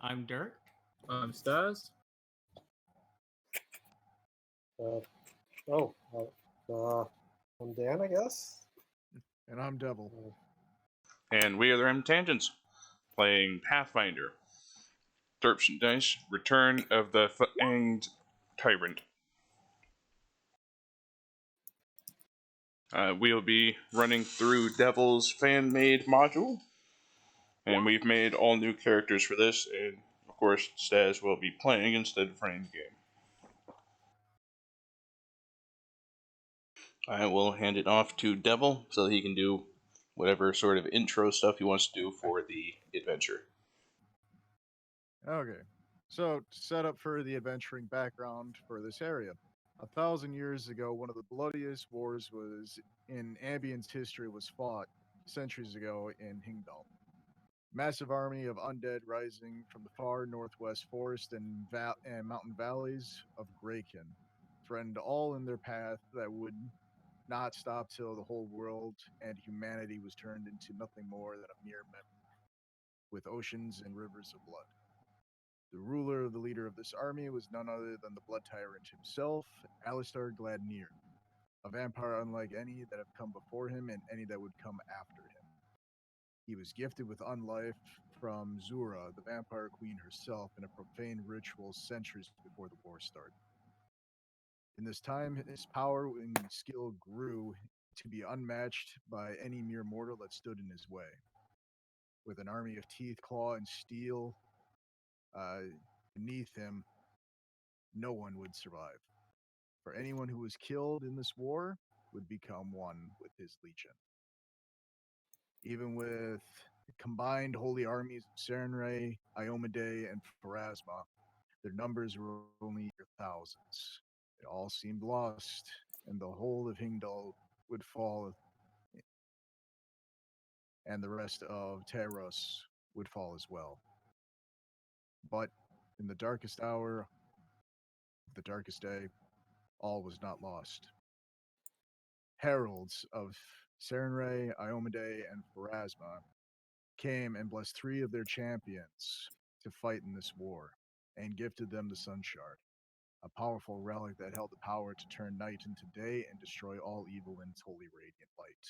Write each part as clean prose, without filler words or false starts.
I'm Dirk. I'm Stas. Uh, oh, I'm Dan, I guess. And I'm Devil. And we are the Random Tangents, playing Pathfinder. Derps and Dice, Return of the Fanged Tyrant. We'll be running through Devil's fan-made module, and we've made all new characters for this, and of course, Stas will be playing instead of running the game. I will hand it off to Devil so he can do whatever sort of intro stuff he wants to do for the adventure. Okay. So, set up for the adventuring background for this area. 1,000 years ago, one of the bloodiest wars was in Ambion's history was fought centuries ago in Hingdal. Massive army of undead rising from the far northwest forest and mountain valleys of Greykin threatened all in their path that would not stop till the whole world and humanity was turned into nothing more than a mere memory, with oceans and rivers of blood. The ruler, the leader of this army, was none other than the Blood Tyrant himself, Alistair Gladnir, a vampire unlike any that have come before him and any that would come after him. He was gifted with unlife from Zura, the vampire queen herself, in a profane ritual centuries before the war started. In this time, his power and skill grew to be unmatched by any mere mortal that stood in his way. With an army of teeth, claw, and steel beneath him, no one would survive. For anyone who was killed in this war would become one with his legion. Even with combined holy armies of Serenray, Iomade, and Pharasma, their numbers were only thousands. It all seemed lost, and the whole of Hingdal would fall, and the rest of Taros would fall as well. But in the darkest hour of the darkest day, all was not lost. Heralds of Serenray, Iomade, and Pharasma came and blessed 3 of their champions to fight in this war, and gifted them the Sun Shard, a powerful relic that held the power to turn night into day and destroy all evil in its holy radiant light.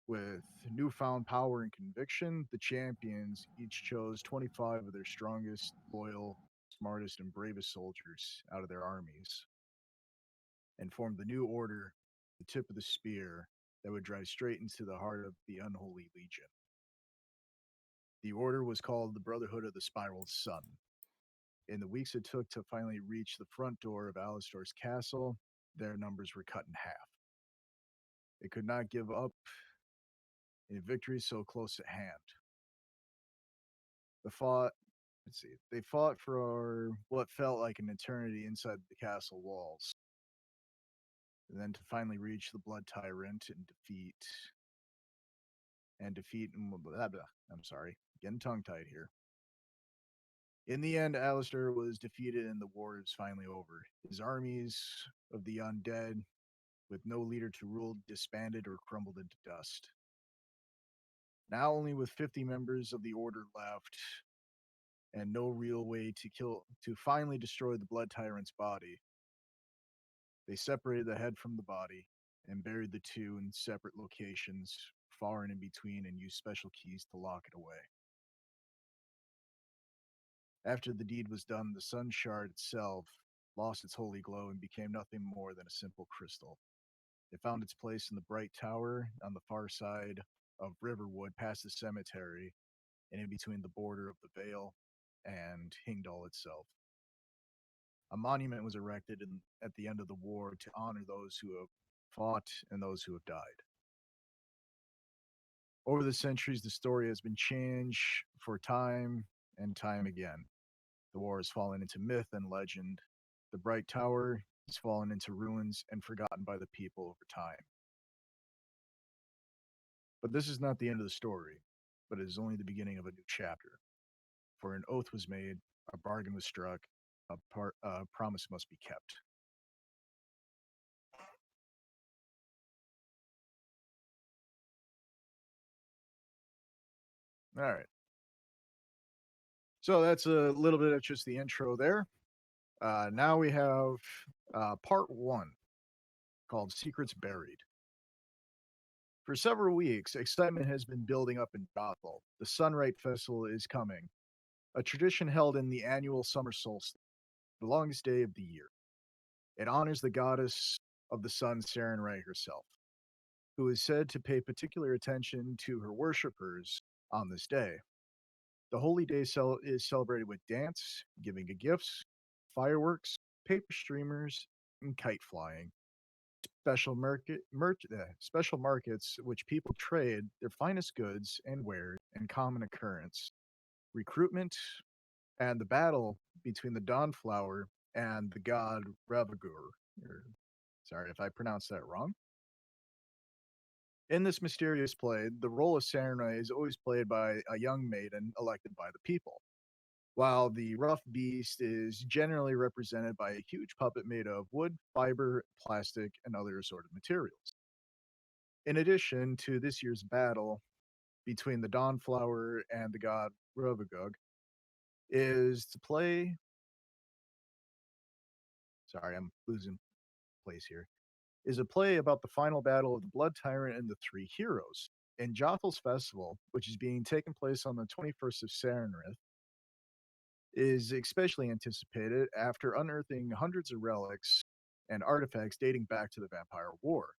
With newfound power and conviction, the champions each chose 25 of their strongest, loyal, smartest, and bravest soldiers out of their armies, and formed the new order, the tip of the spear, that would drive straight into the heart of the unholy legion. The order was called the Brotherhood of the Spiral Sun. In the weeks it took to finally reach the front door of Alistair's castle, their numbers were cut in half. They could not give up a victory so close at hand. They fought for what felt like an eternity inside the castle walls. And then to finally reach the Blood Tyrant and defeat blah, blah. I'm sorry, getting tongue-tied here. In the end, Alistair was defeated and the war is finally over. His armies of the undead, with no leader to rule, disbanded or crumbled into dust. Now only with 50 members of the Order left, and no real way to finally destroy the Blood Tyrant's body, they separated the head from the body and buried the two in separate locations, far and in between, and used special keys to lock it away. After the deed was done, the Sun Shard itself lost its holy glow and became nothing more than a simple crystal. It found its place in the bright tower on the far side of Riverwood, past the cemetery, and in between the border of the Vale and Hingdal itself. A monument was erected at the end of the war to honor those who have fought and those who have died. Over the centuries, the story has been changed for time and time again. The war has fallen into myth and legend. The bright tower has fallen into ruins and forgotten by the people over time. But this is not the end of the story, but it is only the beginning of a new chapter. For an oath was made, a bargain was struck, a promise must be kept. All right. So that's a little bit of just the intro there. Now we have part 1 called Secrets Buried. For several weeks, excitement has been building up in Gothel. The Sunright Festival is coming, a tradition held in the annual summer solstice, the longest day of the year. It honors the goddess of the sun, Sarenrae herself, who is said to pay particular attention to her worshippers on this day. The holy day is celebrated with dance, giving of gifts, fireworks, paper streamers, and kite flying. Special markets which people trade their finest goods and wares and common occurrence. Recruitment and the battle between the Dawnflower and the god Revagur. Sorry if I pronounced that wrong. In this mysterious play, the role of Sarenrae is always played by a young maiden elected by the people, while the rough beast is generally represented by a huge puppet made of wood, fiber, plastic, and other assorted materials. In addition to this year's battle between the Dawnflower and the god Rovagug, is to play. Sorry, I'm losing place here. Is a play about the final battle of the Blood Tyrant and the Three Heroes. In Jothel's festival, which is being taken place on the 21st of Sarenrae, is especially anticipated after unearthing hundreds of relics and artifacts dating back to the Vampire War.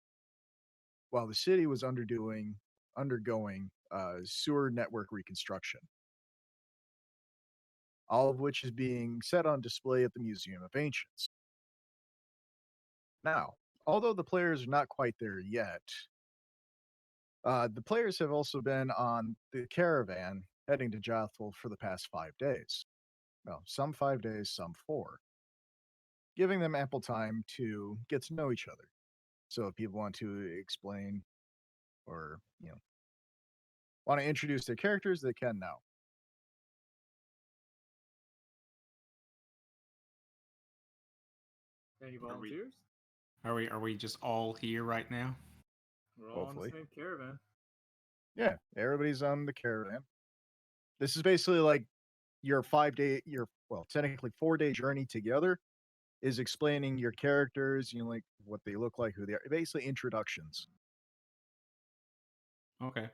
While the city was undergoing sewer network reconstruction, all of which is being set on display at the Museum of Ancients. Now, although the players are not quite there yet, the players have also been on the caravan heading to Jothel for the past 5 days. Well, some 5 days, some 4, giving them ample time to get to know each other. So if people want to explain or, want to introduce their characters, they can now. Any volunteers? Are we just all here right now? We're all Hopefully. on the same caravan. Yeah, everybody's on the caravan. This is basically like your technically 4-day journey together is explaining your characters, like what they look like, who they are, basically introductions. Okay.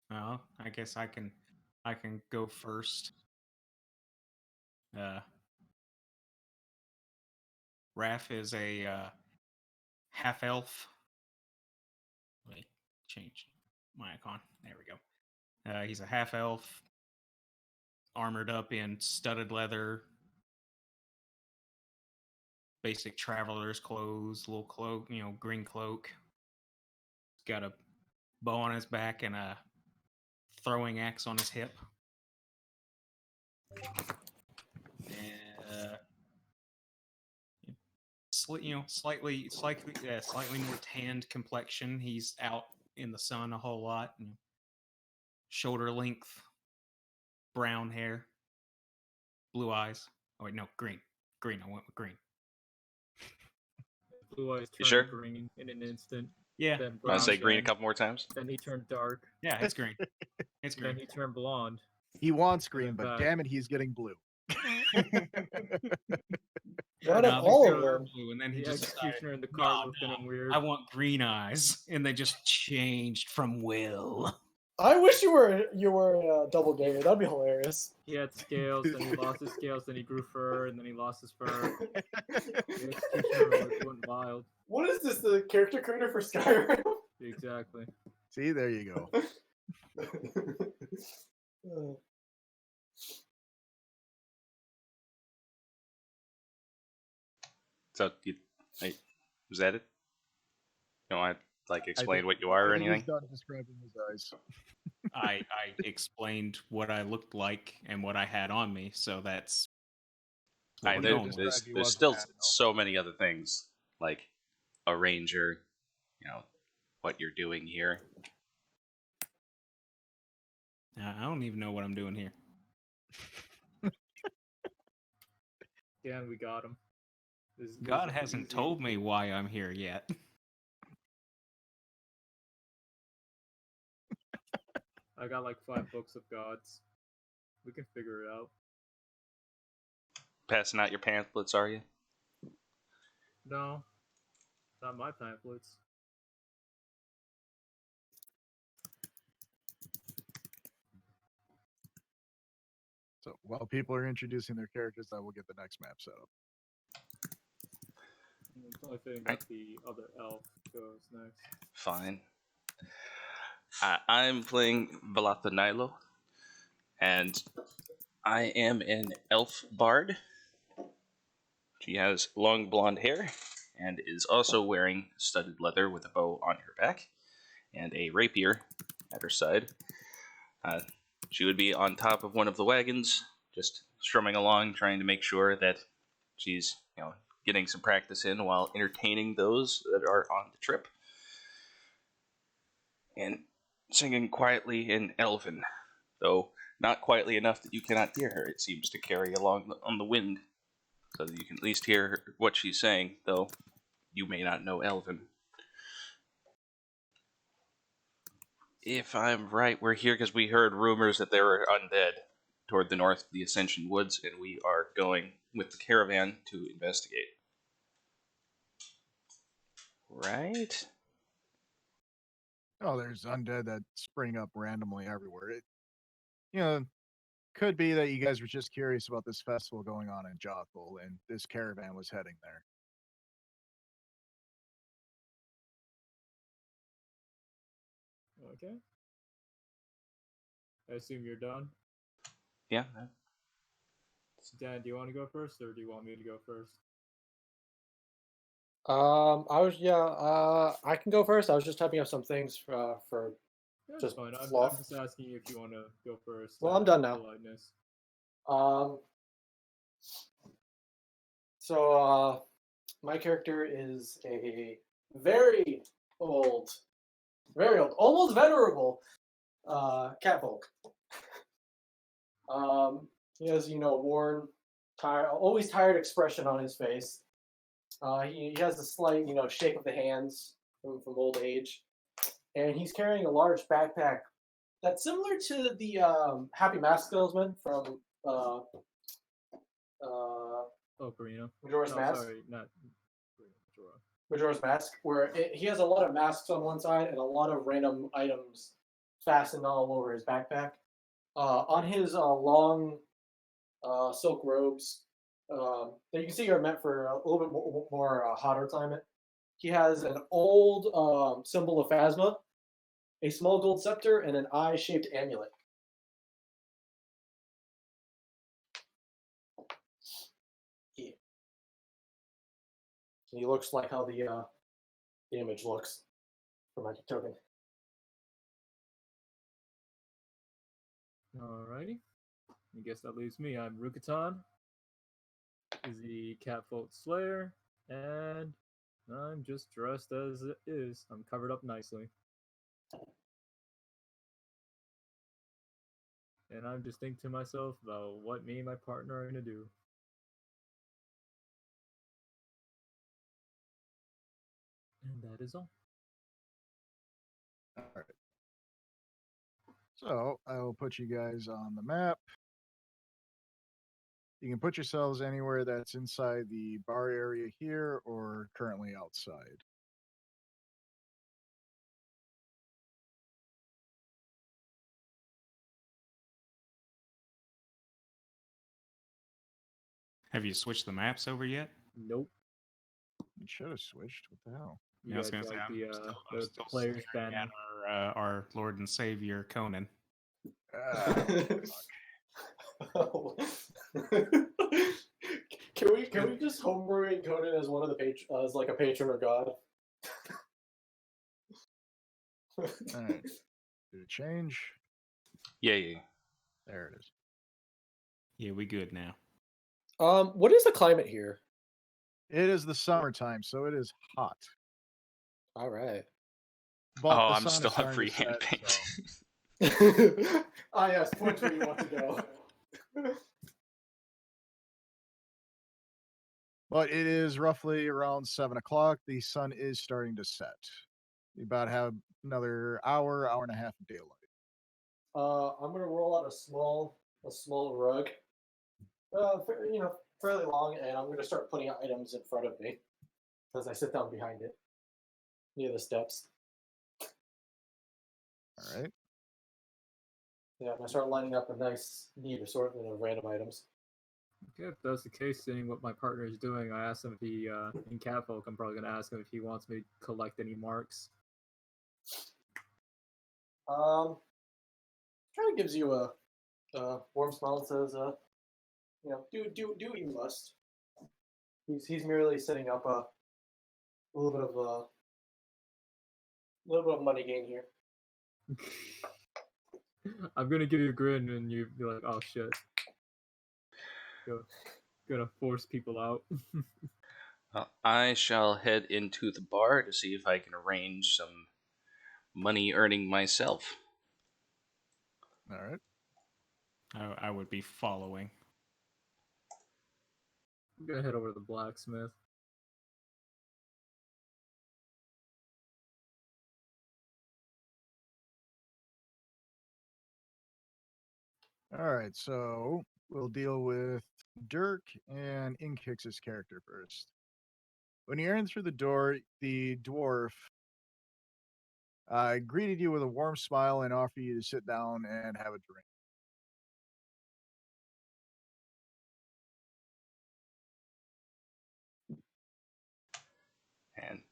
Well, I guess I can go first. Raph is a half elf. Let me change my icon. There we go. He's a half elf, armored up in studded leather, basic traveler's clothes, little cloak, green cloak. He's got a bow on his back and a throwing axe on his hip. Slightly more tanned complexion. He's out in the sun a whole lot. And shoulder length, brown hair, blue eyes. Oh wait, no, green. Green. I went with green. Blue eyes You turned sure? green in an instant. Yeah. Then Want brown to say green a again. couple more times? Then he turned dark. Yeah, it's green. It's And then green. he turned blonde. He wants green, then but back. damn it, he's getting blue. What of all of them? Blue, and then he The just executioner decided, in the car looked at no, him weird. I want green eyes, and they just changed from Will. I wish you were double gamer. That'd be hilarious. He had scales, then he lost his scales, then he grew fur, and then he lost his fur. The executioner went wild. What is this? The character creator for Skyrim? Exactly. See, there you go. So, was that it? You don't want to explain what you I are or think he's anything? done describing his eyes. I explained what I looked like and what I had on me, so that's what we're going with. There's still so many other things, like a ranger, what you're doing here. I don't even know what I'm doing here. Yeah, we got him. God hasn't told me why I'm here yet. I got like 5 books of gods. We can figure it out. Passing out your pamphlets, are you? No, not my pamphlets. So while people are introducing their characters, I will get the next map set up. It's only fitting that the other elf goes next. Fine. I'm playing Valathanailo, and I am an elf bard. She has long blonde hair and is also wearing studded leather with a bow on her back and a rapier at her side. She would be on top of one of the wagons, just strumming along, trying to make sure that she's, getting some practice in while entertaining those that are on the trip. And singing quietly in Elven, though not quietly enough that you cannot hear her. It seems to carry along on the wind, so that you can at least hear what she's saying, though you may not know Elven. If I'm right, we're here because we heard rumors that there were undead toward the north of the Ascension Woods, and we are going with the caravan to investigate. Right? Oh, there's undead that spring up randomly everywhere. It could be that you guys were just curious about this festival going on in Jothel, and this caravan was heading there. Okay. I assume you're done. Yeah. Dan, do you want to go first, or do you want me to go first? I can go first. I was just typing up some things for Yeah, Just fine. I'm fluff. just asking you if you want to go first. Well, I'm done now. Politeness. So my character is a very old, almost venerable catfolk. He has, worn, always tired expression on his face. He has a slight, shake of the hands from old age, and he's carrying a large backpack that's similar to the Happy Mask Salesman from Karina. Majora's Mask. Sorry, not Majora. Majora's Mask, where he has a lot of masks on one side and a lot of random items fastened all over his backpack. On his long silk robes that you can see are meant for a little bit more hotter climate, he has an old symbol of Phasma, a small gold scepter, and an eye-shaped amulet. Yeah. He looks like how the image looks for Magic Token. Alrighty. I guess that leaves me. I'm Rukatan, is the Catfolk Slayer, and I'm just dressed as it is. I'm covered up nicely. And I'm just thinking to myself about what me and my partner are going to do. And that is all. All right. So I will put you guys on the map. You can put yourselves anywhere that's inside the bar area here or currently outside. Have you switched the maps over yet? Nope. You should have switched. What the hell? You I was guys going to say, like I'm the still players staring banner. at our Lord and Savior Conan. Can we just homebrew Conan as one of the as like a patron of God? All right. Did it change? Yeah. There it is. Yeah, we good now. What is the climate here? It is the summertime, so it is hot. All right. But the I'm sun is still starting at to free hand set, paint. so- Yes, point where you want to go. But it is roughly around 7 o'clock. The sun is starting to set. You about have another hour and a half of daylight. I'm gonna roll out a small a small rug, fairly long, and I'm gonna start putting items in front of me as I sit down behind it near the steps. All right. Yeah, and I start lining up a nice, neat assortment of random items. Okay, if that's the case, seeing what my partner is doing, I asked him if he, in Catfolk, I'm probably going to ask him if he wants me to collect any marks. Kind of gives you a warm smile and says, do what you must. He's merely setting up a little bit of money gain here. I'm going to give you a grin and you be like, oh shit. Gonna force people out. I shall head into the bar to see if I can arrange some money earning myself. All right. I would be following. I'm gonna head over to the blacksmith. All right. So we'll deal with Dirk and Inkix's character first. When you enter through the door, the dwarf greeted you with a warm smile and offered you to sit down and have a drink.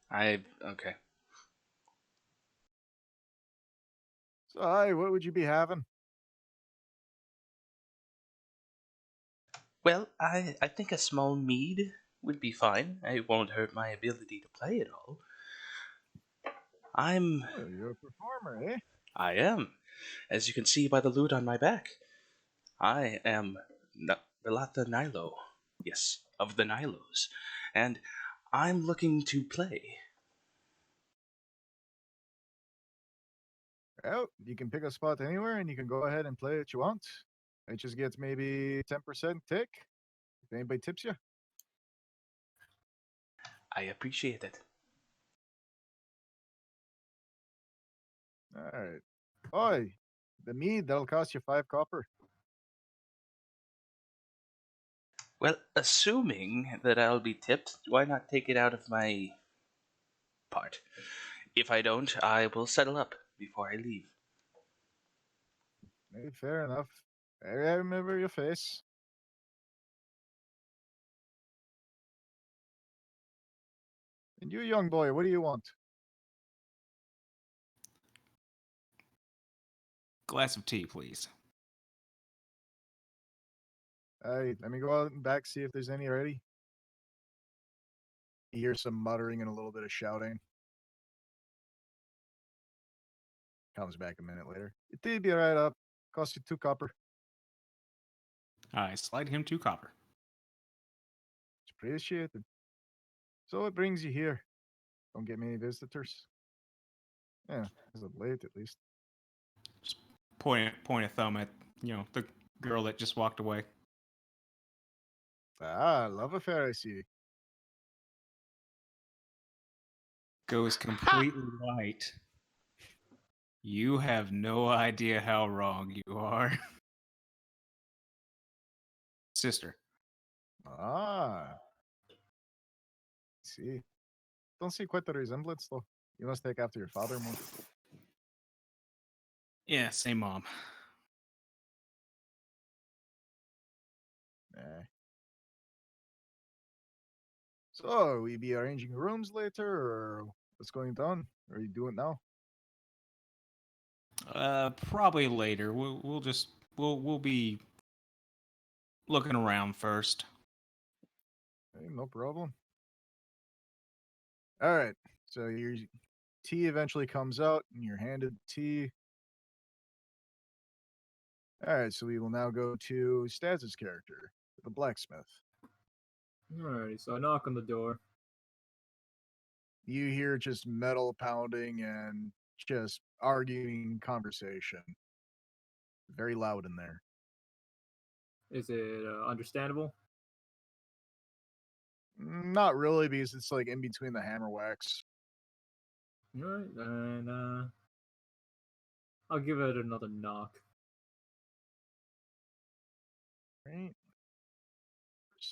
And okay. So, hi, what would you be having? Well, I think a small mead would be fine. It won't hurt my ability to play at all. Oh, you're a performer, eh? I am. As you can see by the loot on my back. I am Belata Nilo. Yes, of the Nilos. And I'm looking to play. Well, you can pick a spot anywhere and you can go ahead and play what you want. It just gets maybe 10% tick if anybody tips you. I appreciate it. All right. Oi, the mead, that'll cost you 5 copper. Well, assuming that I'll be tipped, why not take it out of my part? If I don't, I will settle up before I leave. Maybe fair enough. I remember your face. And you, young boy, what do you want? Glass of tea, please. Let me go out and back, see if there's any ready. You hear some muttering and a little bit of shouting. Comes back a minute later. It'd be right up. Cost you 2 copper. I slide him 2 copper. It's appreciated. So what brings you here? Don't get many visitors. Yeah, as of late at least. Just point a thumb at the girl that just walked away. Ah, love affair, I see. Goes completely white. You have no idea how wrong you are. Sister. Ah. See. Don't see quite the resemblance though. You must take after your father more. Yeah, same mom. Eh. So, we be arranging rooms later, or what's going on? Or are you doing it now? Probably later. We'll be looking around first. Hey, no problem. All right. So your tea eventually comes out, and you're handed tea. All right. So we will now go to Staz's character, the blacksmith. Alrighty, so I knock on the door. You hear just metal pounding and just arguing conversation. Very loud in there. Is it understandable? Not really, because it's like in between the hammer wax. Alright, then I'll give it another knock.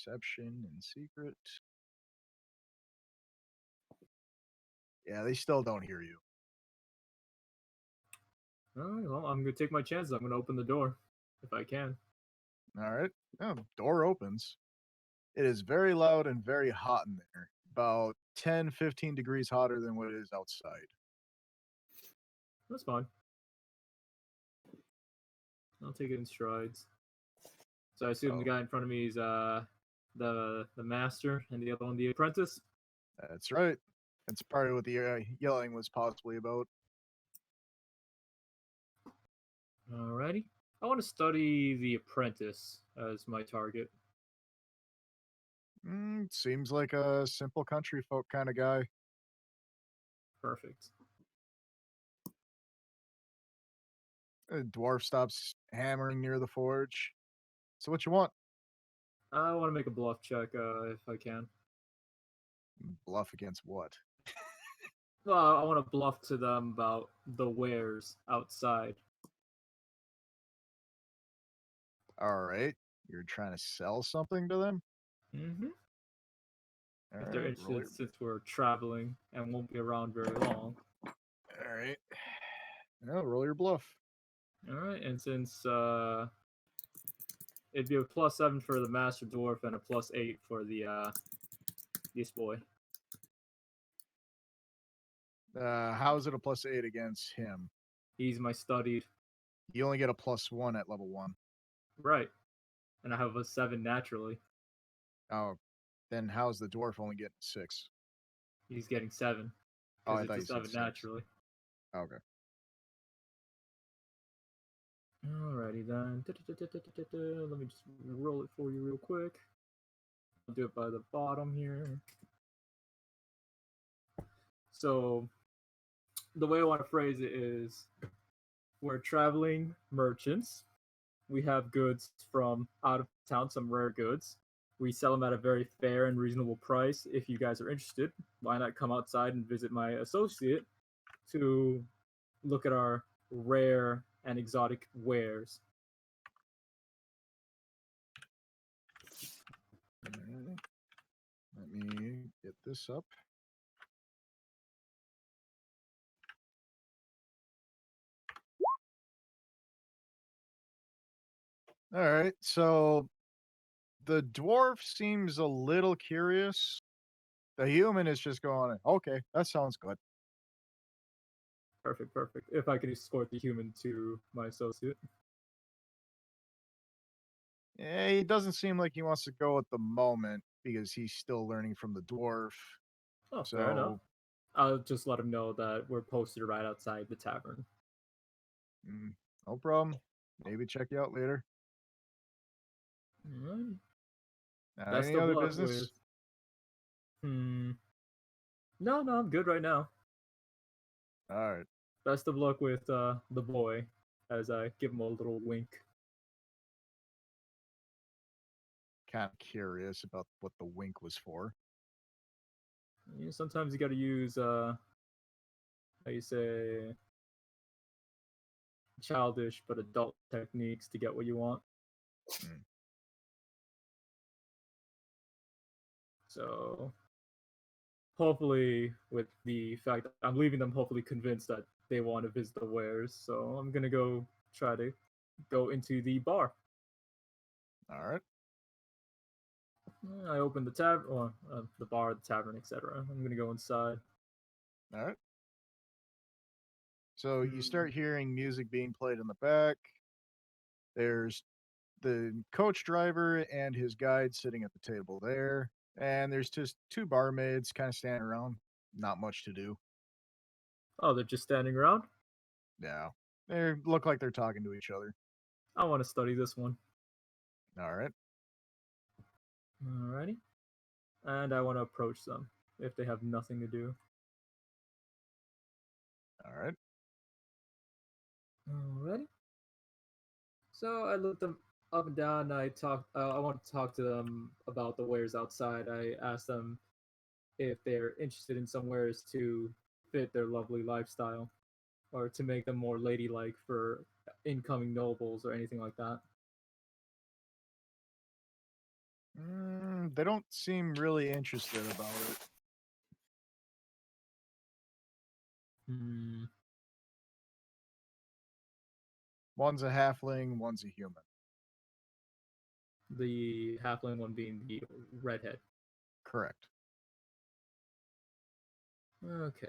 perception and secret. Yeah, they still don't hear you. All right, well, I'm gonna take my chances. I'm gonna open the door if I can. All right. Oh, door opens. It is very loud and very hot in there. About 10, 15 degrees hotter than what it is outside. That's fine. I'll take it in strides. So I assume the Oh. guy in front of me is the master, and the other one the apprentice. That's right. That's part of what the yelling was possibly about. Alrighty. I want to study the apprentice as my target. Seems like a simple country folk kind of guy. Perfect. A dwarf stops hammering near the forge. So what you want? I want to make a bluff check if I can. Bluff against what? Well, I want to bluff to them about the wares outside. All right. You're trying to sell something to them? Mm-hmm. All If they're right, roll interested, since we're traveling and won't be around very long. All right. No, roll your bluff. All right, and since it'd be a +7 for the master dwarf and a +8 for the this boy. How is it a +8 against him? He's my studied. You only get a +1 at level 1. Right. And I have a 7 naturally. Oh, then how's the dwarf only getting 6? He's getting 7. Oh, I Because thought it's you a said 7 6. naturally. Okay. Alrighty then. Let me just roll it for you real quick. I'll do it by the bottom here. So, the way I want to phrase it is we're traveling merchants. We have goods from out of town, some rare goods. We sell them at a very fair and reasonable price. If you guys are interested, why not come outside and visit my associate to look at our rare and exotic wares? Alright. Let me get this up. All right, so the dwarf seems a little curious. The human is just going, okay, that sounds good. Perfect, perfect. If I could escort the human to my associate. He doesn't seem like he wants to go at the moment because he's still learning from the dwarf. Oh, fair enough. So, I'll just let him know that we're posted right outside the tavern. no problem. Maybe check you out later. Alright. Any of other luck business? with. No, I'm good right now. All right. Best of luck with the boy, as I give him a little wink. Kind of curious about what the wink was for. You know, sometimes you got to use how you say, childish but adult techniques to get what you want. Mm. So hopefully, with the fact that I'm leaving them hopefully convinced that they want to visit the wares, so I'm gonna go try to go into the bar. All right. I open the the bar, the tavern, etc. I'm gonna go inside. All right. So you start hearing music being played in the back. There's the coach driver and his guide sitting at the table there. And there's just 2 barmaids kind of standing around. Not much to do. Oh, they're just standing around? Yeah. They look like they're talking to each other. I want to study this one. All right. Alrighty. And I want to approach them if they have nothing to do. All right. Alrighty. So I looked them up and down. And I want to talk to them about the wares outside. I asked them if they're interested in some wares to fit their lovely lifestyle, or to make them more ladylike for incoming nobles or anything like that. They don't seem really interested about it. Hmm. One's a halfling, one's a human. The halfling one being the redhead. Correct. Okay.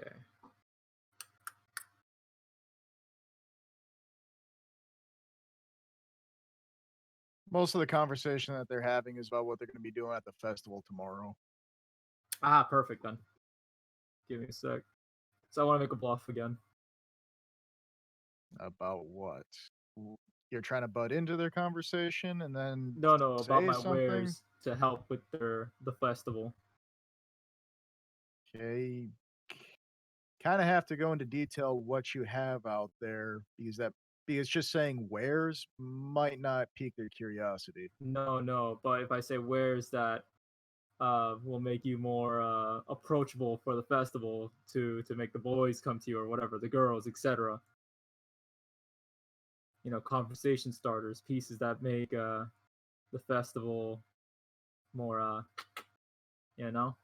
Most of the conversation that they're having is about what they're going to be doing at the festival tomorrow. Ah, perfect then. Give me a sec. So I want to make a bluff again. About what? You're trying to butt into their conversation and then No, about say my something? wares to help with the festival. Okay. Kind of have to go into detail what you have out there because just saying wares might not pique their curiosity. No, but if I say wares that will make you more approachable for the festival to make the boys come to you or whatever, the girls, etc. You know, conversation starters, pieces that make the festival more you know.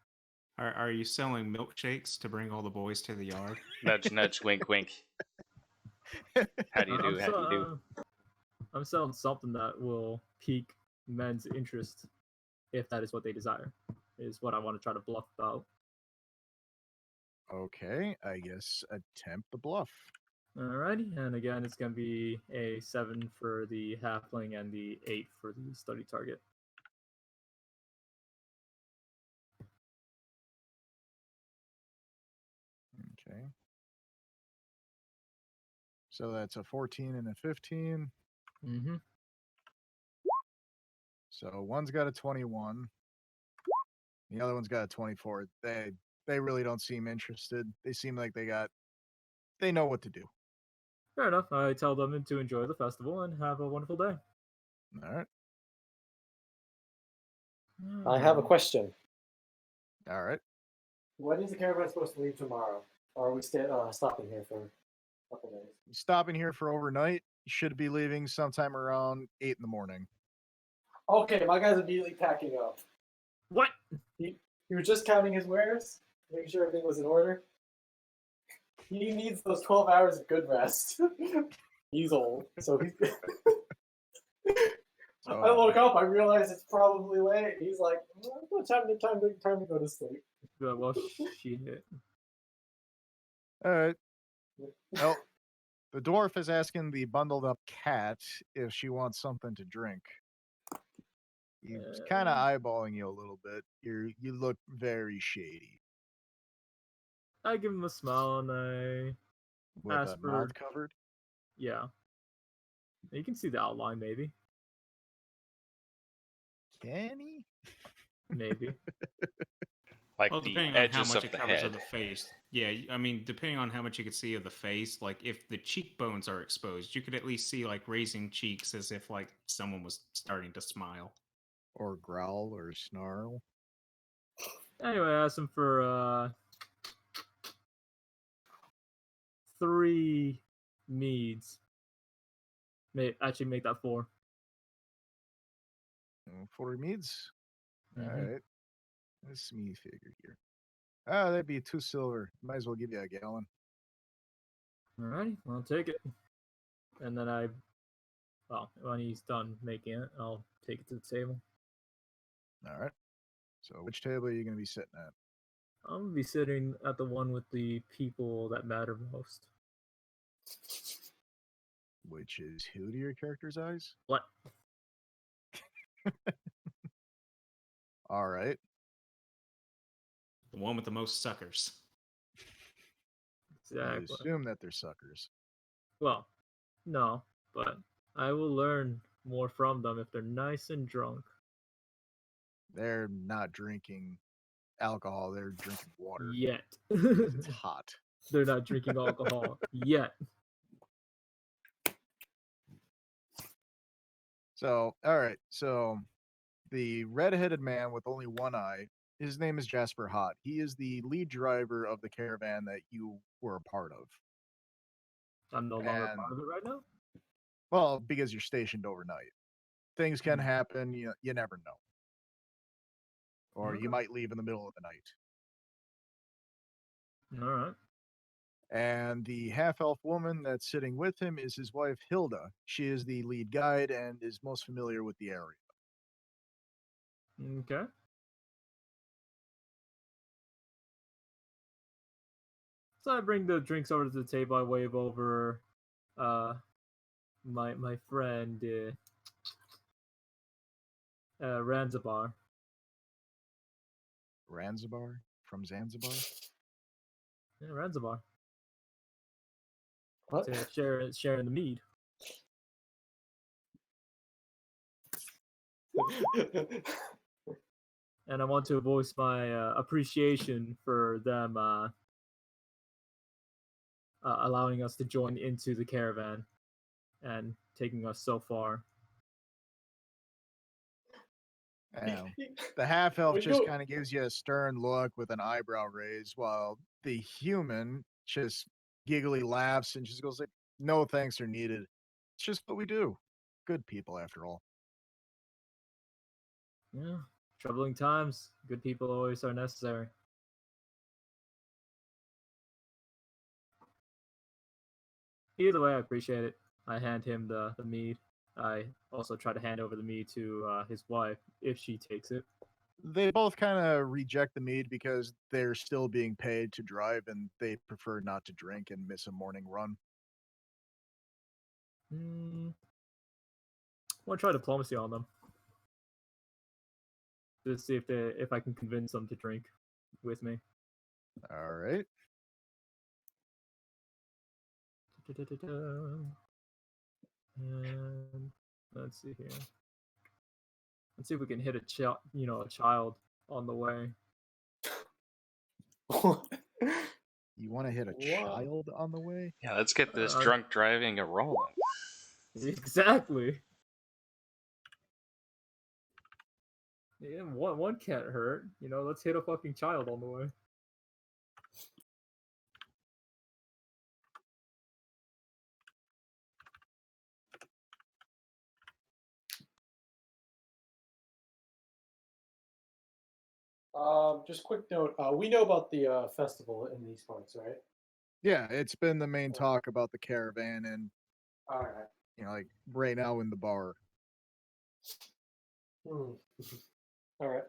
Are you selling milkshakes to bring all the boys to the yard? Nudge, nudge, wink, wink. How do you do? How do you do? I'm selling something that will pique men's interest if that is what they desire. Is what I want to try to bluff about. Okay, I guess attempt the bluff. Alrighty, and again, it's going to be a 7 for the halfling and the 8 for the study target. Okay. So that's a 14 and a 15. Mm-hmm. So one's got a 21. The other one's got a 24. They really don't seem interested. They seem like they know what to do. Fair enough. I tell them to enjoy the festival and have a wonderful day. All right. I have a question. All right. When is the caravan supposed to leave tomorrow? Or are we stopping here for a couple days? Stopping here for overnight. You should be leaving sometime around 8 in the morning. Okay, my guy's immediately packing up. What? He was just counting his wares, making sure everything was in order. He needs those 12 hours of good rest. He's old, so he's. I woke up. I realized it's probably late. He's like, time to go to sleep. Well, shit. All right. Well, the dwarf is asking the bundled up cat if she wants something to drink. He's kind of eyeballing you a little bit. You look very shady. I give him a smile and I With ask a for. mouth covered? Yeah. You can see the outline, maybe. Can he? Maybe. Like Well, the depending on how edges much of it the covers head. of the face. Yeah, I mean, depending on how much you could see of the face, like if the cheekbones are exposed, you could at least see like raising cheeks as if like someone was starting to smile. Or growl or snarl? Anyway, I asked him for 3 meads. Actually, make that 4. 4 meads? Mhm. All right. Let's me figure here. That'd be 2 silver. Might as well give you a gallon. Alrighty, I'll take it. And then when he's done making it, I'll take it to the table. All right. So which table are you going to be sitting at? I'm gonna be sitting at the one with the people that matter most. Which is who to your character's eyes? What? All right. The one with the most suckers. I Exactly. assume that they're suckers. Well, no, but I will learn more from them if they're nice and drunk. They're not drinking alcohol. They're drinking water. Yet. It's hot. They're not drinking alcohol yet. So, all right. So, the red-headed man with only one eye, his name is Jasper Hott. He is the lead driver of the caravan that you were a part of. I'm no longer And- part of it right now. Well, because you're stationed overnight. Things can happen. You never know. or you Okay. might leave in the middle of the night. All right. And the half-elf woman that's sitting with him is his wife, Hilda. She is the lead guide and is most familiar with the area. Okay. So I bring the drinks over to the table. I wave over my friend Ranzabar. Ranzabar from Zanzibar? Yeah, Ranzabar. What? To sharing the mead. And I want to voice my appreciation for them allowing us to join into the caravan and taking us so far. The half-elf We just go- kind of gives you a stern look with an eyebrow raise, while the human just giggly laughs and just goes like, "No thanks are needed. It's just what we do. Good people, after all." Yeah, troubling times. Good people always are necessary. Either way, I appreciate it. I hand him the mead. I also try to hand over the mead to his wife if she takes it. They both kind of reject the mead because they're still being paid to drive and they prefer not to drink and miss a morning run. I want to try diplomacy on them. Just see if I can convince them to drink with me. All right. And let's see here. Let's see if we can hit a child on the way. You want to hit a Wow. child on the way? Yeah, let's get this Uh, drunk driving a rolling. Exactly. Yeah, one can't hurt. Let's hit a fucking child on the way. Just quick note. We know about the festival in these parts, right? Yeah, it's been the main talk about the caravan and, All right. like right now in the bar. All right.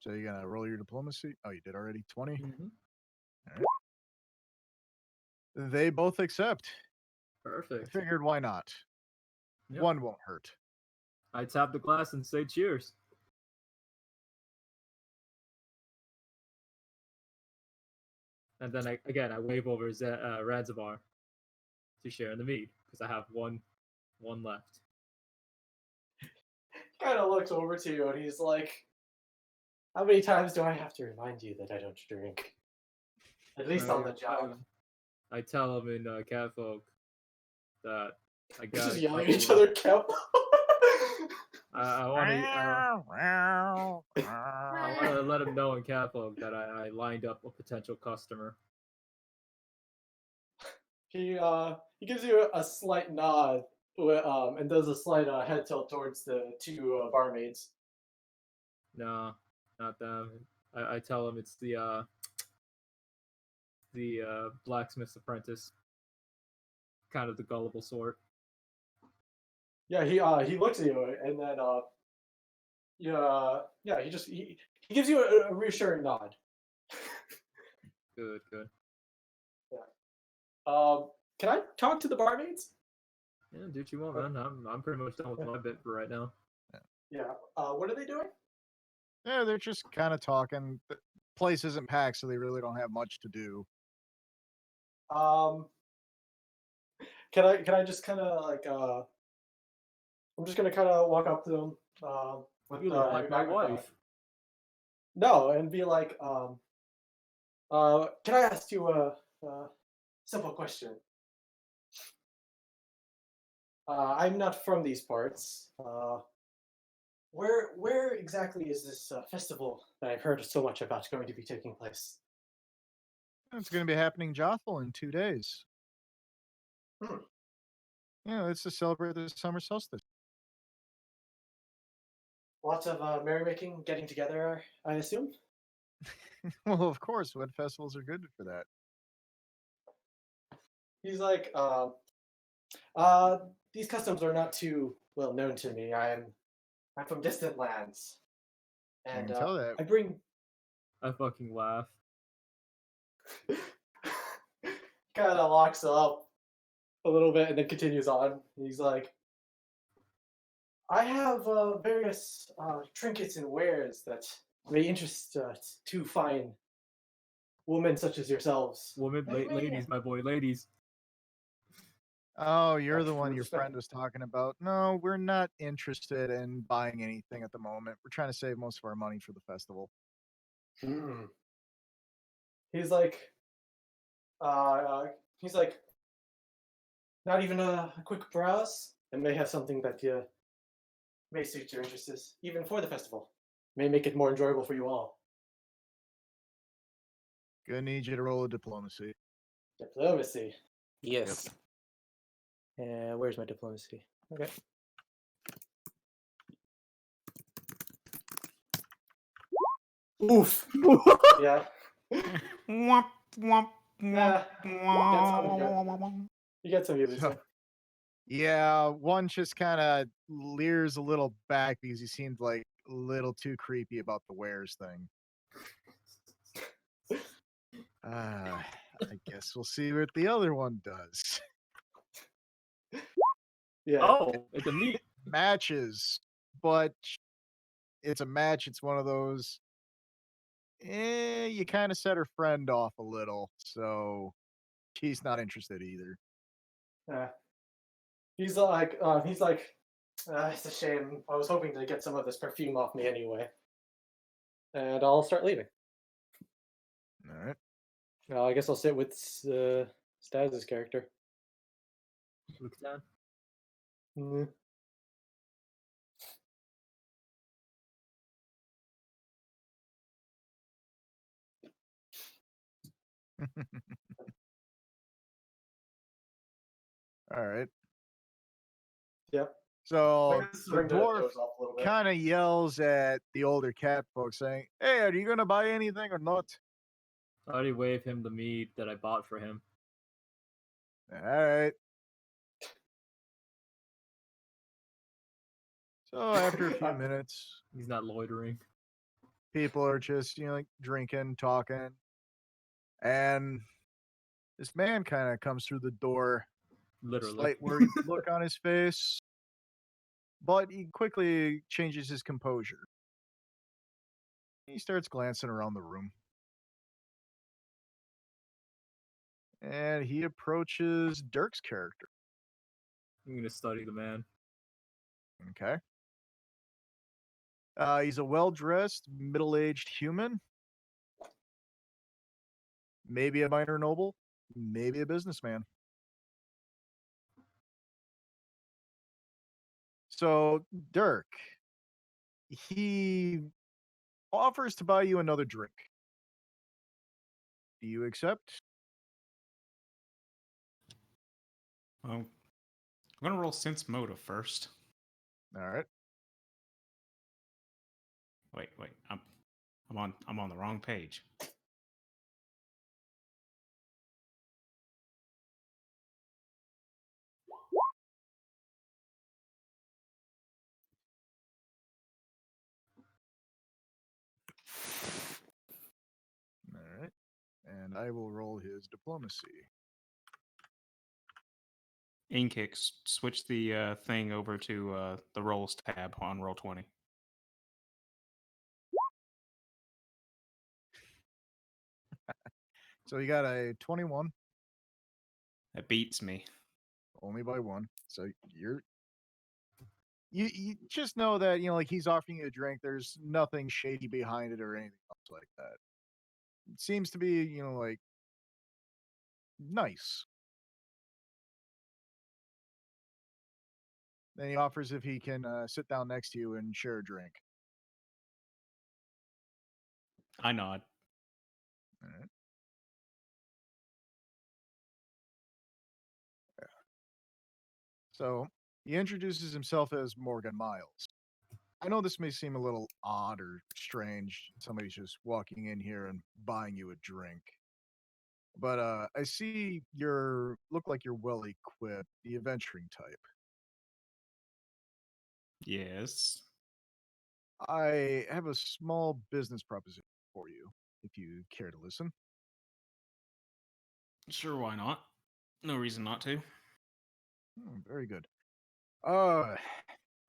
So you're going to roll your diplomacy? Oh, you did already? 20? Mm-hmm. All right. They both accept. I Perfect. figured why not? Yep. One won't hurt. I tap the glass and say cheers. And then I wave over Ranzavar to share in the mead because I have one left. Kind of looks over to you and he's like, "How many times do I have to remind you that I don't drink? At least on the job." I tell him in Catfolk that I They're got just a yelling at couple each of- other. Kev. I want to let him know in Catfolk that I lined up a potential customer. He gives you a slight nod, and does a slight head tilt towards the two barmaids. No, not them. I tell him it's the blacksmith's apprentice, kind of the gullible sort. Yeah, he looks at you and then he gives you a reassuring nod. Good. Can I talk to the barmaids? Yeah, do what you want, man. I'm pretty much done with my bit for right now. Yeah. What are they doing? Yeah, they're just kind of talking. The place isn't packed, so they really don't have much to do. Can I just kind of like I'm just gonna kind of walk up to them with You look like my wife. No, and be like, can I ask you a simple question? I'm not from these parts. Where exactly is this festival that I've heard so much about going to be taking place? It's going to be happening in Jothel in 2 days. it's to celebrate the summer solstice. Lots of merrymaking, getting together, I assume. Well, of course, wet festivals are good for that. He's like, these customs are not too well known to me. I'm from distant lands, I and can tell that. I bring. I fucking laugh. Kind of locks up a little bit and then continues on. He's like, I have various trinkets and wares that may interest two fine women such as yourselves. Women, ladies, my boy, ladies. Oh, you're the That's one your respect. friend was talking about. No, we're not interested in buying anything at the moment. We're trying to save most of our money for the festival. Mm. He's like, he's like, not even a quick browse, and may have something that may suit your interests, even for the festival. May make it more enjoyable for you all. Gonna need you to roll a diplomacy. Diplomacy. Yes. Where's my diplomacy? Okay. Oof. Yeah. Womp, womp, Yeah. womp. You get some units. So- Yeah, one just kind of leers a little back because he seemed like a little too creepy about the wares thing. I guess we'll see what the other one does. Yeah. Oh, it's a meat. Matches, but it's a match. It's one of those. You kind of set her friend off a little, so she's not interested either. Yeah. He's like, it's a shame. I was hoping to get some of this perfume off me anyway. And I'll start leaving. All right. I guess I'll sit with Staz's character. Look down. Mm. All right. Yep. So Just the bring dwarf doors off a little bit. kind of yells at the older cat folks saying, "Hey, are you going to buy anything or not?" I already waved him the meat that I bought for him. All right. So after a few minutes, He's not loitering. people are just, like drinking, talking. And this man kind of comes through the door, Literally. slight worried look on his face, but he quickly changes his composure. He starts glancing around the room. And he approaches Dirk's character. I'm gonna study the man. Okay. He's a well-dressed, middle-aged human. Maybe a minor noble, maybe a businessman. So, Dirk, he offers to buy you another drink. Do you accept? Well, I'm gonna roll sense motive first. All right. Wait, I'm on the wrong page. All right. And I will roll his diplomacy. Inkix, switch the thing over to the rolls tab on roll 20. So you got a 21, That beats me. only by one. So you just know that, like he's offering you a drink. There's nothing shady behind it or anything else like that. It seems to be, like nice. Then he offers if he can sit down next to you and share a drink. I nod. All right. So he introduces himself as Morgan Miles. I know this may seem a little odd or strange. Somebody's just walking in here and buying you a drink. But I see look like you're well equipped, the adventuring type. Yes. I have a small business proposition for you, if you care to listen. Sure, why not? No reason not to. Very good. Uh,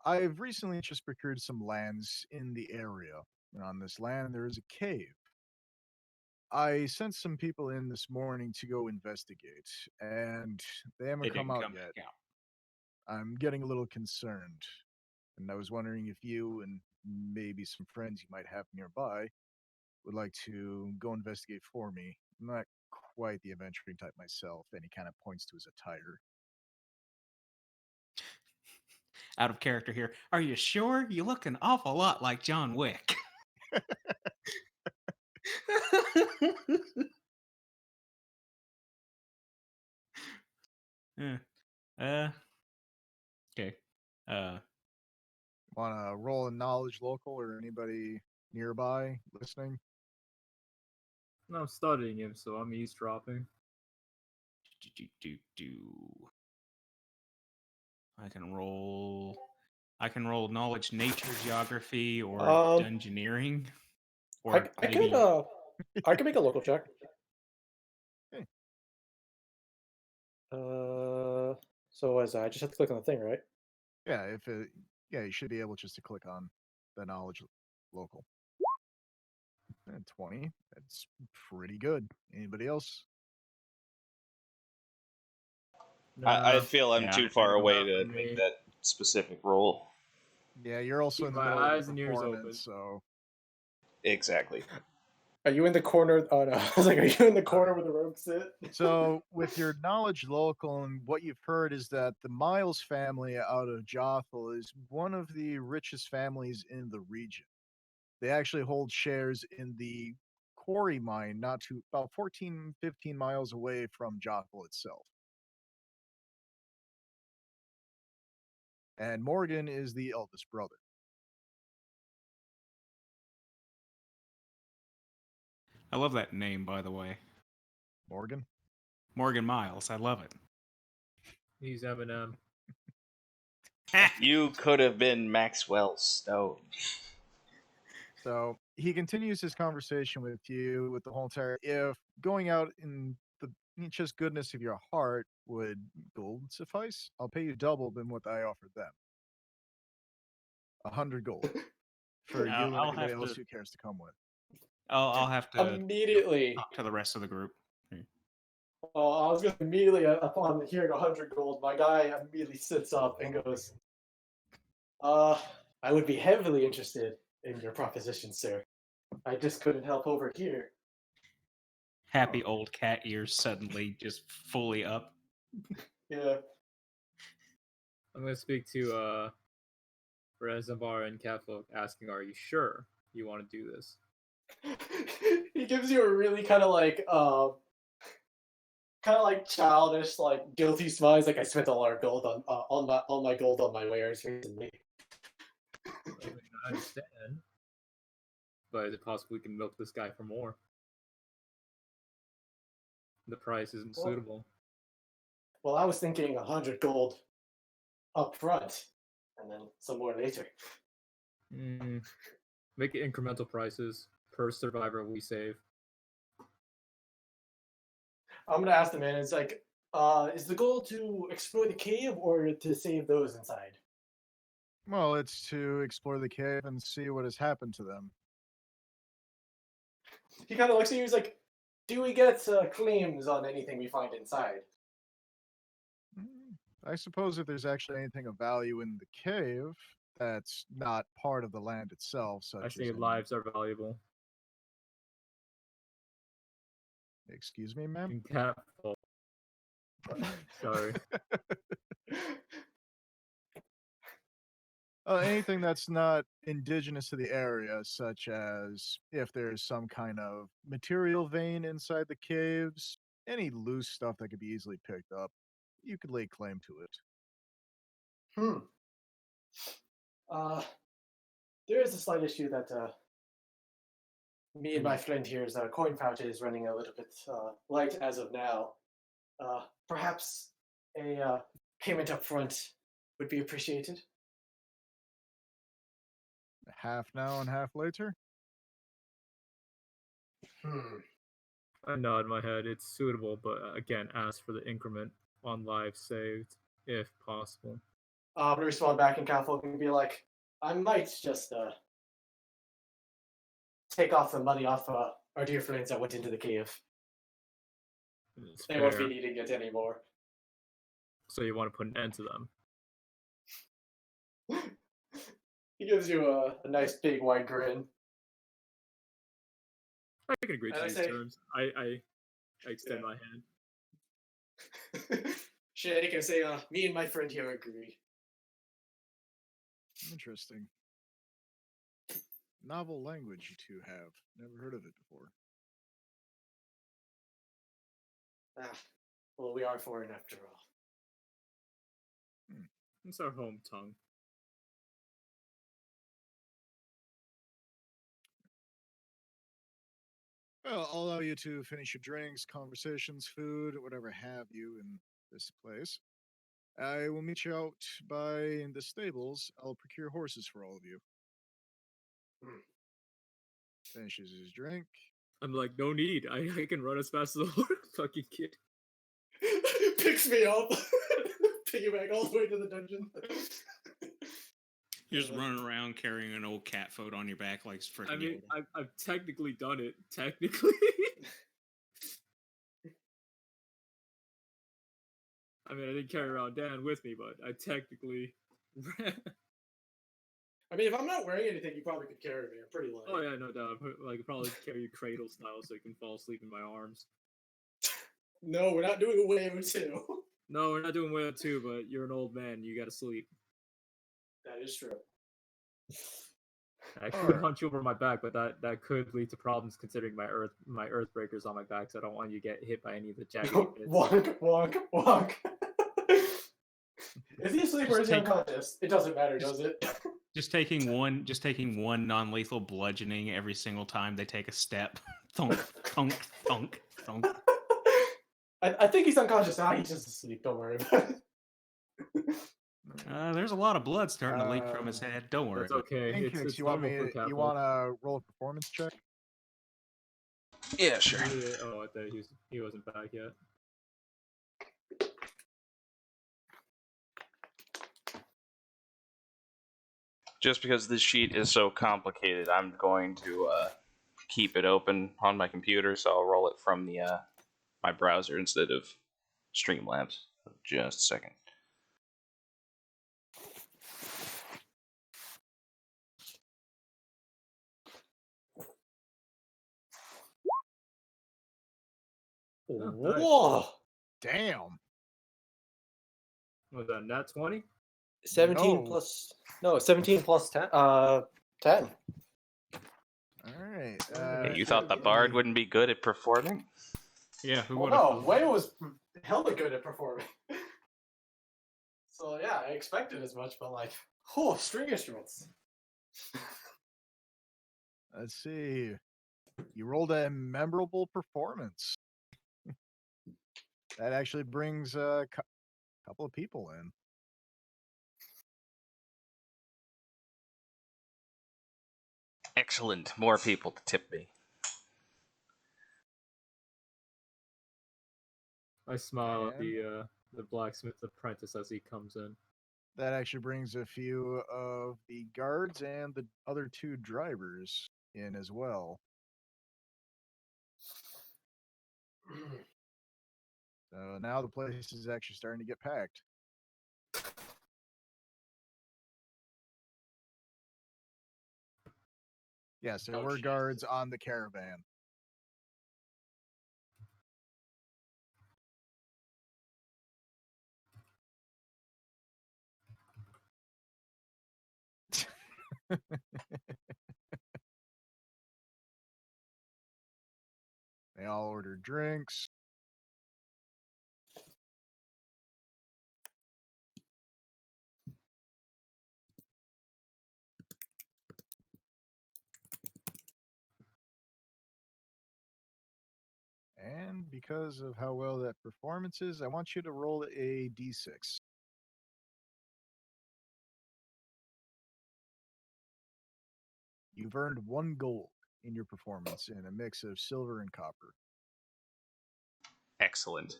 I've recently just procured some lands in the area. And on this land, there is a cave. I sent some people in this morning to go investigate, and they haven't They come didn't out come yet. back out. I'm getting a little concerned, and I was wondering if you and maybe some friends you might have nearby would like to go investigate for me. I'm not quite the adventuring type myself, and he kind of points to his attire. Out of character here. Are you sure? You look an awful lot like John Wick. Yeah. Okay. Want to roll a knowledge local or anybody nearby listening? No, I'm studying him, so I'm eavesdropping. I can roll. I can roll knowledge, nature, geography, or Um, dungeoneering, I, or I maybe could I can make a local check. Hey. So what is that? I just have to click on the thing, right? Yeah, you should be able just to click on the knowledge local. And 20. That's pretty good. Anybody else? I Nah, feel I'm Yeah, too far away not to for make me. that specific roll. Yeah, you're also Keep in the my middle of eyes the and ears open. performance, so Exactly. Are you in the corner? Oh no, I was like, are you in the corner where the rogues sit? so with your knowledge local and what you've heard is that the Miles family out of Jothel is one of the richest families in the region. They actually hold shares in the quarry mine not too about 14, 15 miles away from Jothel itself. And Morgan is the eldest brother. I love that name, by the way. Morgan? Morgan Miles. I love it. He's Eminem. You could have been Maxwell Stone. So he continues his conversation with you with the whole entire if going out in the just goodness of your heart would gold suffice, I'll pay you double than what I offered them. 100 gold for you and I'll anybody have else to. who cares to come with. I'll have to Immediately. talk to the rest of the group. Well, I was gonna immediately upon hearing 100 gold, my guy immediately sits up and goes, I would be heavily interested in your proposition, sir. I just couldn't help over here. Happy old cat ears suddenly just fully up. Yeah. I'm gonna speak to Rezambar and Catfolk, asking, "Are you sure you want to do this?" He gives you a really kind of like childish, like guilty smile. He's like, I spent all our gold on my gold on my wares recently. I mean, I understand, but is it possible we can milk this guy for more? The price isn't Well- suitable. Well, I was thinking 100 gold up front, and then some more later. Make it incremental prices per survivor we save. I'm gonna ask the man. It's like, is the goal to explore the cave or to save those inside? Well, it's to explore the cave and see what has happened to them. He kind of looks at you. He's like, do we get claims on anything we find inside? I suppose if there's actually anything of value in the cave that's not part of the land itself, such I say as lives are valuable. Excuse me, ma'am? And Catfolk. Sorry. Anything that's not indigenous to the area, such as if there's some kind of material vein inside the caves, any loose stuff that could be easily picked up, you could lay claim to it. Hmm. Uh, there is a slight issue that me and my friend here's coin pouch is running a little bit light as of now. Perhaps a payment up front would be appreciated. Half now and half later. I nod my head. It's suitable, but again, ask for the increment on lives saved, if possible. I'm gonna respond back in Catfolk and be like, I might just take off the money off our dear friends that went into the cave. It's They won't be fair. needing it anymore. So you want to put an end to them. He gives you a nice big wide grin. I can agree to And I these say- terms. I extend my hand. Shit, I can say, me and my friend here agree. Interesting. Novel language you two have. Never heard of it before. Well, we are foreign after all. It's our home tongue. Well, I'll allow you to finish your drinks, conversations, food, whatever have you in this place. I will meet you out in the stables. I'll procure horses for all of you. Finishes his drink. I'm like, no need. I can run as fast as a fucking kid. Picks me up. Piggyback all the way to the dungeon. You're just running around carrying an old cat foot on your back like freaking I mean, Yoda. I've technically done it. Technically. I mean, I didn't carry around Dan with me, but I technically ran. I mean, if I'm not wearing anything, you probably could carry me. I'm pretty light. Oh yeah, no doubt. Like probably carry you cradle style so you can fall asleep in my arms. No, we're not doing a wave 2. No, we're not doing well too, but you're an old man. You gotta sleep. That is true. I could hunch you over my back, but that could lead to problems considering my earth breakers on my back. So I don't want you to get hit by any of the jagged bits. Wonk, wonk, wonk. Is he asleep or is he unconscious? It doesn't matter, does it? Just taking one non-lethal bludgeoning every single time they take a step. Thunk, thunk, thunk, thunk. I think he's unconscious now. He's just asleep. Don't worry about it. There's a lot of blood starting to leak from his head. Don't worry. That's okay. It's you want normal me? for You Catfolk. want to roll a performance check? Yeah, sure. Yeah, oh, I thought he wasn't back yet. Just because this sheet is so complicated, I'm going to keep it open on my computer, so I'll roll it from the my browser instead of Streamlabs. Just a second. Oh, nice. Whoa! Damn. Was that nat 20? 17 No. plus... No, 17 plus 10. 10. All right. Yeah, you thought the bard wouldn't be good at performing? Yeah, who Well, would have no, thought? Wayne was hella good at performing. So, yeah, I expected as much, but like, string instruments. Let's see. You rolled a memorable performance. That actually brings a couple of people in. Excellent. More people to tip me. I smile at And- the blacksmith apprentice as he comes in. That actually brings a few of the guards and the other two drivers in as well. So now the place is actually starting to get packed. Yes, there Oh, were Jesus. guards on the caravan. They all ordered drinks. And because of how well that performance is, I want you to roll a d6. You've earned 1 gold in your performance in a mix of silver and copper. Excellent.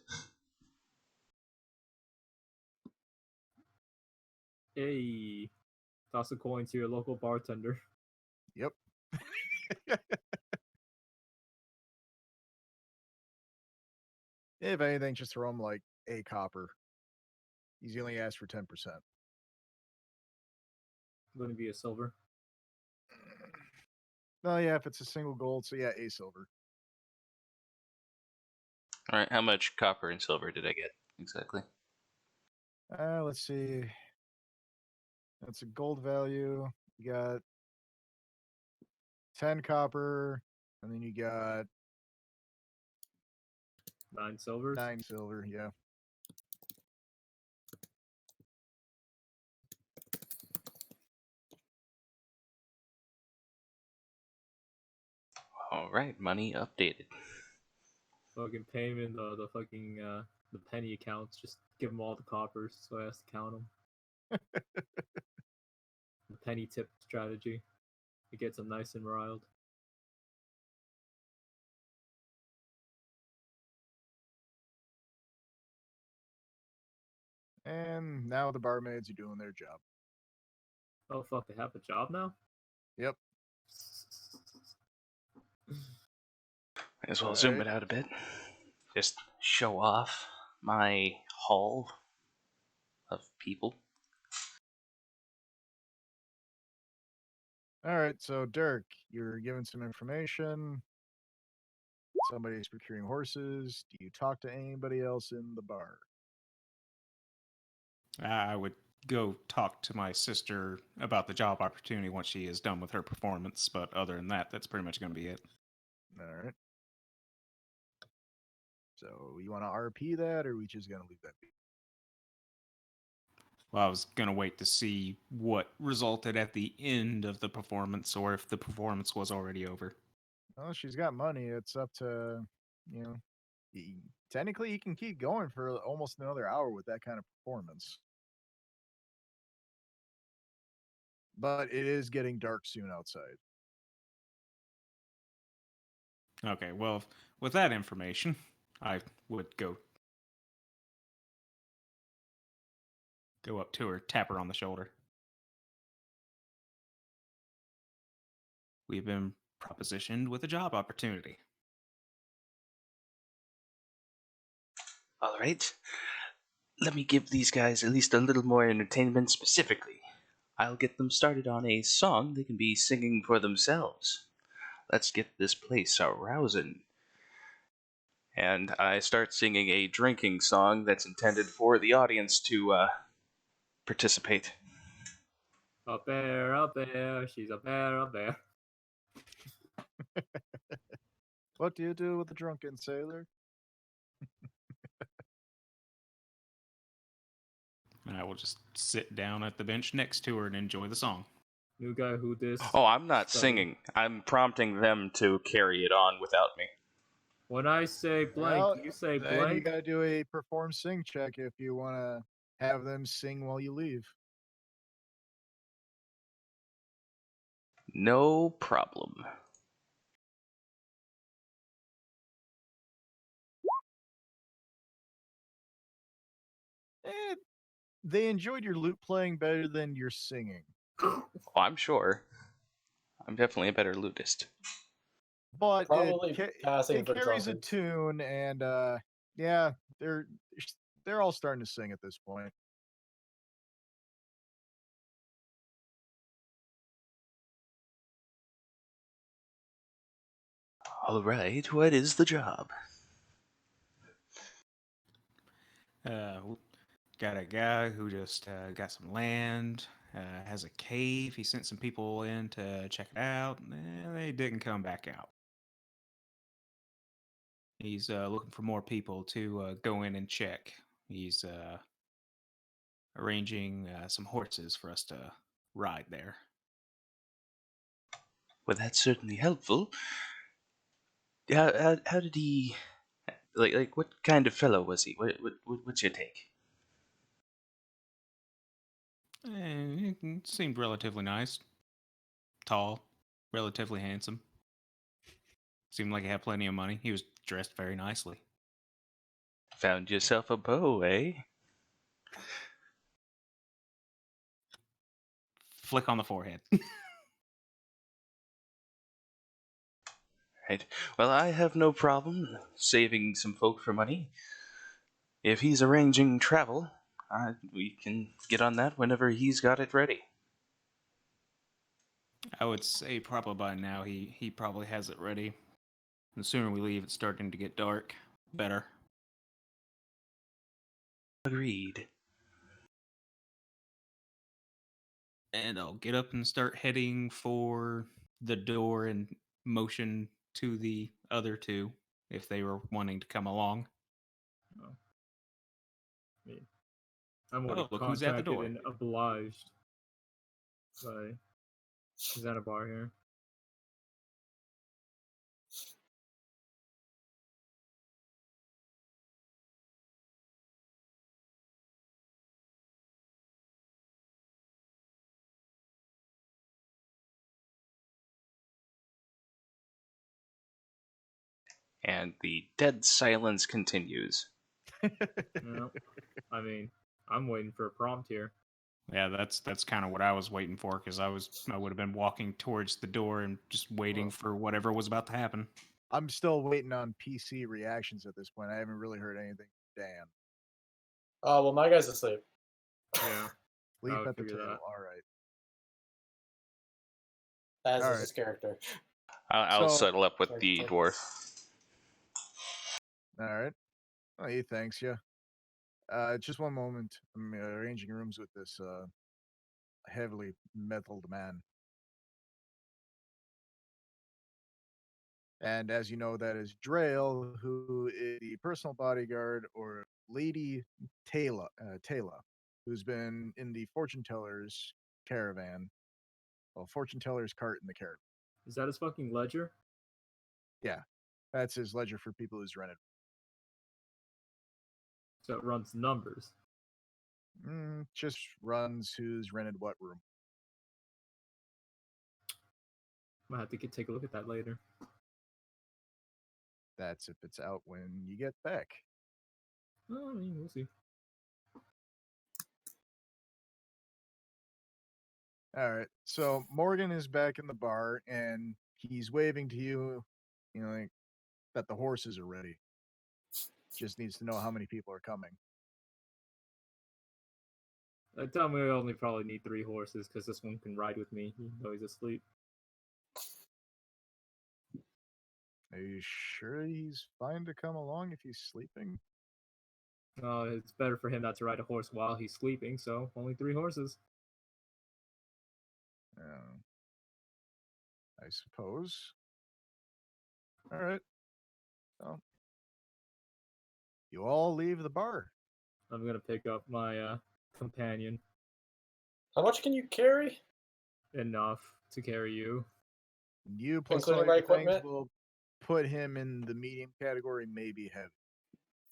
Hey, toss a coin to your local bartender. Yep. If anything, just throw him like a copper. He's only asked for 10%. Wouldn't be a silver. No, yeah, if it's a single gold, so yeah, a silver. All right, how much copper and silver did I get exactly? Let's see. That's a gold value. You got 10 copper, and then you got 9 silvers. 9 silver, yeah. All right, money updated. Fucking pay him in the fucking the penny accounts. Just give him all the coppers so he has to count them. The penny tip strategy. It gets him nice and riled. And now the barmaids are doing their job. Oh fuck, they have a job now? Yep. Might as well zoom it out a bit. Just show off my hall of people. All right, so Dirk, you're given some information. Somebody's procuring horses. Do you talk to anybody else in the bar? I would go talk to my sister about the job opportunity once she is done with her performance, but other than that, that's pretty much going to be it. All right. So you want to RP that, or are we just going to leave that be? Well, I was going to wait to see what resulted at the end of the performance, or if the performance was already over. Well, she's got money. It's up to, you know, technically he can keep going for almost another hour with that kind of performance. But it is getting dark soon outside. Okay, well, with that information, I would go up to her, tap her on the shoulder. We've been propositioned with a job opportunity. All right. Let me give these guys at least a little more entertainment specifically. I'll get them started on a song they can be singing for themselves. Let's get this place a-rousing. And I start singing a drinking song that's intended for the audience to participate. A bear, she's a bear. What do you do with a drunken sailor? And I will just sit down at the bench next to her and enjoy the song. New guy who this. Oh, I'm not study. singing. I'm prompting them to carry it on without me. When I say blank, Well, you say then blank. you got to do a perform sing check if you want to have them sing while you leave. No problem. They enjoyed your lute playing better than your singing. Oh, I'm sure. I'm definitely a better lutist. But Probably passing it for carries a drunkards. tune, and yeah, they're all starting to sing at this point. All right, what is the job? Got a guy who just got some land, has a cave. He sent some people in to check it out, and they didn't come back out. He's looking for more people to go in and check. He's arranging some horses for us to ride there. Well, that's certainly helpful. How did he... like what kind of fellow was he? What's your take? He seemed relatively nice. Tall, relatively handsome. Seemed like he had plenty of money. He was dressed very nicely. Found yourself a beau, eh? Flick on the forehead. Right. Well, I have no problem saving some folk for money. If he's arranging travel, we can get on that whenever he's got it ready. I would say probably by now he probably has it ready. The sooner we leave, it's starting to get dark. Better. Agreed. And I'll get up and start heading for the door and motion to the other two if they were wanting to come along. I mean, I'm Oh, already look who's at the contracted door. and obliged by Xanabar here. And the dead silence continues. No, I mean, I'm waiting for a prompt here. Yeah, that's kind of what I was waiting for because I would have been walking towards the door and just waiting for whatever was about to happen. I'm still waiting on PC reactions at this point. I haven't really heard anything. Dan. Well, my guy's asleep. Yeah, Sleep would at the figure table. that. All right. As All is right. his character. I'll So- settle up with the dwarf. All right. Well, he thanks you. Just one moment. I'm arranging rooms with this heavily metalled man. And as you know, that is Drail, who is the personal bodyguard, or Lady Taylor, who's been in the fortune teller's caravan. Well, fortune teller's cart in the caravan. Is that his fucking ledger? Yeah, that's his ledger for people who's rented. So it runs numbers. Just runs who's rented what room. Might have to take a look at that later. That's if it's out when you get back. Well, I mean, we'll see. All right. So Morgan is back in the bar and he's waving to you, like that the horses are ready. Just needs to know how many people are coming. I tell him we only probably need 3 horses because this one can ride with me, even though he's asleep. Are you sure he's fine to come along if he's sleeping? It's better for him not to ride a horse while he's sleeping, so only 3 horses. I suppose. All right. Well, you all leave the bar. I'm gonna pick up my companion. How much can you carry? Enough to carry you. You plus Including all my your things equipment? will put him in the medium category, maybe heavy.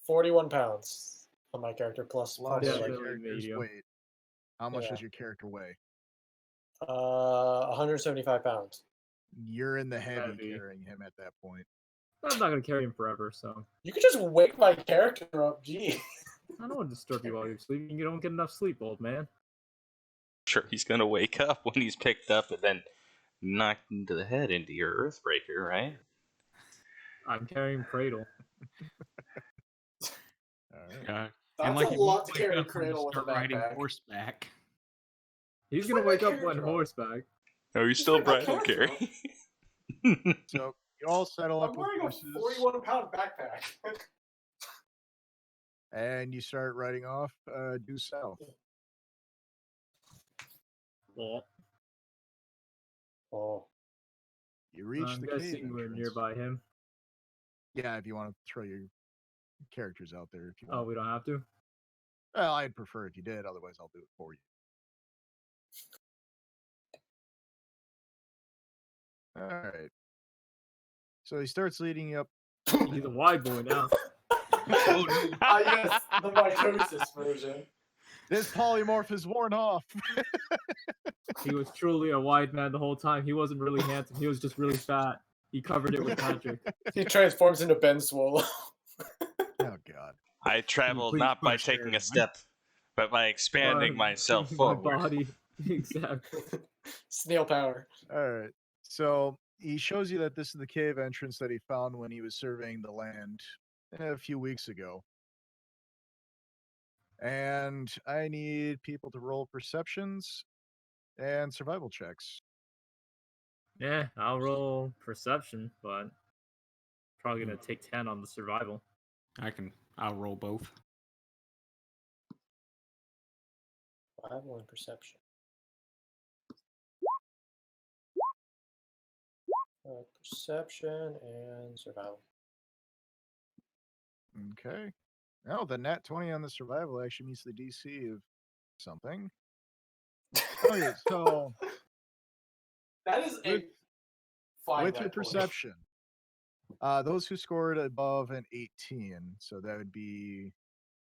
41 pounds on my character, plus Plus probably Yeah, your like definitely character's medium. weight. How much Yeah. does your character weigh? 175 pounds. You're in the heavy Heavy. carrying him at that point. I'm not gonna carry him forever, so You could just wake my character up, gee. I don't want to disturb you while you're sleeping. You don't get enough sleep, old man. Sure, he's gonna wake up when he's picked up and then knocked into the head into your Earthbreaker, right? I'm carrying Cradle. All right. Yeah. That's he a won't lot to wake carry up and Cradle with a start riding backpack. horseback. He's Bring gonna my wake up on character up. horseback. Oh, you're Just still bring my bridal character carry. So you all settle up I'm with wearing a horses, 41-pound backpack. and you start riding off due south. Well, Oh. You reach I'm the cave guessing we're entrance. nearby him. Yeah, if you want to throw your characters out there, if you Oh, want. we don't have to? Well, I'd prefer if you did. Otherwise, I'll do it for you. All right. So he starts leading you up. He's a wide boy now. Yes, the mitosis version. This polymorph is worn off. He was truly a wide man the whole time. He wasn't really handsome. He was just really fat. He covered it with magic. He transforms into Ben Swallow. Oh god. I travel Please not put by a shirt taking on. a step, but by expanding myself forward. My body. Exactly. Snail power. All right. So he shows you that this is the cave entrance that he found when he was surveying the land a few weeks ago. And I need people to roll perceptions and survival checks. Yeah, I'll roll perception, but probably gonna take 10 on the survival. I'll roll both. Survival and perception. Perception and survival. Okay. No, the nat 20 on the survival actually meets the DC of something. Okay, so That is a fine with your nat 20. perception, those who scored above an 18, so that would be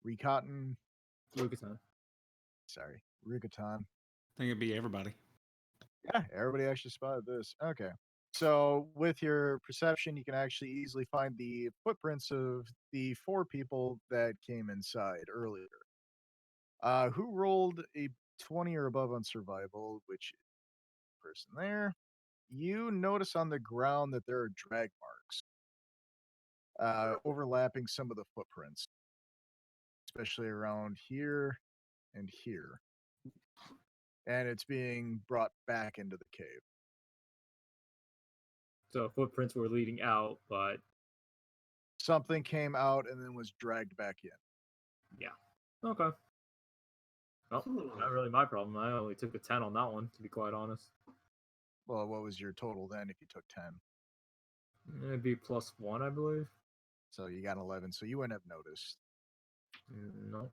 Recotton, Lucatan. sorry, Rukatan. I think it'd be everybody. Yeah, everybody actually spotted this. Okay. So with your perception, you can actually easily find the footprints of the 4 people that came inside earlier. Who rolled a 20 or above on survival, which person there. You notice on the ground that there are drag marks overlapping some of the footprints, especially around here and here. And it's being brought back into the cave. So footprints were leading out, but Something came out and then was dragged back in. okay. Well, not really my problem. I only took a 10 on that one, to be quite honest. Well, what was your total then if you took 10? It'd be +1, I believe. So you got 11, so you wouldn't have noticed. No.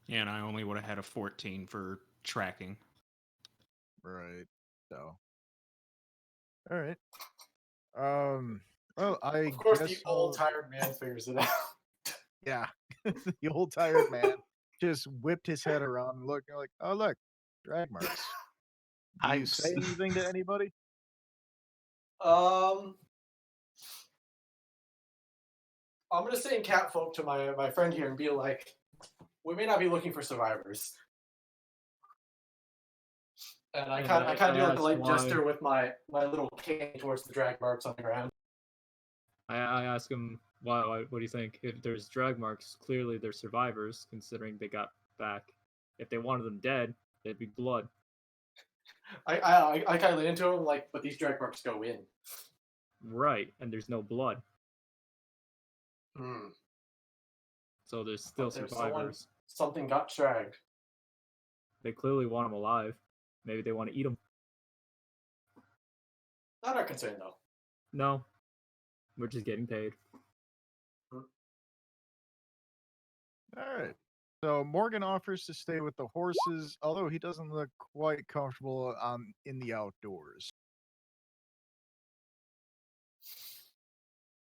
Yeah, and I only would have had a 14 for tracking. Right. So. All right. Well, I Of course, guess the old tired man figures it out. Yeah. The old tired man just whipped his head around and looked like, oh look, drag marks. Do you say anything to anybody? I'm gonna say in catfolk to my friend here and be like, we may not be looking for survivors. And I kind of do like a light gesture with my little cane towards the drag marks on the ground. I ask him, why? What do you think? If there's drag marks, clearly they're survivors, considering they got back. If they wanted them dead, it'd be blood. I kind of lean into him like, but these drag marks go in. Right, and there's no blood. Hmm. So there's still There's survivors. Something got dragged. They clearly want them alive. Maybe they want to eat them. Not our concern though. No, we're just getting paid. All right. So Morgan offers to stay with the horses, although he doesn't look quite comfortable in the outdoors.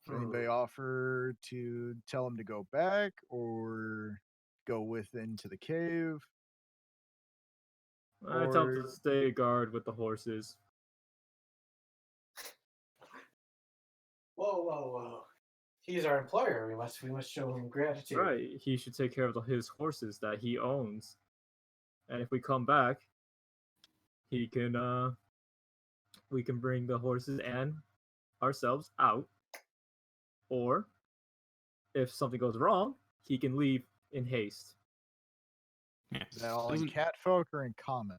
Does anybody offer to tell him to go back or go into the cave? I tell him to stay guard with the horses. Whoa. He's our employer. We must show him gratitude. Right, he should take care of his horses that he owns. And if we come back, he can we can bring the horses and ourselves out. Or if something goes wrong, he can leave in haste. Yeah. Is that all in catfolk or in common?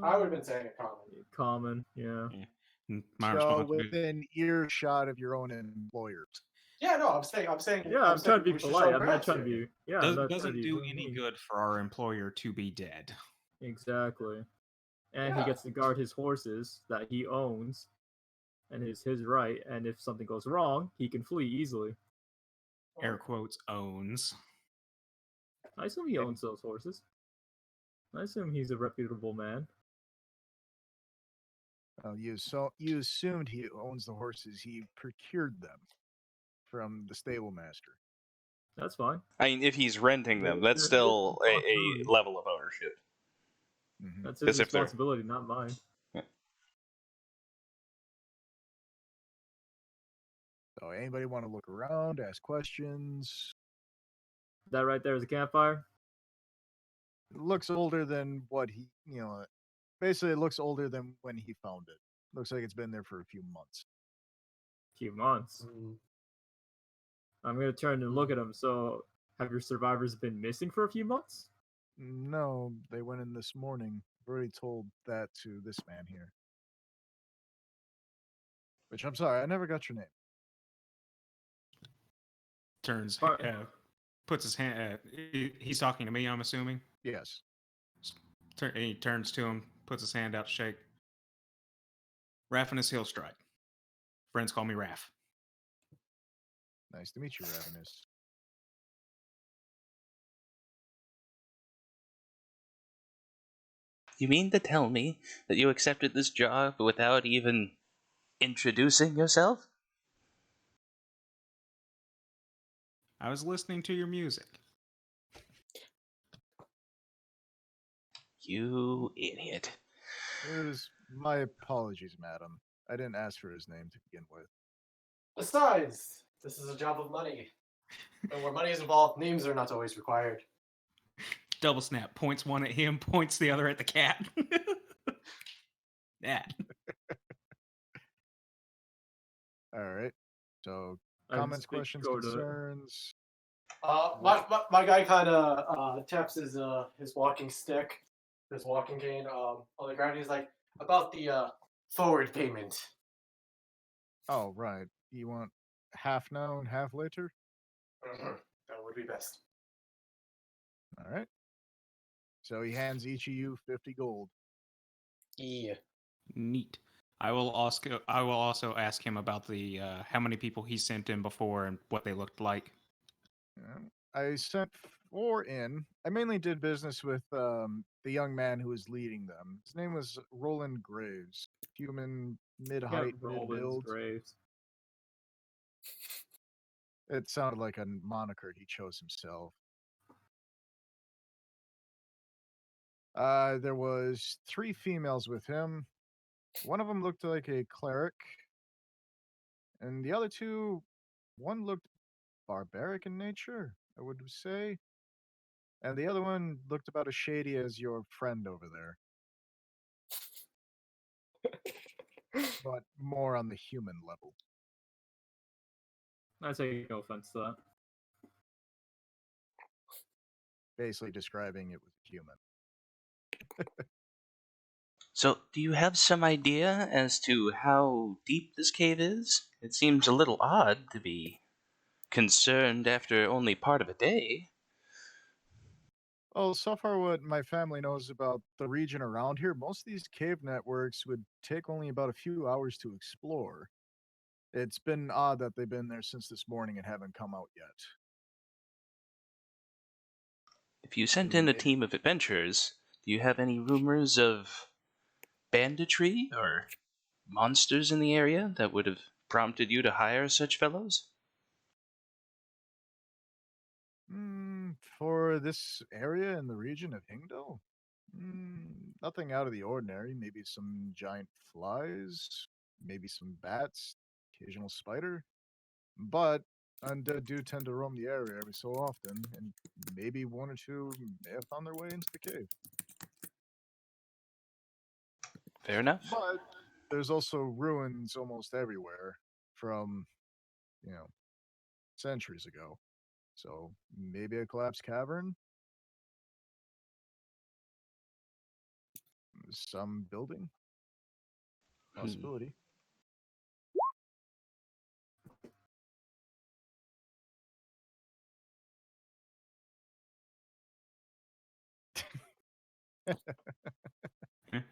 I would have been saying a common. Common, yeah. My So responsibility. within earshot of your own employers. Yeah, no, I'm saying. Yeah, I'm trying to be we should polite. show I'm not trying to gratitude. be. Yeah, I'm not trying to Doesn't be do mean. any good for our employer to be dead. Exactly. And he Yeah. gets to guard his horses that he owns and is his right. And if something goes wrong, he can flee easily. Air quotes owns. I assume he owns those horses. I assume he's a reputable man. You assumed he owns the horses. He procured them. from the stable master. That's fine. I mean, if he's renting them, that's His still a responsibility. level of ownership. Mhm. That's Because his if they're- responsibility, not mine. So anybody want to look around, ask questions? That right there is a campfire. It looks older than what he, basically it looks older than when he found it. Looks like it's been there for a few months. Few months. I'm gonna turn and look at him. So, have your survivors been missing for a few months? No, they went in this morning. I've already told that to this man here. Which I'm sorry, I never got your name. Turns, Part- puts his hand. He's talking to me, I'm assuming. Yes. He turns to him, puts his hand out to shake. Ravenous Hillstrike. Friends call me Raph. Nice to meet you, Ravenous. You mean to tell me that you accepted this job without even introducing yourself? I was listening to your music. You idiot. It was my apologies, madam. I didn't ask for his name to begin with. Besides, this is a job of money. And where money is involved, names are not always required. Double snap. Points one at him, points the other at the cat. Yeah. All right. So, I comments, speak questions, go to- concerns. My guy kind of taps his walking stick, his walking cane on the ground. He's like, about the forward payment. Oh, right. You want half now and half later? That would be best. All right. So he hands each of you 50 gold. Yeah. Neat. I will also ask him about the how many people he sent in before and what they looked like. I sent 4 in. I mainly did business with the young man who was leading them. His name was Roland Graves. Human, mid-height, Yeah, Roland's mid-build. graves. It sounded like a moniker he chose himself. There was 3 females with him. One of them looked like a cleric, and the other 2, one looked barbaric in nature, I would say, and the other one looked about as shady as your friend over there, but more on the human level. I take no offense to that. Basically describing it was a human. So, do you have some idea as to how deep this cave is? It seems a little odd to be concerned after only part of a day. Well, so far what my family knows about the region around here, most of these cave networks would take only about a few hours to explore. It's been odd that they've been there since this morning and haven't come out yet. If you sent in a team of adventurers, do you have any rumors of banditry or monsters in the area that would have prompted you to hire such fellows? For this area in the region of Hingdale? Nothing out of the ordinary. Maybe some giant flies, maybe some bats, occasional spider. But undead do tend to roam the area every so often, and maybe 1 or 2 may have found their way into the cave. Fair enough. But there's also ruins almost everywhere from, centuries ago. So maybe a collapsed cavern? Some building? Possibility.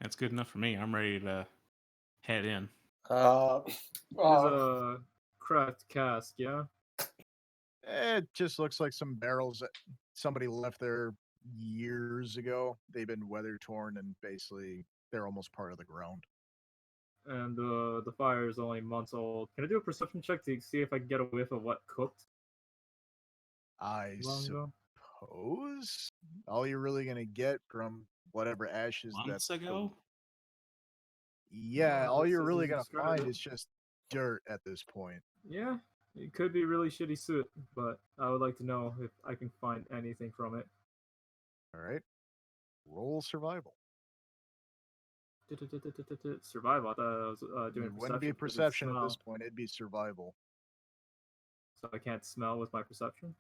That's good enough for me. I'm ready to head in. There's a cracked cask, yeah? It just looks like some barrels that somebody left there years ago. They've been weather torn and basically they're almost part of the ground. and the fire is only months old. Can I do a perception check to see if I can get a whiff of what cooked I long ago? suppose all you're really gonna get from whatever ashes Months that ago? yeah, all It you're says really as gonna described find it. is just dirt at this point. Yeah, it could be really shitty soot, but I would like to know if I can find anything from it. All right, roll survival. Survival. I thought I was doing It wouldn't be perception because it's perception at this smell, point; it'd be survival. so I can't smell with my perception.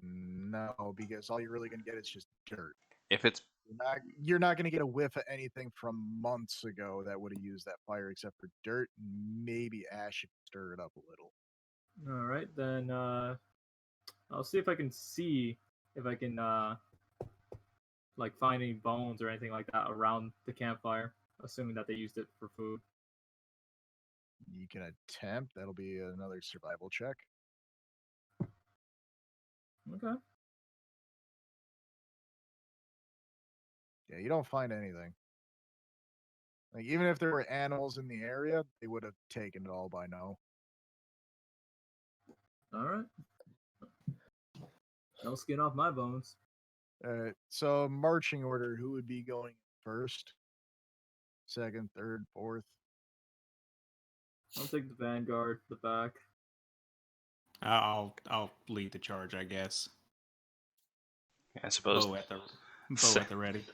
No, because all you're really gonna get is just dirt. If it's You're not gonna get a whiff of anything from months ago that would have used that fire, except for dirt, maybe ash if you stir it up a little. All right, then I'll see if I can see if I can like find any bones or anything like that around the campfire, assuming that they used it for food. You can attempt. That'll be another survival check. Okay. Yeah, you don't find anything. Like even if there were animals in the area, they would have taken it all by now. All right. No skin off my bones. So marching order, who would be going first? Second, third, fourth? I'll take the vanguard, the back. I'll lead the charge, I guess. I suppose Bow at the ready.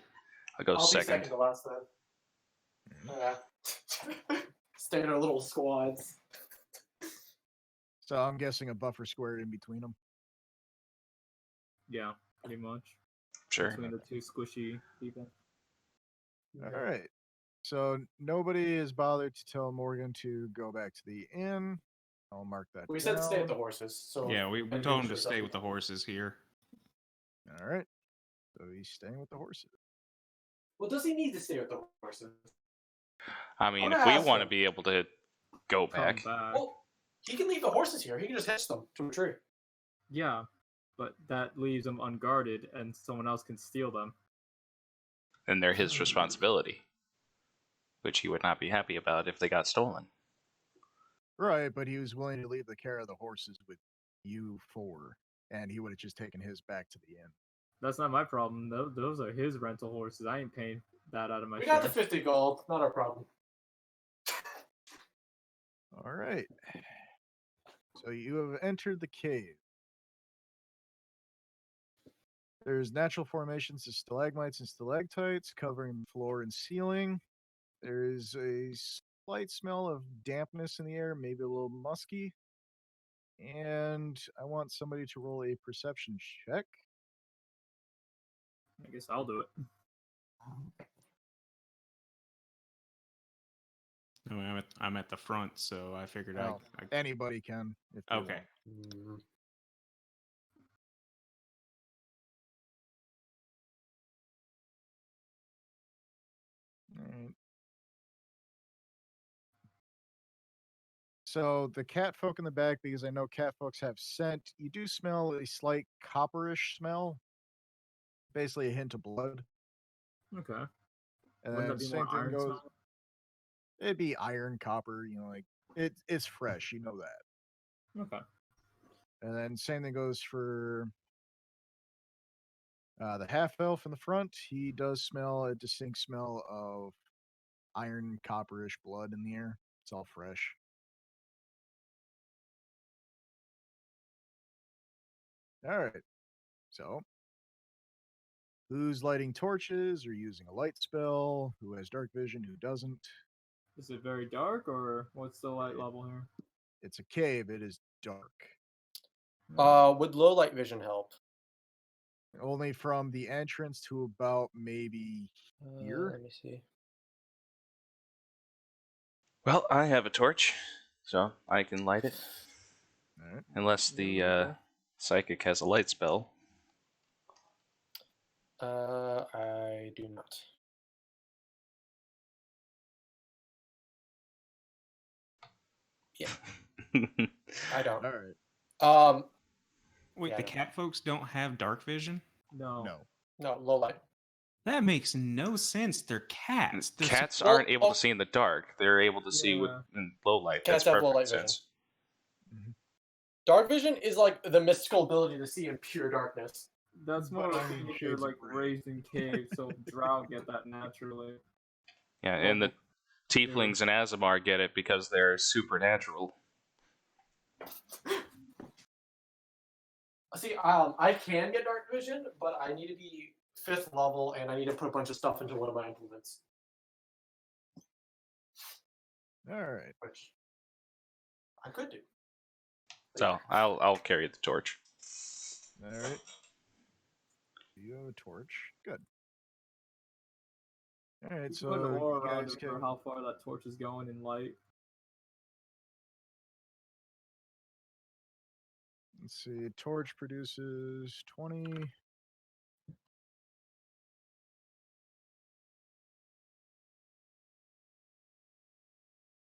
I'll go I'll be second. second to last then. Yeah. Stay in our little squads. So I'm guessing a buffer square in between them. Yeah, pretty much. Sure. Between the two squishy people. All right. So nobody is bothered to tell Morgan to go back to the inn. I'll mark that We down. said stay at the horses, so Yeah, we maybe told him should to have stay done with the that. horses here. All right. So he's staying with the horses. Well, does he need to stay with the horses? I mean, gonna if we ask want to him. be able to go Come back, back. Well, he can leave the horses here. He can just hitch them to a tree. Yeah, but that leaves them unguarded, and someone else can steal them. then they're his responsibility, which he would not be happy about if they got stolen. Right, but he was willing to leave the care of the horses with you four, and he would have just taken his back to the inn. That's not my problem. Those are his rental horses. I ain't paying that out of my We share. got the 50 gold. Not our problem. All right. So you have entered the cave. There's natural formations of stalagmites and stalactites covering the floor and ceiling. There is a slight smell of dampness in the air, maybe a little musky. And I want somebody to roll a perception check. I guess I'll do it. I mean, I'm at the front, so I figured Well, anybody can. If they Okay. want. Alright. So the cat folk in the back, because I know cat folks have scent, you do smell a slight copperish smell. Basically a hint of blood. Okay. And Wouldn't then that be same more thing iron goes. smell? It'd be iron, copper, like it's fresh, you know that. Okay. And then same thing goes for the half elf in the front. He does smell a distinct smell of iron, copperish blood in the air. It's all fresh. All right. So, who's lighting torches or using a light spell? Who has dark vision? Who doesn't? Is it very dark, or what's the light level here? It's a cave. It is dark. Would low light vision help? Only from the entrance to about maybe here. Let me see. Well, I have a torch, so I can light it. All right. Unless the psychic has a light spell. I do not. Yeah, I don't. All right. Wait, Yeah, the no. cat folks don't have dark vision? No. No. No, low light. That makes no sense. They're cats. They're Cats Well, aren't able to see in the dark. They're able to see Yeah. in low light. Cats That's have low perfect light vision. sense. Dark vision is like the mystical ability to see in pure darkness. That's more But like only in if you're shades of like gray. raised in caves, so drow get that naturally. Yeah, and the tieflings and Azamar get it because they're supernatural. See, I can get dark vision, but I need to be 5th level, and I need to put a bunch of stuff into one of my implements. All right. Which I could do. So I'll carry the torch. All right. You have a torch. Good. All right. Put So an you aura around guys it for can. how far that torch is going in light. Let's see. Torch produces 20.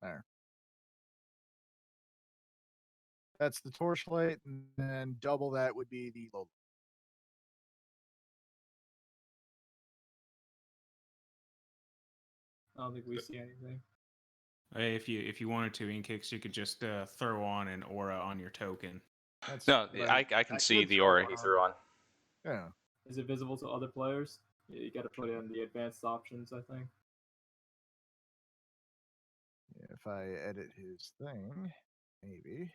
There. That's the torchlight, and then double that would be the low. I don't think we see anything. If you wanted to, Inkix, you could just throw on an aura on your token. That's No, right. I can see could the throw aura it he on. threw on. Yeah. Is it visible to other players? Yeah, you gotta put it in the advanced options, I think. If I edit his thing, maybe.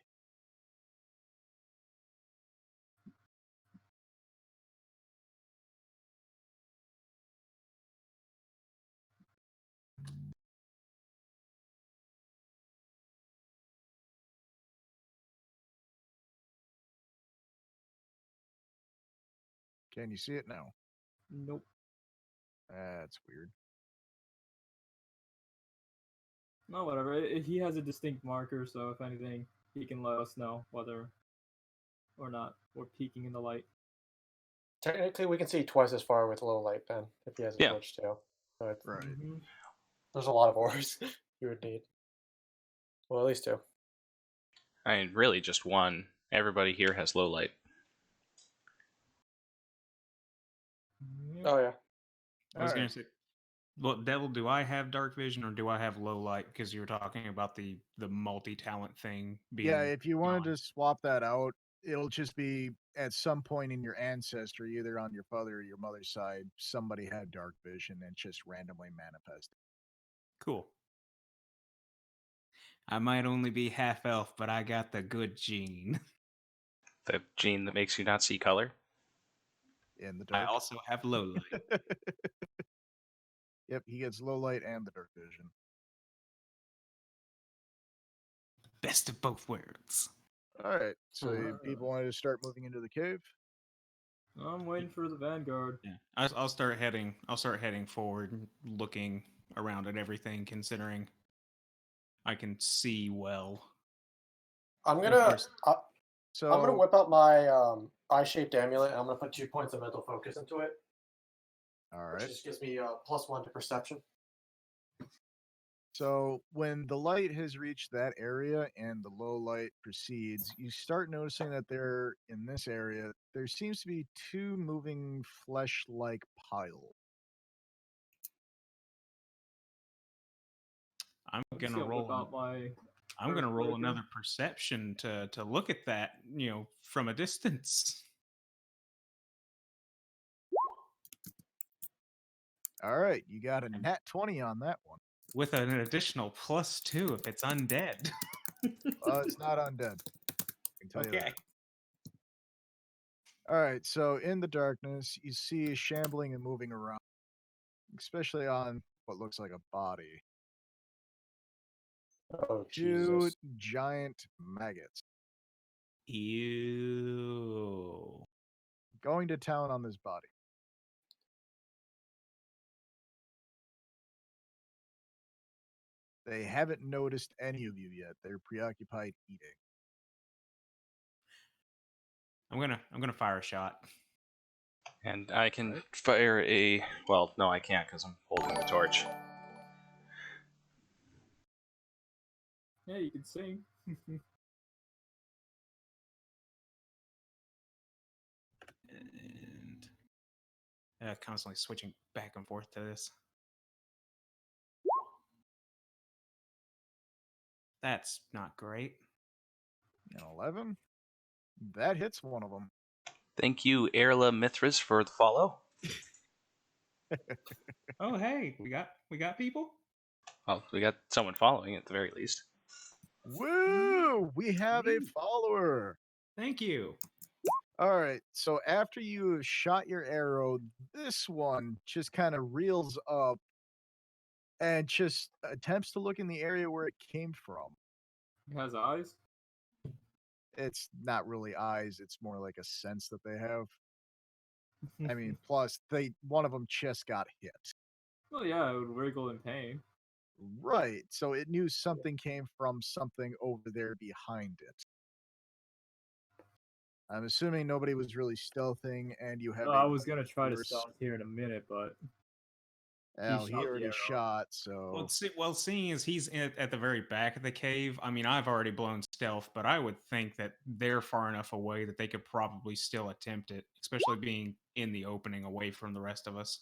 Can you see it now? Nope. That's weird. No, whatever. He has a distinct marker, so if anything, he can let us know whether or not we're peeking in the light. Technically, we can see twice as far with low light, then, if he has a Yeah. torch, too. So Right. there's a lot of ores you would need. Well, at least 2. I mean, really just one. Everybody here has low light. Yep. Oh, yeah. I was All gonna right. say, well, Devil, do I have dark vision or do I have low light? Because you were talking about the multi-talent thing being. Yeah, if you wanted gone. to swap that out, it'll just be at some point in your ancestry, either on your father or your mother's side, somebody had dark vision and just randomly manifested. Cool. I might only be half elf, but I got the good gene. The gene that makes you not see color. In the I dark. also have low light. Yep, he gets low light and the dark vision. Best of both worlds. All right, so people wanted to start moving into the cave. I'm waiting for the vanguard. Yeah, I'll start heading. I'll start heading forward, looking around at everything, considering I can see well. I'm And of gonna course- So I'm gonna whip out my eye-shaped amulet, and I'm gonna put 2 points of mental focus into it, all which right. just gives me +1 to perception. So when the light has reached that area and the low light proceeds, you start noticing that there in this area there seems to be 2 moving flesh-like piles. I'm I'm just gonna gonna whip roll. out my. I'm gonna roll Earthbreaker. another perception to look at that, from a distance. All right, you got a nat 20 on that one. With an additional +2 if it's undead. It's not undead. I can tell you Okay. that. All right, so in the darkness, you see shambling and moving around, especially on what looks like a body. Oh, 2 Jesus. giant maggots Ew. going to town on this body. They haven't noticed any of you yet. They're preoccupied eating. I'm gonna fire a shot. And I can Right. fire a... Well, no, I can't because I'm holding the torch. Yeah, you can sing. And Constantly switching back and forth to this. That's not great. An 11. That hits one of them. Thank you, Erla Mithras, for the follow. Oh, hey, we got people. Well, we got someone following at the very least. Woo! We have a Sweet. follower. Thank you. All right. So after you shot your arrow, this one just kind of reels up and just attempts to look in the area where it came from. It has eyes. It's not really eyes, it's more like a sense that they have. I mean, plus one of them just got hit. Well, yeah, it would wriggle in pain. Right. So it knew something came from something over there behind it. I'm assuming nobody was really stealthing, and you have. I was gonna try to force. stealth here in a minute, but Well, he shot the already arrow. shot, so. Seeing as he's at the very back of the cave, I mean, I've already blown stealth, but I would think that they're far enough away that they could probably still attempt it, especially being in the opening away from the rest of us.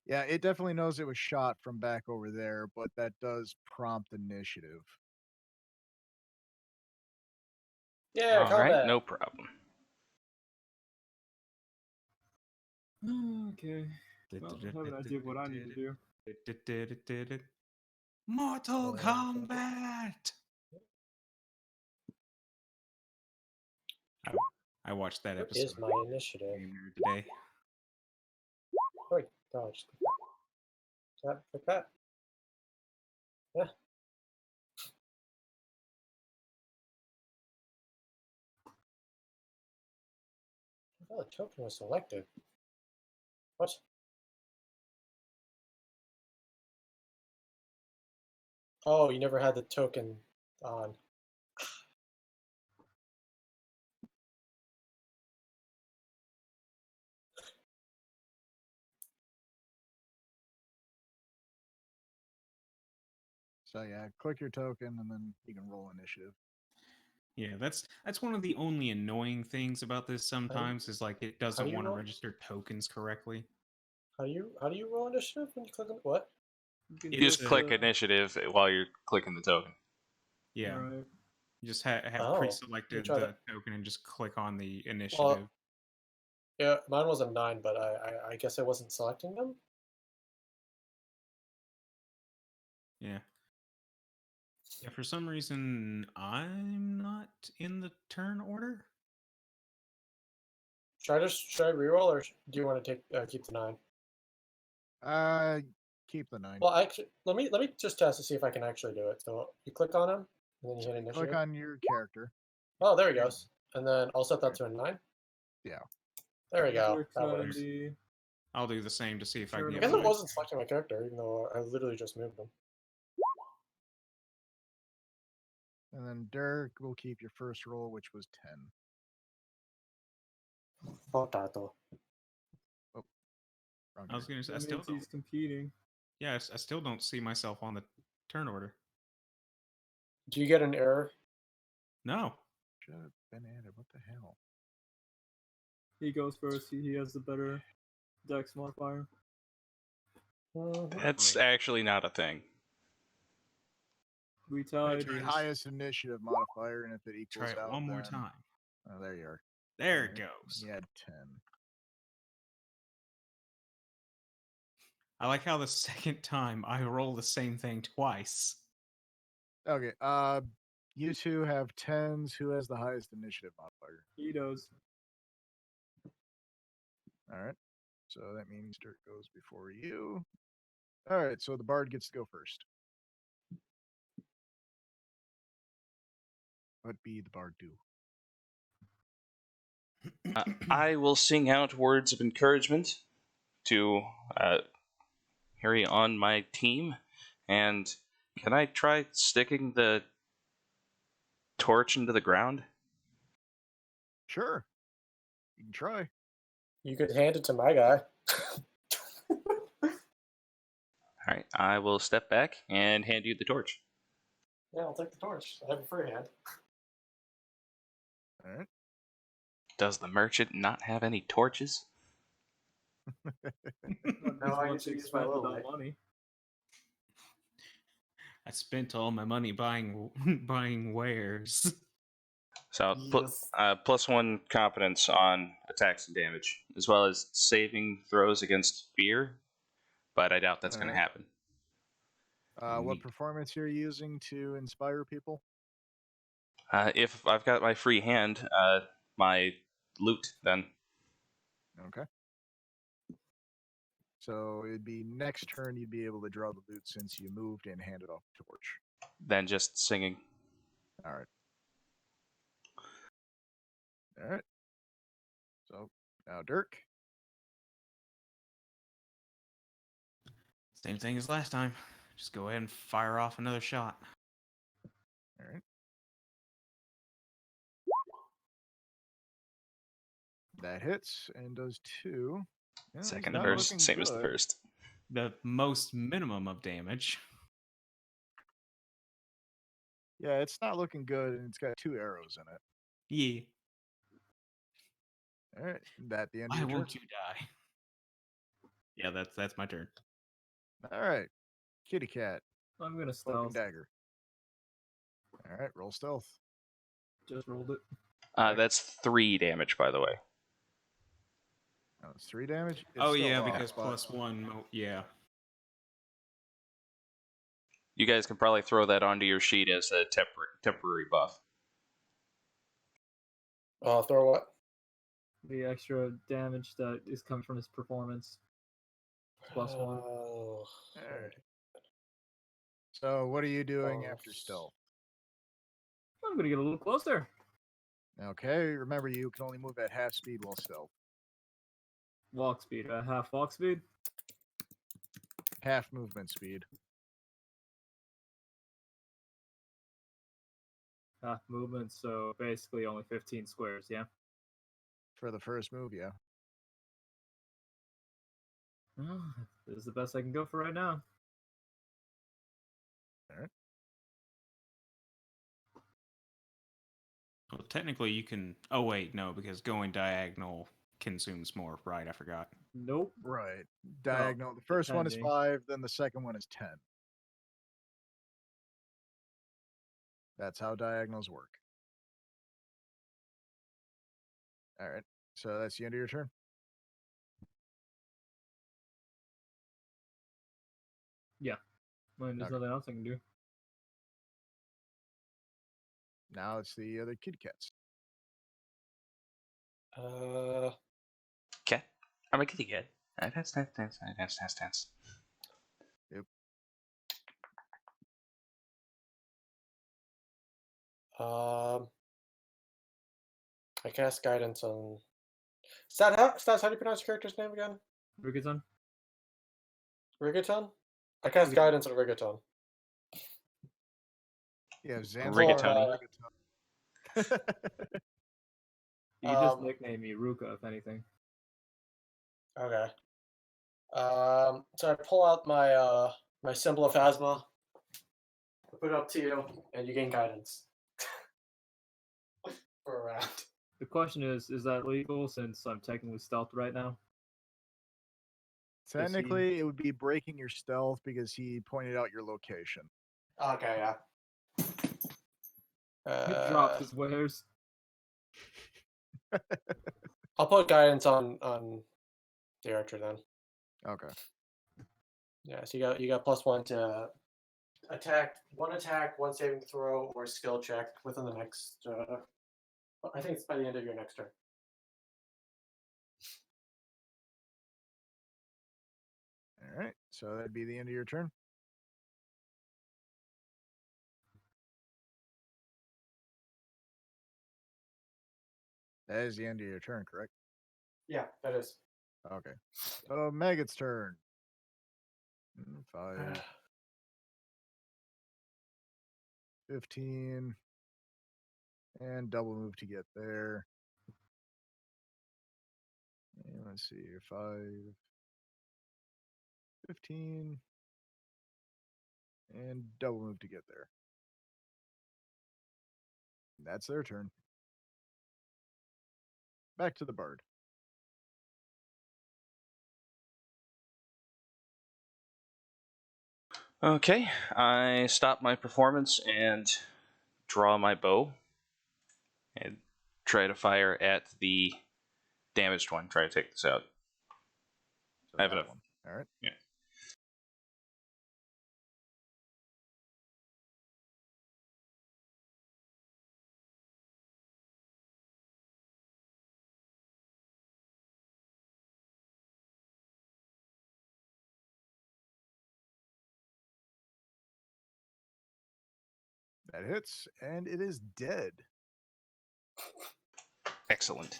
Yeah, it definitely knows it was shot from back over there, but that does prompt initiative. Yeah, All combat. right, no problem. Okay. Well, I have an idea of what I need to do. Mortal Kombat. I watched that What episode is my initiative? today. Wait, dodge. Tap, like that. Yeah. I thought the token was selected. What? Oh, you never had the token on. So yeah, click your token and then you can roll initiative. Yeah, that's one of the only annoying things about this sometimes is like it doesn't you want to roll? register tokens correctly. How do you roll initiative when you click on what? can You just It's click initiative while you're clicking the token. Yeah. Right. You just have Oh, pre-selected try the to- token and just click on the initiative. Yeah, mine was a 9, but I guess I wasn't selecting them. Yeah. Yeah, for some reason I'm not in the turn order. Should I reroll or do you want to keep the 9? Keep the 9. Well, actually, let me just test to see if I can actually do it. So you click on him, and then you hit initiative. Click on your character. Oh, there he goes. And then I'll set that to a 9. Yeah. There we go. Works That out in works. the I'll do the same to see if I Sure, can I get guess it mine. wasn't selecting my character, even though I literally just moved him. And then Dirk will keep your first roll, which was 10. Potato. Wrong I was guy. gonna say I that still means don't, he's competing. yeah, I still don't see myself on the turn order. Do you get an error? No. Should have been added. What the hell? He goes first. He has the better dex modifier. That's actually not a thing. We It's tied. the highest initiative modifier, and if it Try equals it out, one more then- time. Oh, there you are. There it Alright. goes. You had 10. I like how the second time I roll the same thing twice. Okay. You two have 10s. Who has the highest initiative modifier? He does. All right. So that means Dirk goes before you. All right. So the bard gets to go first. What be the bard do? I will sing out words of encouragement to Harry on my team. And can I try sticking the torch into the ground? Sure. You can try. You could hand it to my guy. All right, I will step back and hand you the torch. Yeah, I'll take the torch. I have a free hand. All right. Does the merchant not have any torches? Now I get to use my little without bit. money. I spent all my money buying buying wares. So Yes. +1 confidence on attacks and damage, as well as saving throws against fear. But I doubt that's going to Alright. happen. What Neat. performance you're using to inspire people? If I've got my free hand, my loot, then Okay. So it'd be next turn you'd be able to draw the loot since you moved and handed off the torch. then just singing. All right. All right. So now Dirk. Same thing as last time. Just go ahead and fire off another shot. All right. That hits and does 2. Yeah, he's Second not burst, looking same as the good. first. The most minimum of damage. Yeah, it's not looking good, and it's got 2 arrows in it. Yeah. All right. That the end of Why your turn. won't you die? Yeah, that's my turn. All right. Kitty cat. I'm gonna Cloak and stealth. dagger. All right. Roll stealth. Just rolled it. That's 3 damage, by the way. Oh, it's 3 damage. It's Oh still yeah, off, because but- +1. Yeah. You guys can probably throw that onto your sheet as a temporary buff. Throw what? The extra damage that is coming from his performance. +1. Oh, All right. So what are you doing after Buffs. stealth? I'm gonna get a little closer. Okay. Remember, you can only move at half speed while stealth. Walk speed. Half walk speed. Half movement speed. Half movement. So basically only 15 squares. Yeah. For the first move, yeah. Well, this is the best I can go for right now. Well, technically you can. Oh wait, no, because going diagonal consumes more. Right, I forgot. Nope. Right. Diagonal. The first one is depending. 5, then the second one is 10. That's how diagonals work. All right. So that's the end of your turn. Well, there's Okay. nothing else I can do. Now it's the other kitty cats. Cat? I'm a kitty cat. Dance. I cast guidance on. Stats, how do you pronounce your character's name again? Rigaton? Rigaton? I cast guidance on Rigaton. Yeah, Rigatoni. You can just Um, nickname me Ruka, if anything. Okay. So I pull out my my symbol of Phasma. I put it up to you, and you gain guidance for a round. The question is that legal since I'm technically stealth right now? Technically, it would be breaking your stealth because he pointed out your location. Okay, yeah. He drops his wares. I'll put guidance on the archer then. Okay. Yeah, so you got +1 to attack, one saving throw, or skill check within the next. I think it's by the end of your next turn. All right. So that'd be the end of your turn. That is the end of your turn, correct? Yeah, that is. Okay. So Megat's turn. 5, 15, and double move to get there. And let's see here. 5, 15, and double move to get there. That's their turn. Back to the bard. Okay, I stop my performance and draw my bow and try to fire at the damaged one. Try to take this out. So I have that enough. one. All right. Yeah. That hits, and it is dead. Excellent.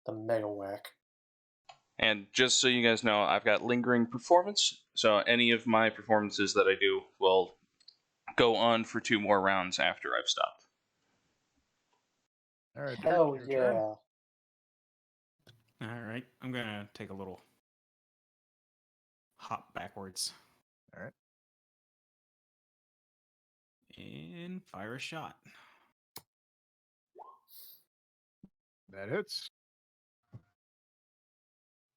The mega whack. And just so you guys know, I've got lingering performance, so any of my performances that I do will go on for 2 more rounds after I've stopped. All right. Hell Derp, your turn. yeah. All right, I'm gonna take a little hop backwards All right. and fire a shot. That hits.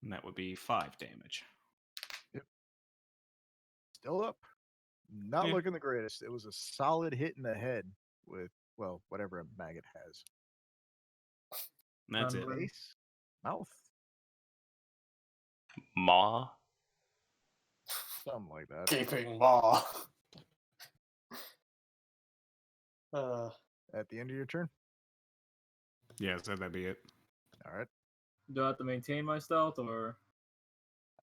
And that would be 5 damage. Still up. Not Yeah. looking the greatest. It was a solid hit in the head with, well, whatever a maggot has. And that's it. Face, mouth, Maw. something like that. Gaping maw. At the end of your turn. Yeah, so that'd be it. All right. Do I have to maintain my stealth or?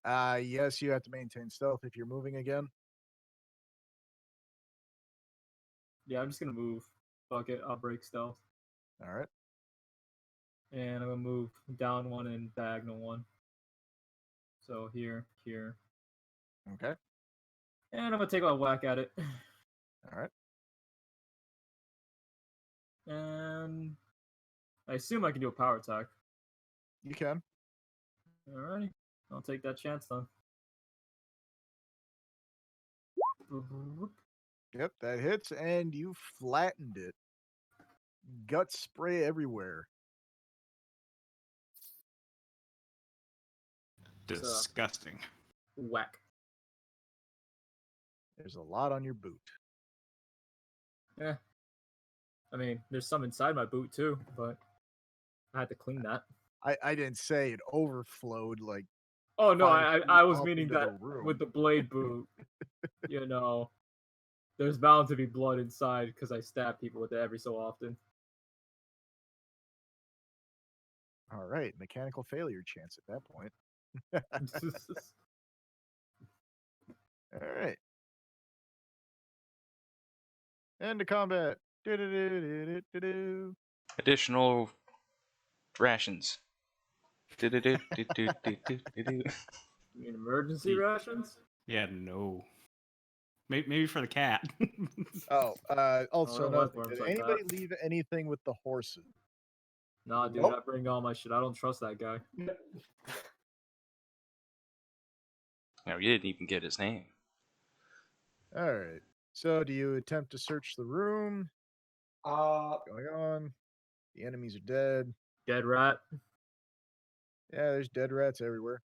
Yes, you have to maintain stealth if you're moving again. Yeah, I'm just gonna move. Fuck it, I'll break stealth. All right. And I'm gonna move down 1 and diagonal 1. So here. Okay. And I'm gonna take a whack at it. All right. And I assume I can do a power attack. You can. Alrighty. I'll take that chance then. Yep, that hits, and you flattened it. Guts spray everywhere. Disgusting. Whack. There's a lot on your boot. Yeah. I mean, there's some inside my boot too, but I had to clean that. I didn't say it overflowed like. Oh no, 5 I feet was up meaning into the that room. with the blade boot, you know, there's bound to be blood inside because I stab people with it every so often. All right, mechanical failure chance at that point. All right. End of combat. Do-do-do-do-do-do-do. Additional rations. Do-do-do-do-do-do-do-do. You mean emergency Ye- rations? Yeah, no. Maybe for the cat. Oh, also Oh, another my thing. farm's Did like anybody that. leave anything with the horses? Nah, dude, Nope. I bring all my shit. I don't trust that guy. No, you didn't even get his name. All right. So, do you attempt to search the room? Going on. The enemies are dead. Dead rat. Yeah, there's dead rats everywhere.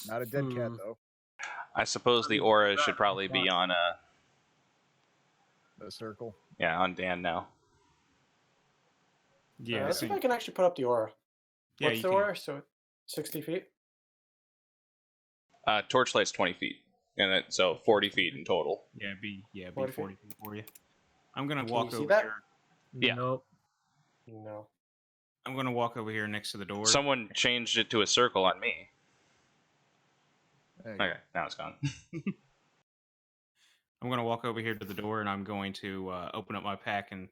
Not a dead cat Hmm. though. I suppose the aura should probably be on The circle. on Dan now. Yeah, let's so- see if I can actually put up the aura. yeah, What's you the can. aura? So 60 feet? Torchlight's 20 feet, and so 40 feet in total. Yeah, be 40 40 feet for you. I'm gonna Can walk you see over that? here. Yeah. Nope. No. I'm gonna walk over here next to the door. Someone changed it to a circle on me. There you go. Okay, now it's gone. I'm gonna walk over here to the door, and I'm going to open up my pack and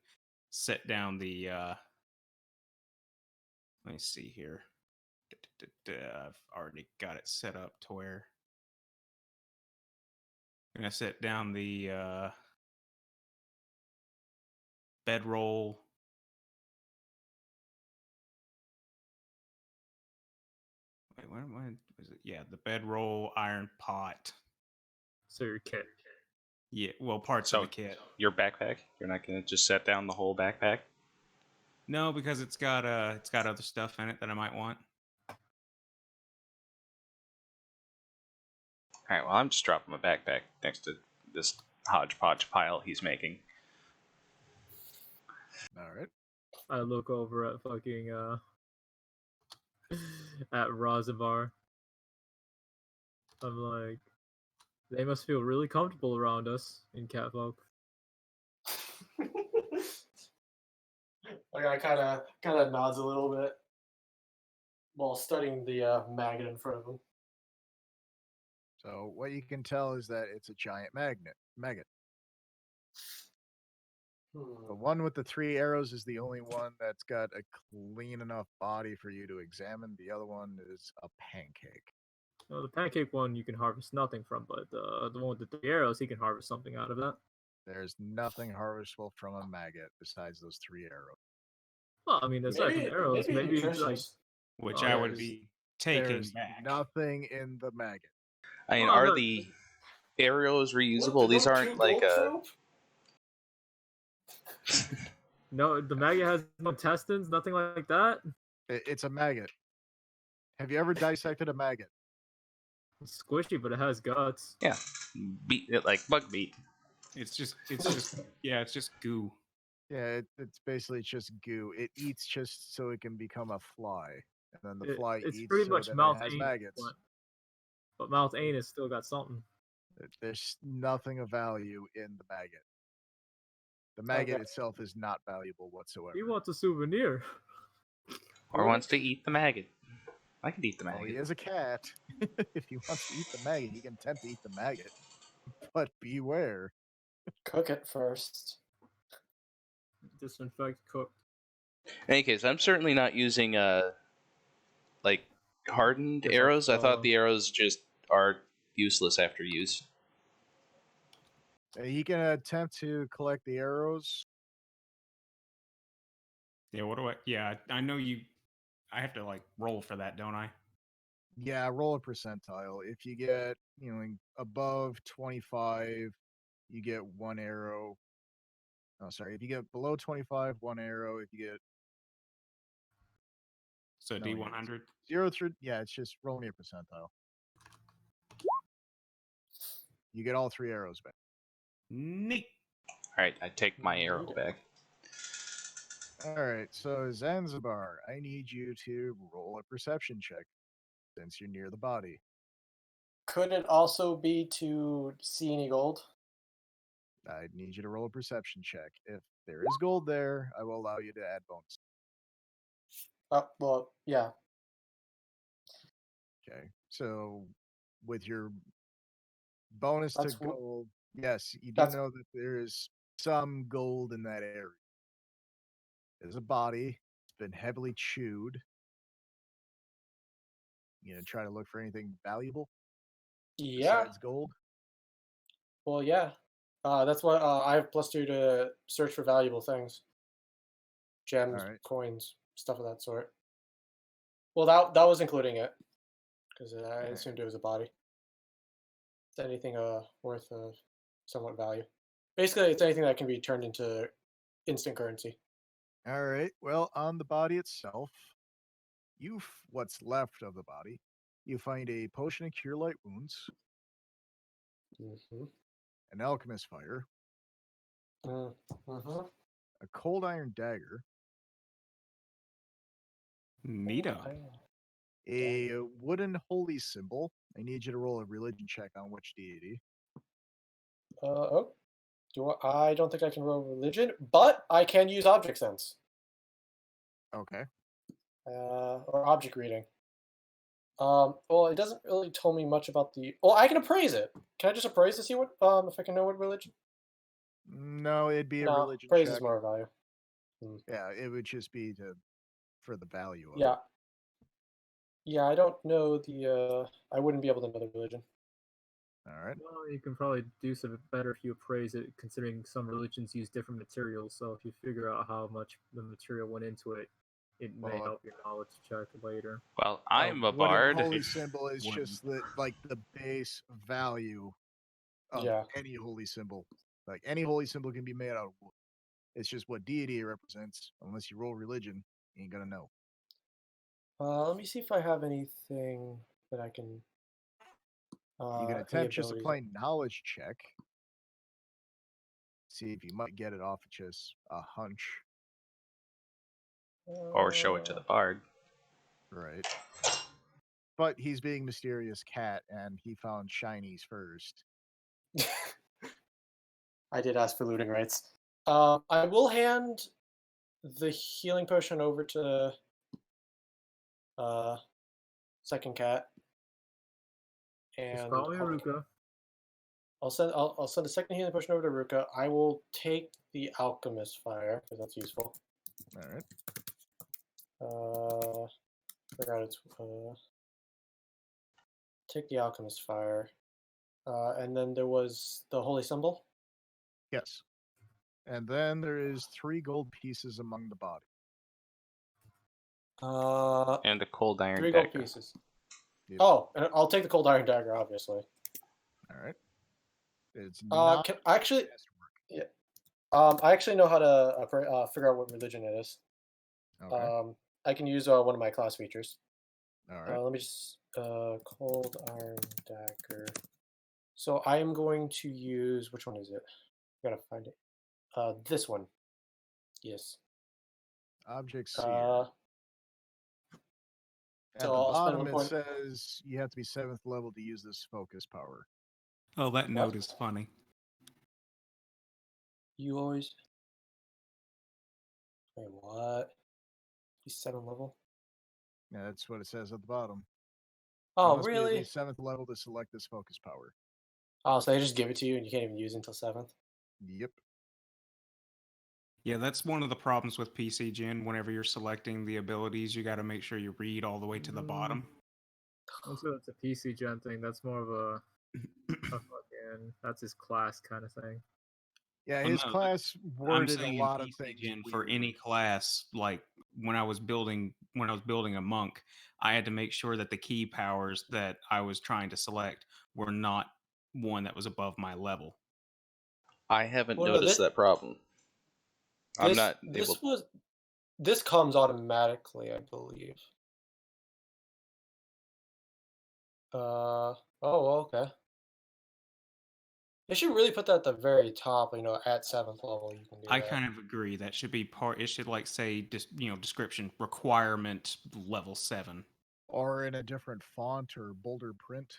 set down the. Let me see here. I've already got it set up to where I'm gonna set down the bedroll. Wait, what was it? Yeah, the bedroll, iron pot. So your kit. Yeah, well, parts So- of the kit. Your backpack? You're not gonna just set down the whole backpack? No, because it's got other stuff in it that I might want. All right. Well, I'm just dropping my backpack next to this hodgepodge pile he's making. All right. I look over at fucking at Rosavar. I'm like, they must feel really comfortable around us in Catfolk. Like I kind of nods a little bit while studying the maggot in front of him. So what you can tell is that it's a giant maggot. The one with the 3 arrows is the only one that's got a clean enough body for you to examine. The other one is a pancake. Well, the pancake one you can harvest nothing from, but the one with the 3 arrows, he can harvest something out of that. There's nothing harvestable from a maggot besides those 3 arrows. Well, I mean, aside from the arrows, maybe like nutritious. Which Oh, I would there's- be taking There's back. nothing in the maggot. I mean, Well, are look- the arrows What, reusable? the These Goku aren't like gold trope? no, the maggot has no intestines, nothing like that. It's a maggot. Have you ever dissected a maggot? It's squishy, but it has guts. yeah, like bug meat. It's just yeah, it's just goo. Yeah, it's basically just goo. It eats just so it can become a fly, and then the fly It's eats pretty so much that mouth it has anus, maggots. but mouth anus still got something. There's nothing of value in the maggot. The maggot Okay. itself is not valuable whatsoever. He wants a souvenir. Or wants to eat the maggot. I could eat the Well, he maggot. is a cat. If he wants to eat the maggot, he can attempt to eat the maggot. But beware. Cook it first. Disinfect, cooked. In any case, I'm certainly not using like hardened Good arrows. I luck, thought the arrows just are useless after use. He can attempt to collect the arrows. Yeah, what do I? Yeah, I know you. I have to like roll for that, don't I? Yeah, roll a percentile. If you get, above 25, you get 1 arrow. Oh, sorry. If you get below 25, 1 arrow. If you get So No, D100. 0 through, yeah, it's just roll me a percentile. You get all 3 arrows back. Neat. All right, I take my arrow back. All right, so Zanzibar, I need you to roll a perception check since you're near the body. Could it also be to see any gold? I need you to roll a perception check. If there is gold there, I will allow you to add bonus. Oh, well, yeah. Okay, so with your bonus to That's gold, yes, you do that's- know that there is some gold in that area. There's a body. It's been heavily chewed. Try to look for anything valuable Yeah. besides gold. Well, yeah. That's what I have +2 to search for valuable things. Gems, Alright. coins, stuff of that sort. Well, that was including it, because I Alright. assumed it was a body. It's anything worth somewhat value. Basically, it's anything that can be turned into instant currency. All right. Well, on the body itself, what's left of the body, you find a potion of cure light wounds, Mm-hmm. an alchemist fire, Mm-hmm. a cold iron dagger, Neato. a wooden holy symbol. I need you to roll a religion check on which deity. Oh. I don't think I can roll religion, but I can use object sense. Okay. Or object reading. Well, it doesn't really tell me much about the. Well, I can appraise it. Can I just appraise to see what if I can know what religion? No, it'd be a No, religion praise check. is more value. Yeah, it would just be for the value of Yeah. it. Yeah, I don't know the. I wouldn't be able to know the religion. All right. Well, you can probably do some better if you appraise it, considering some religions use different materials. So if you figure out how much the material went into it, it may Well, help your knowledge check later. Well, I'm a wooden bard. holy symbol is Wooden. just the base value of Yeah. any holy symbol. Like any holy symbol can be made out of wood. It's just what deity it represents. Unless you roll religion, you ain't gonna know. Let me see if I have anything that I can You can Any attempt just a abilities? plain knowledge check. See if you might get it off of just a hunch. Or show it to the bard. Right. But he's being mysterious cat, and he found shinies first. I did ask for looting rights. I will hand the healing potion over to second cat, Just and call me Aruka. I'll send a second healing potion over to Ruka. I will take the alchemist fire because that's useful. All right. Forgot it's take the alchemist fire, and then there was the holy symbol. Yes. And then there is 3 gold pieces among the body. And a cold iron 3 dagger. gold pieces. Yep. Oh, and I'll take the cold iron dagger, obviously. All right. It's not. Can I actually? Yeah. I actually know how to figure out what religion it is. Okay. I can use one of my class features. All right. Let me just cold iron dagger. So I am going to use, which one is it? I gotta find it. This one. Yes. Object seer. At So the I'll spend bottom, 1 it point. says you have to be 7th level to use this focus power. Oh, that note is funny. You always. Wait, what? He's 7th level. Yeah, that's what it says at the bottom. Oh, You must be at really? least 7th level to select this focus power. Oh, so they just give it to you and you can't even use it until 7th? Yep. Yeah, that's one of the problems with PC Gen. Whenever you're selecting the abilities, you got to make sure you read all the way to the bottom. Also, it's a PC Gen thing. That's more of a fucking, that's his class kind of thing. Yeah, Well, his no, class I'm worded a saying in lot of PC things. Gen for weird. any class, like when I was building a monk, I had to make sure that the key powers that I was trying to select were not one that was above my level. I haven't Well, no, noticed that problem. I'm not able. This comes automatically, I believe. Oh, okay. They should really put that at the very top, at 7th level you can do I that. kind of agree. That should be part. It should like say, description requirement level 7. Or in a different font or bolder print.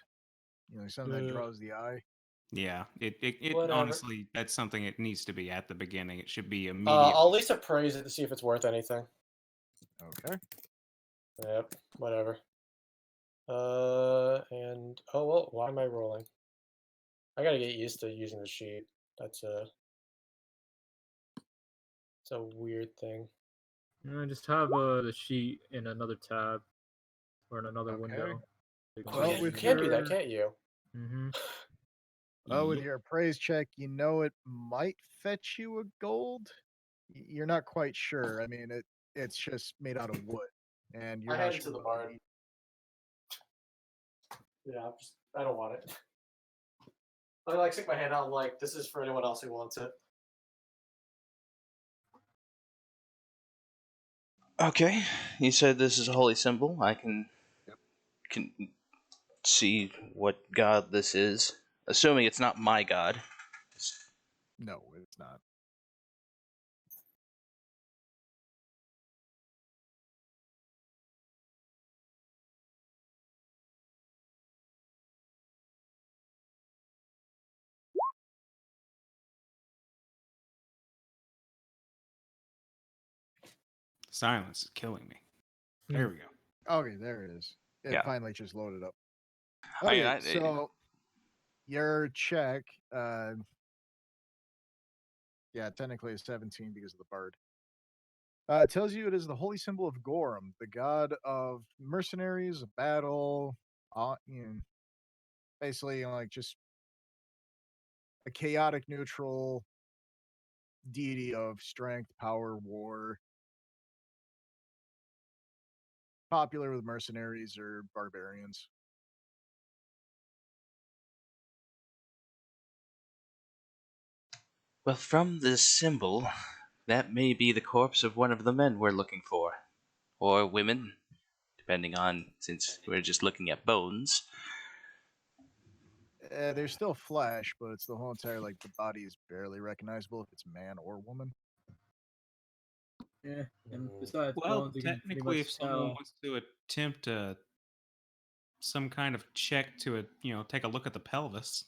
Something that draws the eye. Yeah, it Whatever. honestly, that's something it needs to be at the beginning. It should be immediate. I'll at least appraise it to see if it's worth anything. Okay. Yep, whatever. And oh well, why am I rolling? I gotta get used to using the sheet. It's a weird thing. Just have the sheet in another tab or in another Okay. window. Oh yeah, you can do that, can't you? Mm-hmm. Well, with your appraise check, it might fetch you a gold. You're not quite sure. I mean, it's just made out of wood, and you're I not hand it sure to the what bard. Yeah, I don't want it. I stick my hand out like this is for anyone else who wants it. Okay, you said this is a holy symbol. I can see what god this is, assuming it's not my god. No, it's not. Silence is killing me. There we go. Okay, there it is. It Yeah. finally just loaded up. I mean, Okay, so your check, technically is 17 because of the bard. It tells you it is the holy symbol of Gorham, the god of mercenaries, battle, basically like just a chaotic neutral deity of strength, power, war. Popular with mercenaries or barbarians. well, from this symbol, that may be the corpse of one of the men we're looking for, or women, depending on, since we're just looking at bones. There's still flesh, but it's the whole entire, like, the body is barely recognizable if it's man or woman. Yeah, and Mm. besides Well, bones, you can pretty technically, much if someone tell. wants to attempt some kind of check to take a look at the pelvis,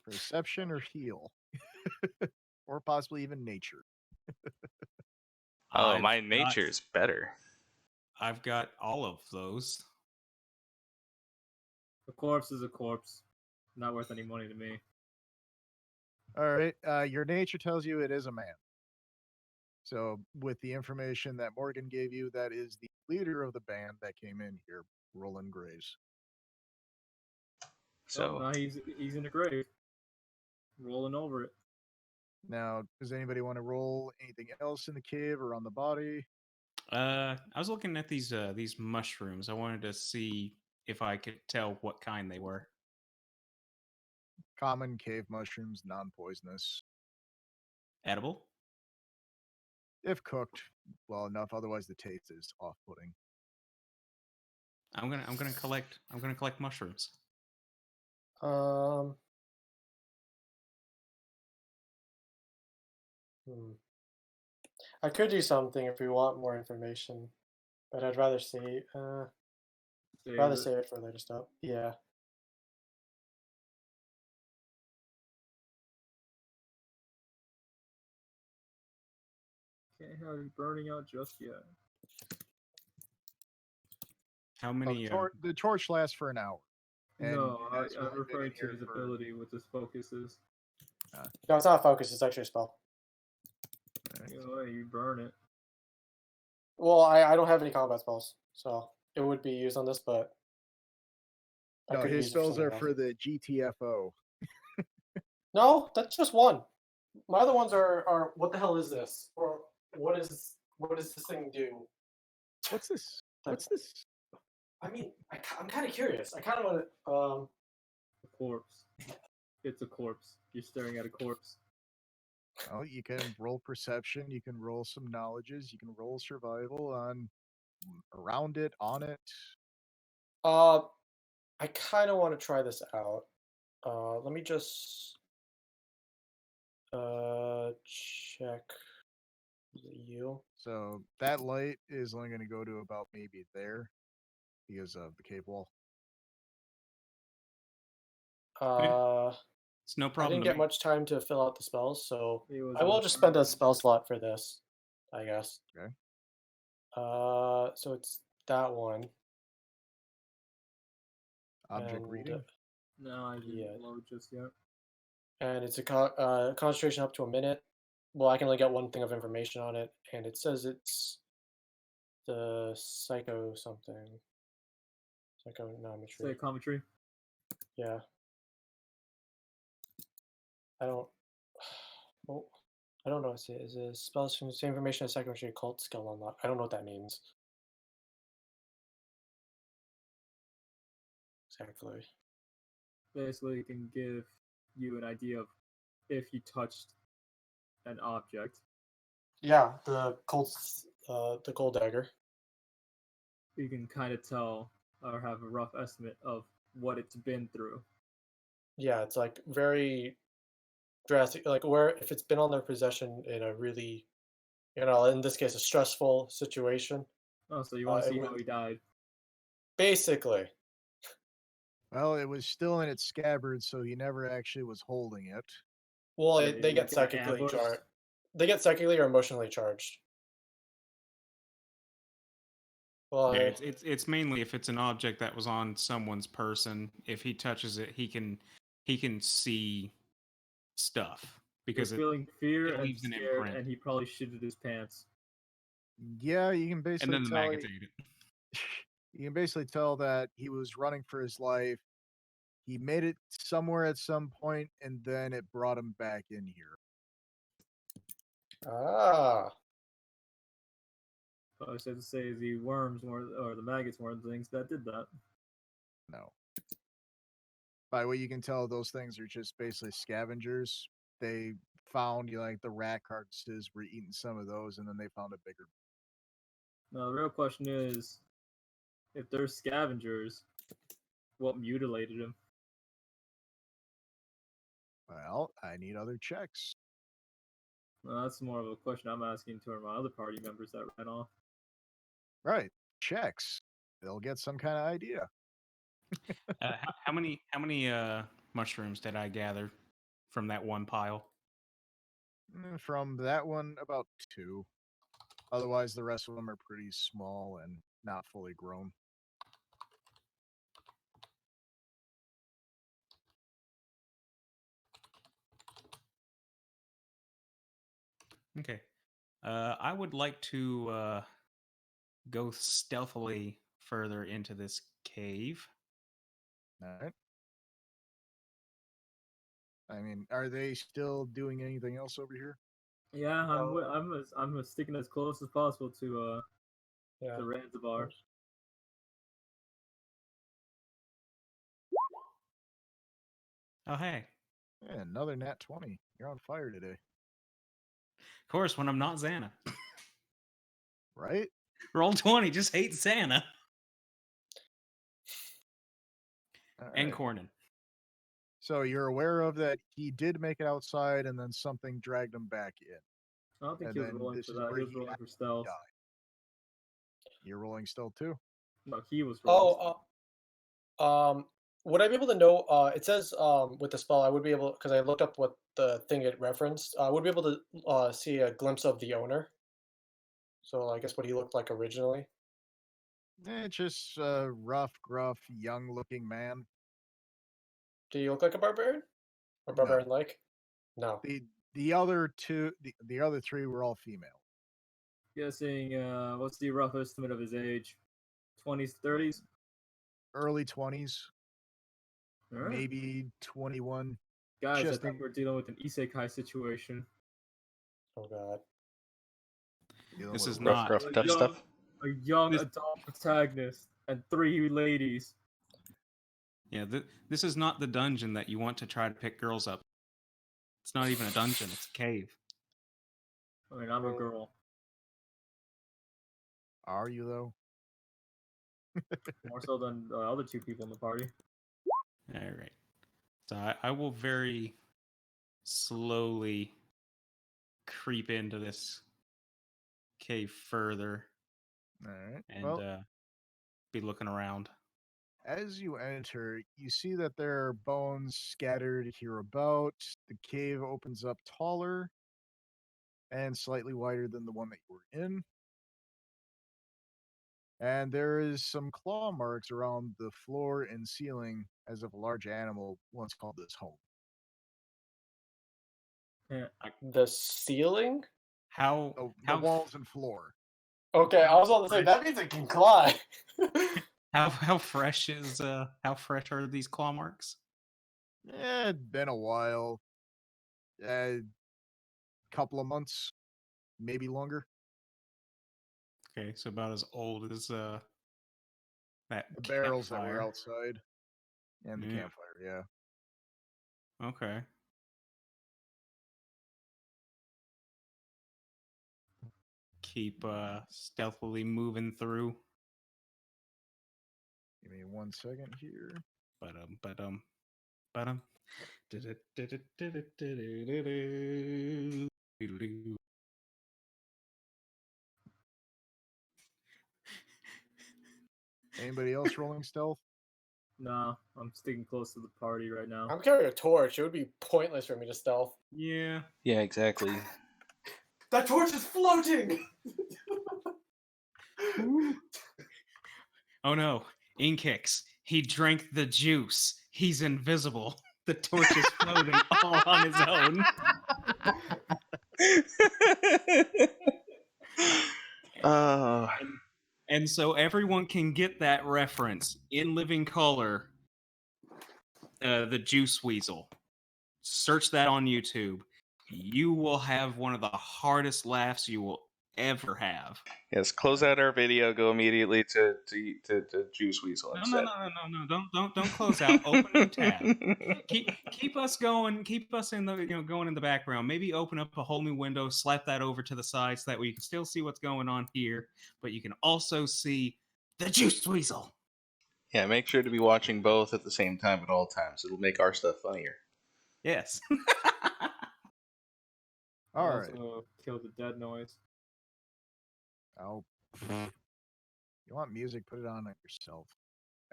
Perception or heal. Or possibly even nature. Oh, I've my got nature's better. I've got all of those. A corpse is a corpse. Not worth any money to me. Alright, your nature tells you it is a man. So, with the information that Morgan gave you, that is the leader of the band that came in here, Roland Graves. Oh, So now he's in the grave, rolling over it. Now, does anybody want to roll anything else in the cave or on the body? I was looking at these mushrooms. I wanted to see if I could tell what kind they were. Common cave mushrooms, non-poisonous. Edible? If cooked well enough, otherwise the taste is off-putting. I'm gonna collect mushrooms. Um. I could do something if we want more information, but I'd rather save. Rather Save it. save it for later stuff. Yeah. Can't have you burning out just yet. How Oh, many? the torch lasts for an hour. And No, you guys have I'm only been referring in to here his for- ability with his focuses. No, it's not a focus. It's actually a spell. You know, you burn it. Well, I don't have any combat spells, so it would be used on this, but I No, could his use it for spells are something else. for the GTFO. No, that's just one. My other ones are what the hell is this? Or what does this thing do? What's this? What's this? I mean, I'm kind of curious. I kind of want to. A corpse. It's a corpse. You're staring at a corpse. Well, you can roll perception, you can roll some knowledges, you can roll survival on around it, on it. I kind of want to try this out. Let me just check. Is it you? So that light is only going to go to about maybe there because of the cave wall. It's no I problem. didn't To get me. much time to fill out the spells, so He was I will on just fire. spend a spell slot for this, I guess. Okay. So it's that one. Object and, reading. No, I didn't Yeah. load just yet. And it's a concentration up to a minute. Well, I can only get one thing of information on it, and it says it's the psycho something. Psychonometry. Psychometry. Yeah. I don't. Oh, I don't know. Is it spells from the same information as psychometry occult skill unlock? I don't know what that means. Exactly. Basically, it can give you an idea of if you touched an object. Yeah, the gold dagger. You can kind of tell or have a rough estimate of what it's been through. Yeah, it's like very drastic. Like where if it's been on their possession in a really, in this case, a stressful situation. Oh, so you want it to see how would- he died? Basically, Well, it was still in its scabbard, so he never actually was holding it. well, They they get get psychically ambushed? charged. They get psychically or emotionally charged. Well, Yeah, it's mainly if it's an object that was on someone's person. If he touches it, he can see stuff because You're feeling fear it and leaves an scared, imprint. and he probably shitted his pants. Yeah, you can and basically then the tell. maggots ate it. You can basically tell that he was running for his life. He made it somewhere at some point, and then it brought him back in here. But I said to say the worms or the maggots weren't the things that did that. No. By what you can tell, those things are just basically scavengers. They found like the rat carcasses were eating some of those, and then they found a bigger. Now the real question is, if they're scavengers, what mutilated him? Well, I need other checks. Well, that's more of a question I'm asking to my other party members that ran off. Right, checks. They'll get some kind of idea. How many mushrooms did I gather from that one pile? From that one, about 2. Otherwise, the rest of them are pretty small and not fully grown. Okay. I would like to go stealthily further into this cave. All right. I mean, are they still doing anything else over here? Yeah, I'm sticking as close as possible to Yeah. the Ranzabar. Oh, hey. Yeah, another nat 20. You're on fire today, Of course, when I'm not Xana. right? Roll 20, just hate Xana. All And right. Cornyn. So you're aware of that he did make it outside, and then something dragged him back in. I don't think And he was then rolling this for is that. where He was he rolling for actually stealth. died. You're rolling stealth too. No, he was rolling. Would I be able to know? It says with the spell, I would be able, because I looked up what the thing it referenced. I would be able to see a glimpse of the owner. So I guess what he looked like originally. Just a rough, gruff, young-looking man. Do you look like a barbarian? Or No. barbarian-like? No. The other two, the other 3 were all female. Guessing, what's the rough estimate of his age? 20s, 30s? Early 20s, All right. maybe 21. Guys, Just I think we're dealing with an isekai situation. Oh god. dealing This with is a not. Rough, tough stuff. A young This- adult protagonist and 3 ladies. Yeah, this is not the dungeon that you want to try to pick girls up. It's not even a dungeon, it's a cave. I mean, I'm a girl. Are you though? More so than the other 2 people in the party. All right. So I will very slowly creep into this cave further All right. and Well, be looking around. as you enter, you see that there are bones scattered hereabout. The cave opens up taller and slightly wider than the one that you were in. And there is some claw marks around the floor and ceiling as if a large animal once called this home. Yeah. The ceiling? How The walls and floor. Okay, I was about to say that means it can climb. how fresh is how fresh are these claw marks? It's been a while. Couple of months, maybe longer. Okay, so about as old as that The barrels that were campfire. outside and the Yeah. campfire, yeah. Okay. Keep stealthily moving through. Give me 1 second here. But Anybody else rolling stealth? Nah, I'm sticking close to the party right now. I'm carrying a torch. It would be pointless for me to stealth. yeah. Yeah, exactly. That torch is floating! Oh no, Inkix. He drank the juice. He's invisible. The torch is floating all on his own. Oh, And so everyone can get that reference in living color. The Juice Weasel. Search that on YouTube. You will have one of the hardest laughs you will ever have. yes. Close out our video. Go immediately to Juice Weasel No, instead. no. Don't close out. Open a new tab. Keep us going. Keep us in the going in the background. Maybe open up a whole new window. Slap that over to the side so that way you can still see what's going on here, but you can also see the Juice Weasel. Yeah, make sure to be watching both at the same time at all times. It'll make our stuff funnier. Yes. All right. Also kill the dead noise. Oh, you want music? Put it on yourself.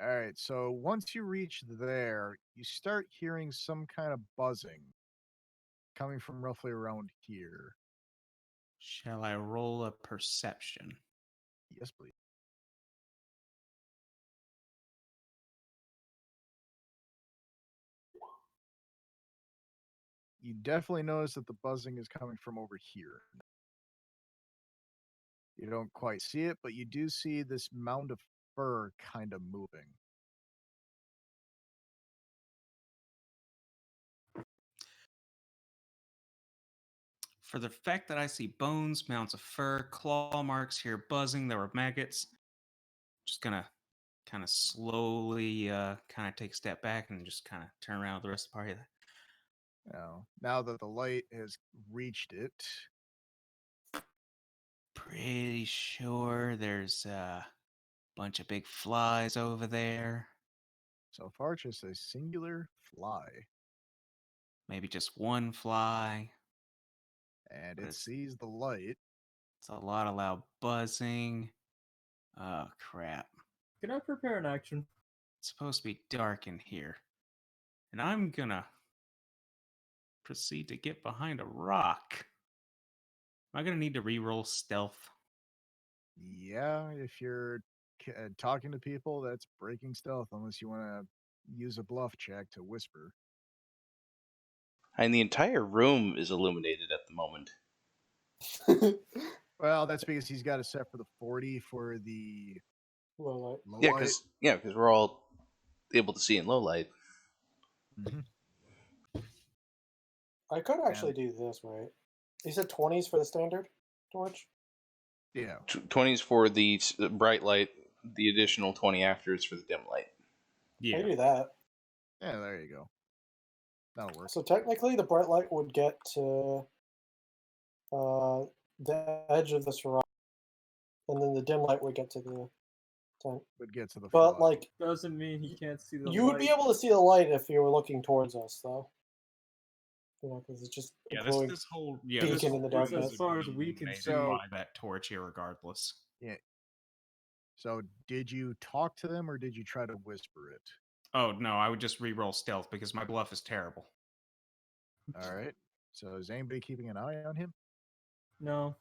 All right. So once you reach there, you start hearing some kind of buzzing coming from roughly around here. Shall I roll a perception? Yes, please. You definitely notice that the buzzing is coming from over here. You don't quite see it, but you do see this mound of fur kind of moving. For the fact that I see bones, mounds of fur, claw marks here, buzzing, there were maggots. Just gonna kind of slowly kind of take a step back and just kind of turn around with the rest of the party. Now that the light has reached it, Pretty sure there's a bunch of big flies over there. so far it's just a singular fly, Maybe just one fly. and But it it's sees the light. a lot of loud buzzing. Oh crap. Can I prepare an action? It's supposed to be dark in here. And I'm gonna proceed to get behind a rock. Am I gonna need to re-roll stealth? Yeah, if you're talking to people, that's breaking stealth, unless you want to use a bluff check to whisper. And the entire room is illuminated at the moment. Well, that's because he's got it set for the 40 for the Low light. low Yeah, light. because we're all able to see in low light. Mhm. I could actually do this, right? You said 20s for the standard torch? Yeah. 20s for the bright light. The additional 20 after is for the dim light. I can do that. Yeah, there you go. That'll work. So technically, the bright light would get to the edge of this rock, and then the dim light would get to the tent. Would get to the But fly. like, Doesn't mean he can't see the you light. would be able to see the light if you were looking towards us, though. You know, because it's just a glowing. This whole beacon this in whole the room darkness. would As far as be we can illuminated tell- by that torch, irregardless. Yeah. So, did you talk to them or did you try to whisper it? Oh no, I would just re-roll stealth because my bluff is terrible. All right. So, is anybody keeping an eye on him? No,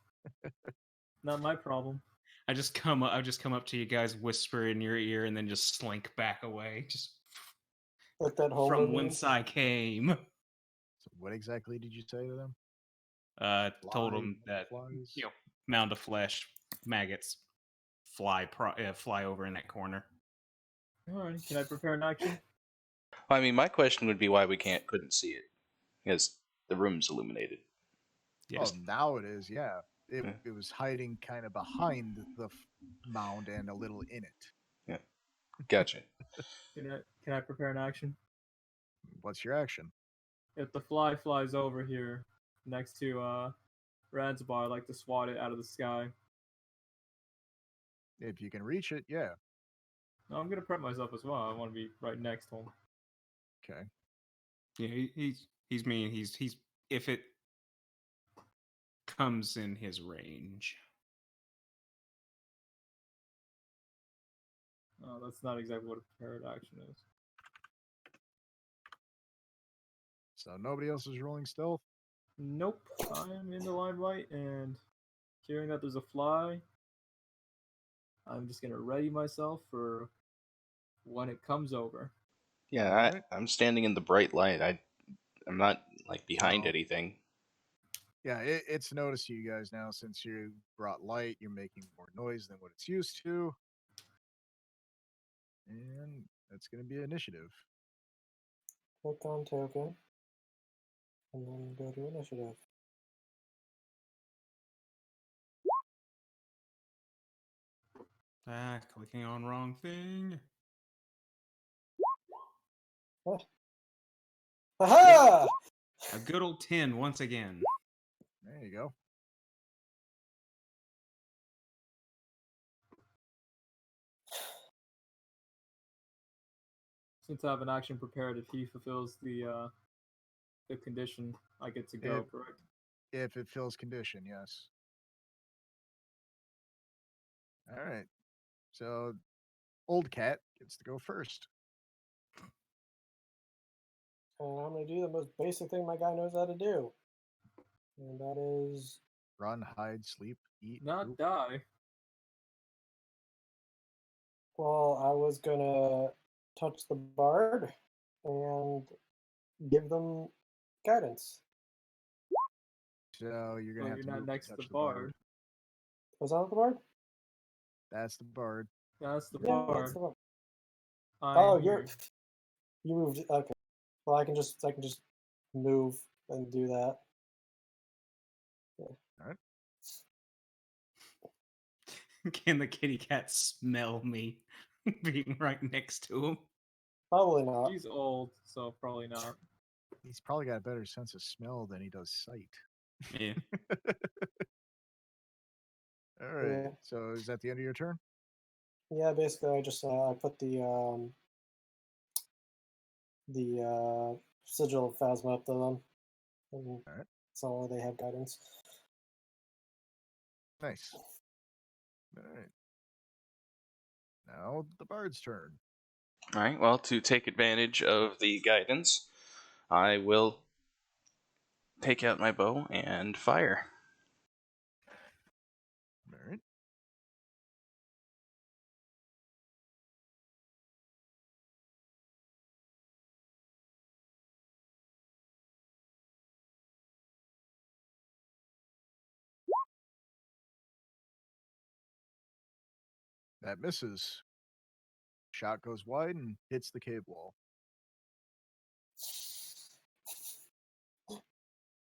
not my problem. I just come up to you guys, whisper in your ear, and then just slink back away, just Like that home from movie. whence I came. So, what exactly did you say to them? Told Fly, them that flies? mound of flesh, maggots, fly over in that corner. All right, can I prepare an action? I mean, my question would be why we couldn't see it, because the room's illuminated. Yes. Oh, now it is. Yeah. It, Yeah. it was hiding kind of behind the mound and a little in it. Yeah, gotcha. Can I prepare an action? What's your action? If the fly flies over here next to Ransbar, I'd like to swat it out of the sky. If you can reach it, yeah. No, I'm gonna prep myself as well. I want to be right next to him. Okay. Yeah, he's mean. He's if it comes in his range. Oh, that's not exactly what a prepared action is. So, nobody else is rolling stealth? Nope, I am in the limelight, and hearing that there's a fly, I'm just gonna ready myself for when it comes over. Yeah, Alright. I'm standing in the bright light. I'm not like behind Oh. anything. Yeah, it's noticed you guys now since you brought light. You're making more noise than what it's used to. And that's going to be initiative. Click on token, and then go to initiative. Clicking on wrong thing. Aha! A good old 10 once again. There you go. Since I have an action prepared, if he fulfills the the condition, I get to go, correct? If it fills condition, yes. All right. So, old cat gets to go first. And I'm going to do the most basic thing my guy knows how to do. And that is. Run, hide, sleep, eat, Not poop. die. Well, I was going to touch the bard and give them guidance. So you're gonna So have you're to not move next to to touch the the bard. bard. Was that the bard? That's the bard. That's the Yeah, bard. that's the bard. I'm Oh, here. you moved. Okay. Well, I can just move and do that. Yeah. All right. Can the kitty cat smell me being right next to him? Probably not. He's old, so probably not. He's probably got a better sense of smell than he does sight. Yeah. All right. Yeah. So is that the end of your turn? Yeah, basically, I just I put the sigil of Phasma up to them, and Alright. so they have guidance. Nice. All right. Now the bard's turn. All right. Well, to take advantage of the guidance, I will take out my bow and fire. All right. That misses. Shot goes wide and hits the cave wall.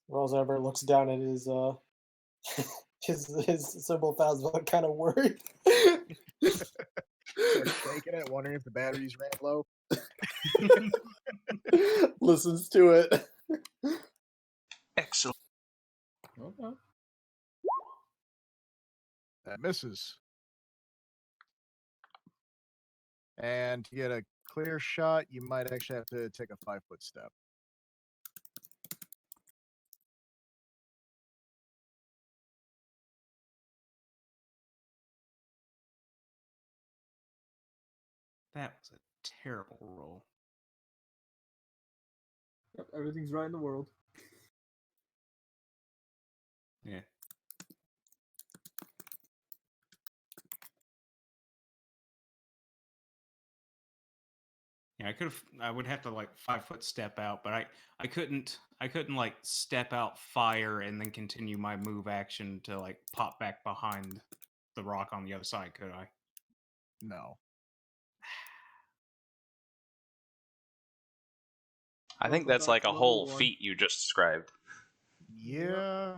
Rosever looks down at his his symbol of Phasma, kind of worried. Starts shaking it, wondering if the batteries ran low. Listens to it. Excellent. Okay. That misses. And to get a clear shot, you might actually have to take a 5-foot step. That was a terrible roll. Yep, everything's right in the world. Yeah. Yeah, I would have to like 5-foot step out, but I couldn't like step out fire and then continue my move action to like pop back behind the rock on the other side, could I? No. I think Welcome that's back like to a level whole 1. feat you just described. Yeah.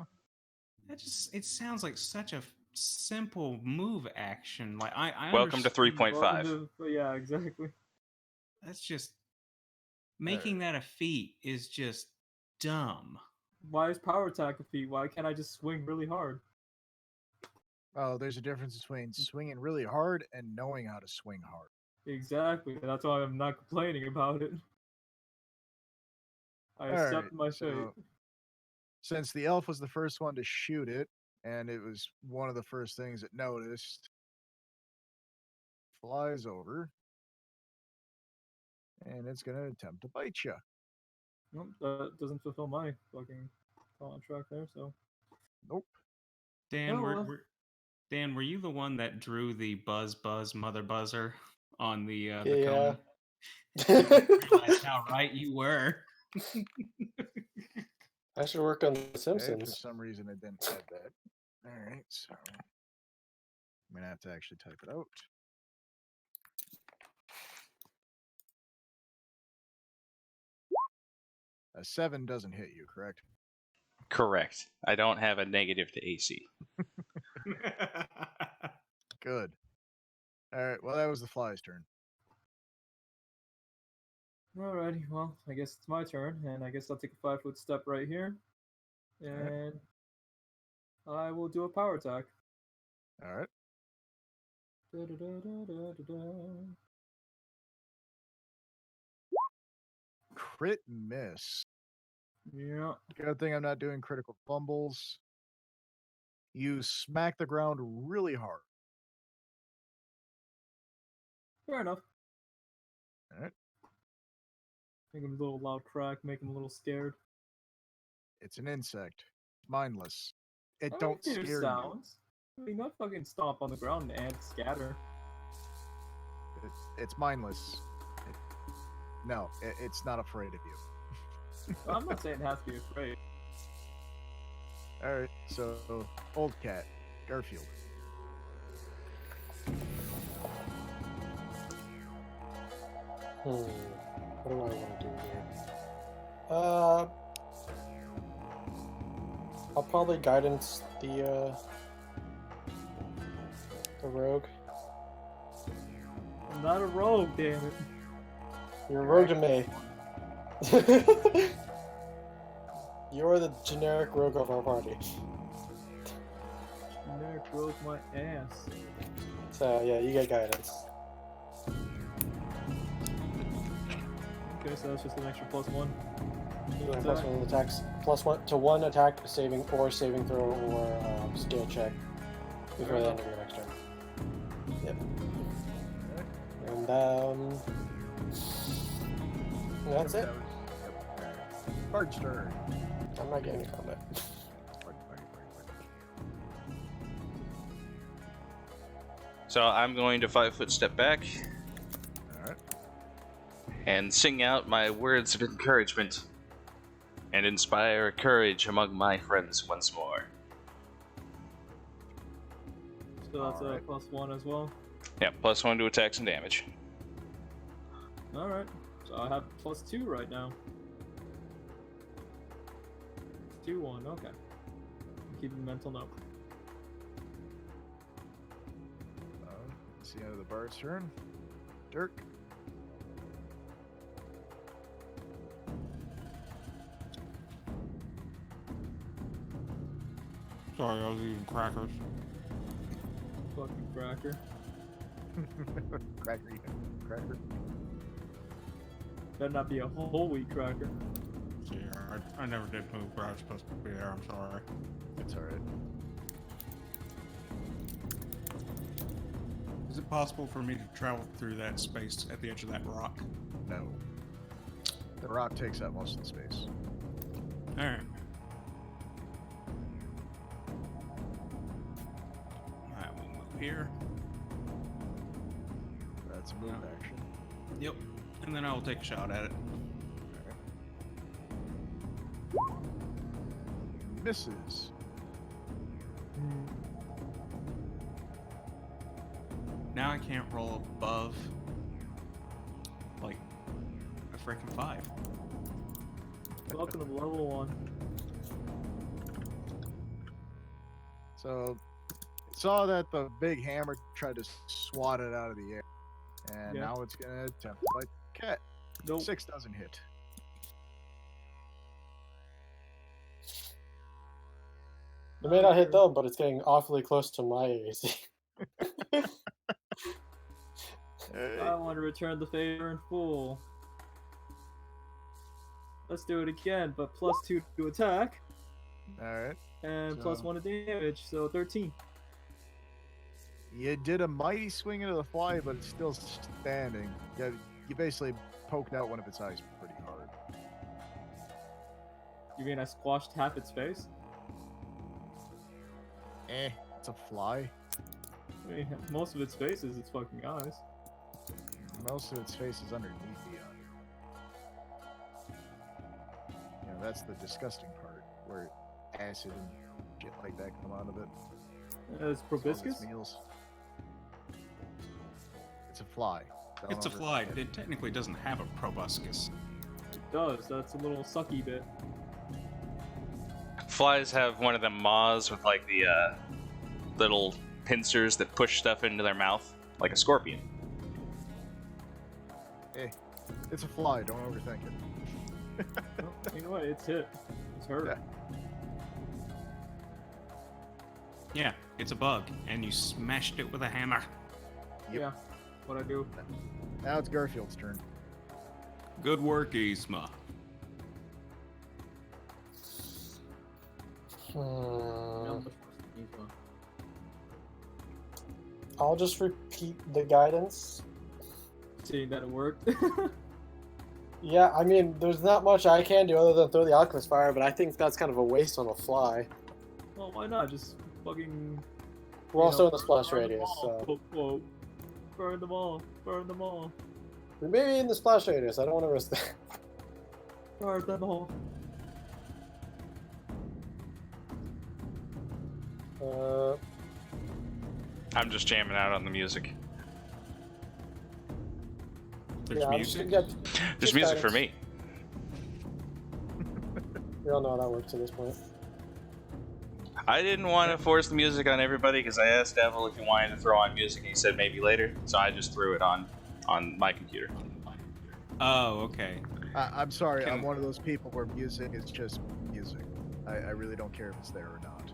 It sounds like such a simple move action. Like I Welcome to understand- 3.5. Yeah, exactly. That's just making that a feat is just dumb. Why is power attack a feat? Why can't I just swing really hard? Oh, there's a difference between swinging really hard and knowing how to swing hard. Exactly. That's why I'm not complaining about it. I accept Alright, my fate. so since the elf was the first one to shoot it, and it was one of the first things it noticed, flies over, and it's going to attempt to bite you. Nope, that doesn't fulfill my fucking contract there, so. Nope. Dan, Oh, well. Dan, were you the one that drew the buzz mother buzzer on the Yeah. cone? Realize how right you were. I should work on The Okay, for Simpsons. some reason it didn't add that. Alright, so I'm going to have to actually type it out. A 7 doesn't hit you, correct? Correct. I don't have a negative to AC. Good. Alright, well, that was the fly's turn. Alrighty, well, I guess it's my turn, and I guess I'll take a 5-foot step right here. And I will do a power attack. Alright. Crit miss. Yeah. Good thing I'm not doing critical fumbles. You smack the ground really hard. Fair enough. All right. Make him a little loud crack, make him a little scared. It's an insect. Mindless. It I don't hear scare you. sounds. I mean, not fucking stomp on the ground and scatter. It's mindless. It's not afraid of you. I'm not saying it has to be afraid. All right, so old cat, Garfield. What do I want to do here? I'll probably guidance the rogue. I'm not a rogue, damn it. You're a rogue to me. You're the generic rogue of our party. Generic rogue my ass. So yeah, you get guidance. Okay, so that's just an extra +1. You get +1 attacks, +1 to 1 attack, saving throw, or skill check before the end of your next turn. Yep. And that's it. Bard's turn. I'm not getting combat. So I'm going to 5-foot step back Alright. and sing out my words of encouragement and inspire courage among my friends once more. So that's Alright. a +1 as well. Yeah, +1 to attacks and damage. Alright. So I have +2 right now. 2-1, okay. Keep a mental note. It's the end of the bard's turn. Dirk. Sorry, I was eating crackers. Fucking cracker. Cracker. Better not be a whole wheat cracker. Yeah, I never did move where I was supposed to be there. I'm sorry. It's alright. Is it possible for me to travel through that space at the edge of that rock? No. The rock takes up most of the space. Alright. Alright, we'll move here. That's a move Yeah. action. Yep. And then I will take a shot at it. Misses. Now I can't roll above, like, a freaking 5. Welcome to level 1. So, saw that the big hammer tried to swat it out of the air. And Yeah. now it's going to attempt to bite the cat. Nope. 6 doesn't hit. It may not hit though, but it's getting awfully close to my AC. I want to return the favor in full. Let's do it again, but +2 to attack Alright. and So- +1 to damage, so 13. You did a mighty swing into the fly, but it's still standing. You basically poked out one of its eyes pretty hard. You mean I squashed half its face? It's a fly. I mean, most of its face is its fucking eyes. Most of its face is underneath the eye. That's the disgusting part, where acid and shit like that come out of it. It's It's all its proboscis? meals. It's a fly. Don't It's a over- fly. It technically doesn't have a proboscis. It does, that's a little sucky bit. Flies have one of them maws with like the little pincers that push stuff into their mouth, like a scorpion. It's a fly. Don't overthink it. Well, you know what, it's hit. It's hurt. Yeah. Yeah, it's a bug, and you smashed it with a hammer. Yep. Yeah, what I do. Now it's Garfield's turn. Good work, Yzma. Not much more speed, huh? I'll just repeat the guidance. Seeing that it worked. Yeah, I mean, there's not much I can do other than throw the alchemist fire, but I think that's kind of a waste on the fly. Well, why not? Just fucking. We're you also know, in the splash burn them radius, all, so quote, quote. Burn them all. Burn them all. we may be in the splash radius. I don't want to risk that. Burn them all. I'm just jamming out on the music. There's yeah, music. There's Just music for guidance. me. We all know how that works at this point. I didn't want to force the music on everybody because I asked Devil if he wanted to throw on music, and he said maybe later. So I just threw it on my computer. Oh, okay. I'm sorry, Can- I'm one of those people where music is just music. I really don't care if it's there or not.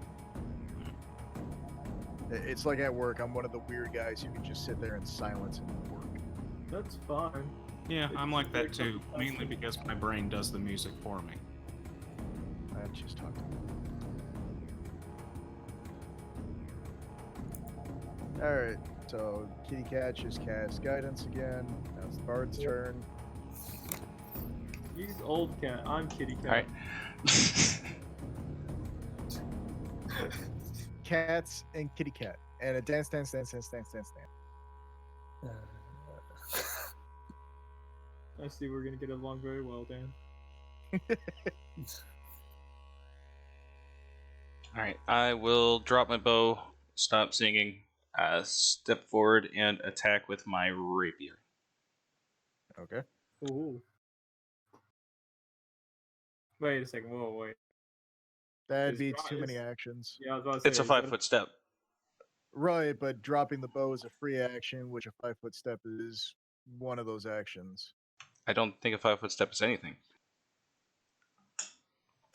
It's like at work, I'm one of the weird guys who can just sit there in silence and work. That's fine. Yeah, I'm like that too. It's- Mainly because my brain does the music for me. I just talked to Alright, so Kitty Cat just cast guidance again. Now it's the Bard's turn. He's old cat. I'm kitty cat. Alright. Cats and Kitty Cat. And a dance, dance, dance, dance, dance, dance, dance. I see we're gonna get along very well, Dan. Alright, I will drop my bow, stop singing, step forward, and attack with my rapier. Okay. Ooh. Wait a second. Whoa, wait. That'd Is be dra- too many is- actions. Yeah, I was about to say. It's a is that 5-foot step. Right, but dropping the bow is a free action, which a 5-foot step is one of those actions. I don't think a 5-foot step is anything.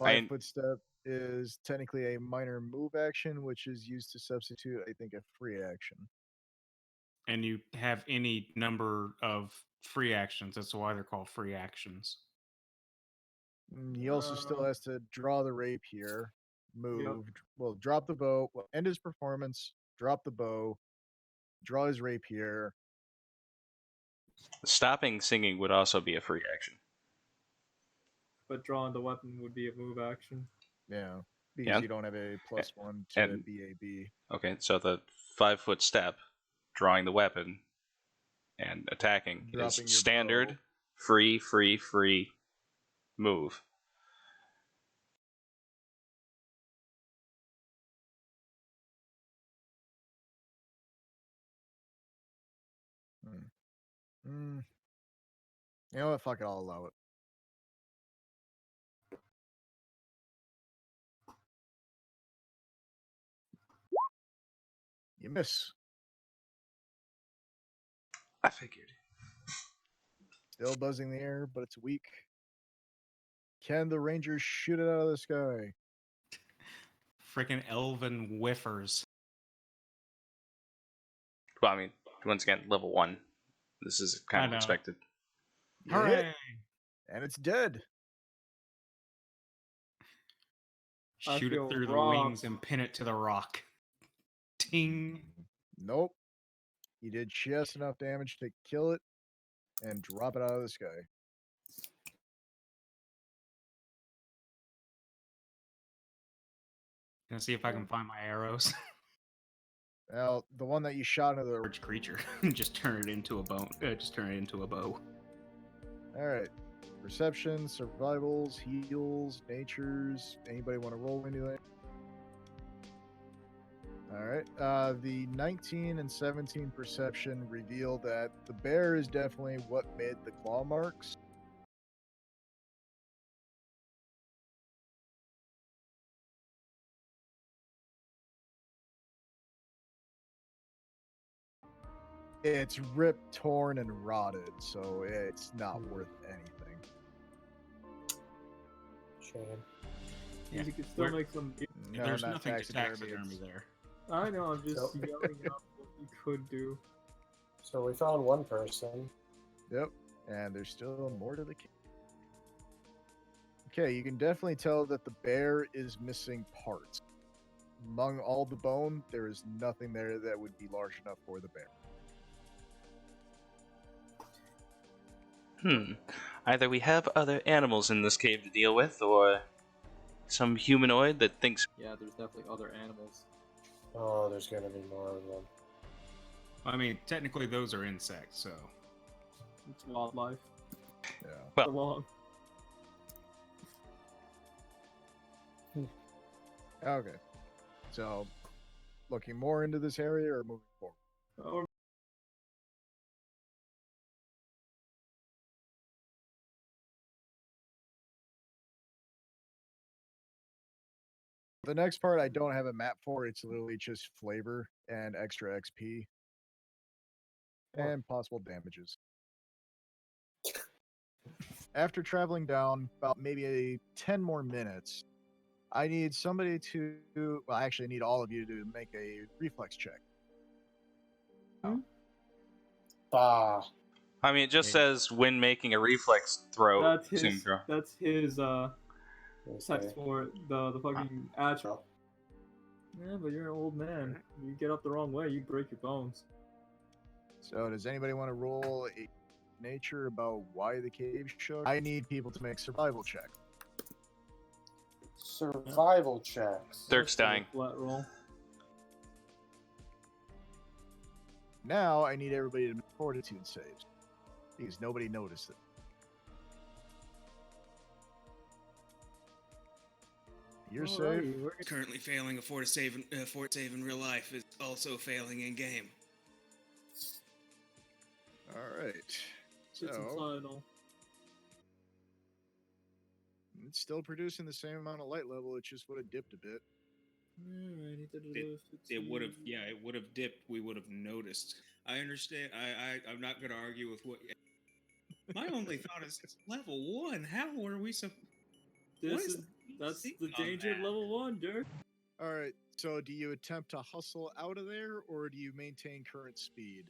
I- 5-foot step is technically a minor move action, which is used to substitute, I think, a free action. And you have any number of free actions. That's why they're called free actions. He also still has to draw the rapier, move, Yep. well, drop the bow, well, end his performance, drop the bow, draw his rapier. Stopping singing would also be a free action. But drawing the weapon would be a move action. Yeah, because Yeah. you don't have a +1 to and- BAB. Okay, so the 5-foot step, drawing the weapon, and attacking Dropping is your standard, bow. free move. You know what? Fuck it, I'll allow it. You miss. I figured. Still buzzing the air, but it's weak. Can the Rangers shoot it out of the sky? Freaking elven whiffers. Well, I mean, once again, level 1. This is kind I of know. expected. You hit it, Hooray! and it's dead. I Shoot feel it through the robbed. wings and pin it to the rock. Ting. Nope. You did just enough damage to kill it and drop it out of the sky. Gonna see if I can find my arrows. Now, the one that you shot into the... Large creature. Just turn it into a bone. Just turn it into a bow. Alright. Perception, survivals, heals, natures. Anybody want to roll anything? Alright. The 19 and 17 perception reveal that the bear is definitely what made the claw marks. It's ripped, torn, and rotted, so it's not worth anything. Shame. Yeah. You could still Where- make some. No, There's not nothing to taxidermy it's- there. I know. I'm just Nope. yelling out what you could do. So we found one person. Yep, and there's still more to the case. Okay, you can definitely tell that the bear is missing parts. Among all the bone, there is nothing there that would be large enough for the bear. Either we have other animals in this cave to deal with, or some humanoid that thinks. Yeah, there's definitely other animals. Oh, there's gonna be more of them. I mean, technically those are insects, so It's wildlife. Yeah. Well- Belong. Okay. So, looking more into this area or moving forward? Or The next part I don't have a map for. It's literally just flavor and extra XP and possible damages. After traveling down about maybe 10 more minutes, I need somebody to, well, actually, I need all of you to make a reflex check. Bah. I mean, it just Yeah. says when making a reflex throw. that's saving his. throw. That's his. Let's Text see. for it, the fucking actual. Yeah, but you're an old man. You get up the wrong way, you break your bones. So, does anybody want to roll a nature about why the cave shook? I need people to make survival check. Survival checks. Dirk's dying. Flat roll. Now I need everybody to make fortitude saves because nobody noticed it. You're safe. Alrighty, we're gonna- Currently failing a fort save in real life is also failing in game. All right. It's So final. it's still producing the same amount of light level. It just would have dipped a bit. Alrighty, It would have, yeah, it would have dipped. We would have noticed. I understand. I'm not going to argue with what. My only thought is it's level 1. How are we so? That's think the on danger of that? level 1, Dirk. All right. So do you attempt to hustle out of there, or do you maintain current speed?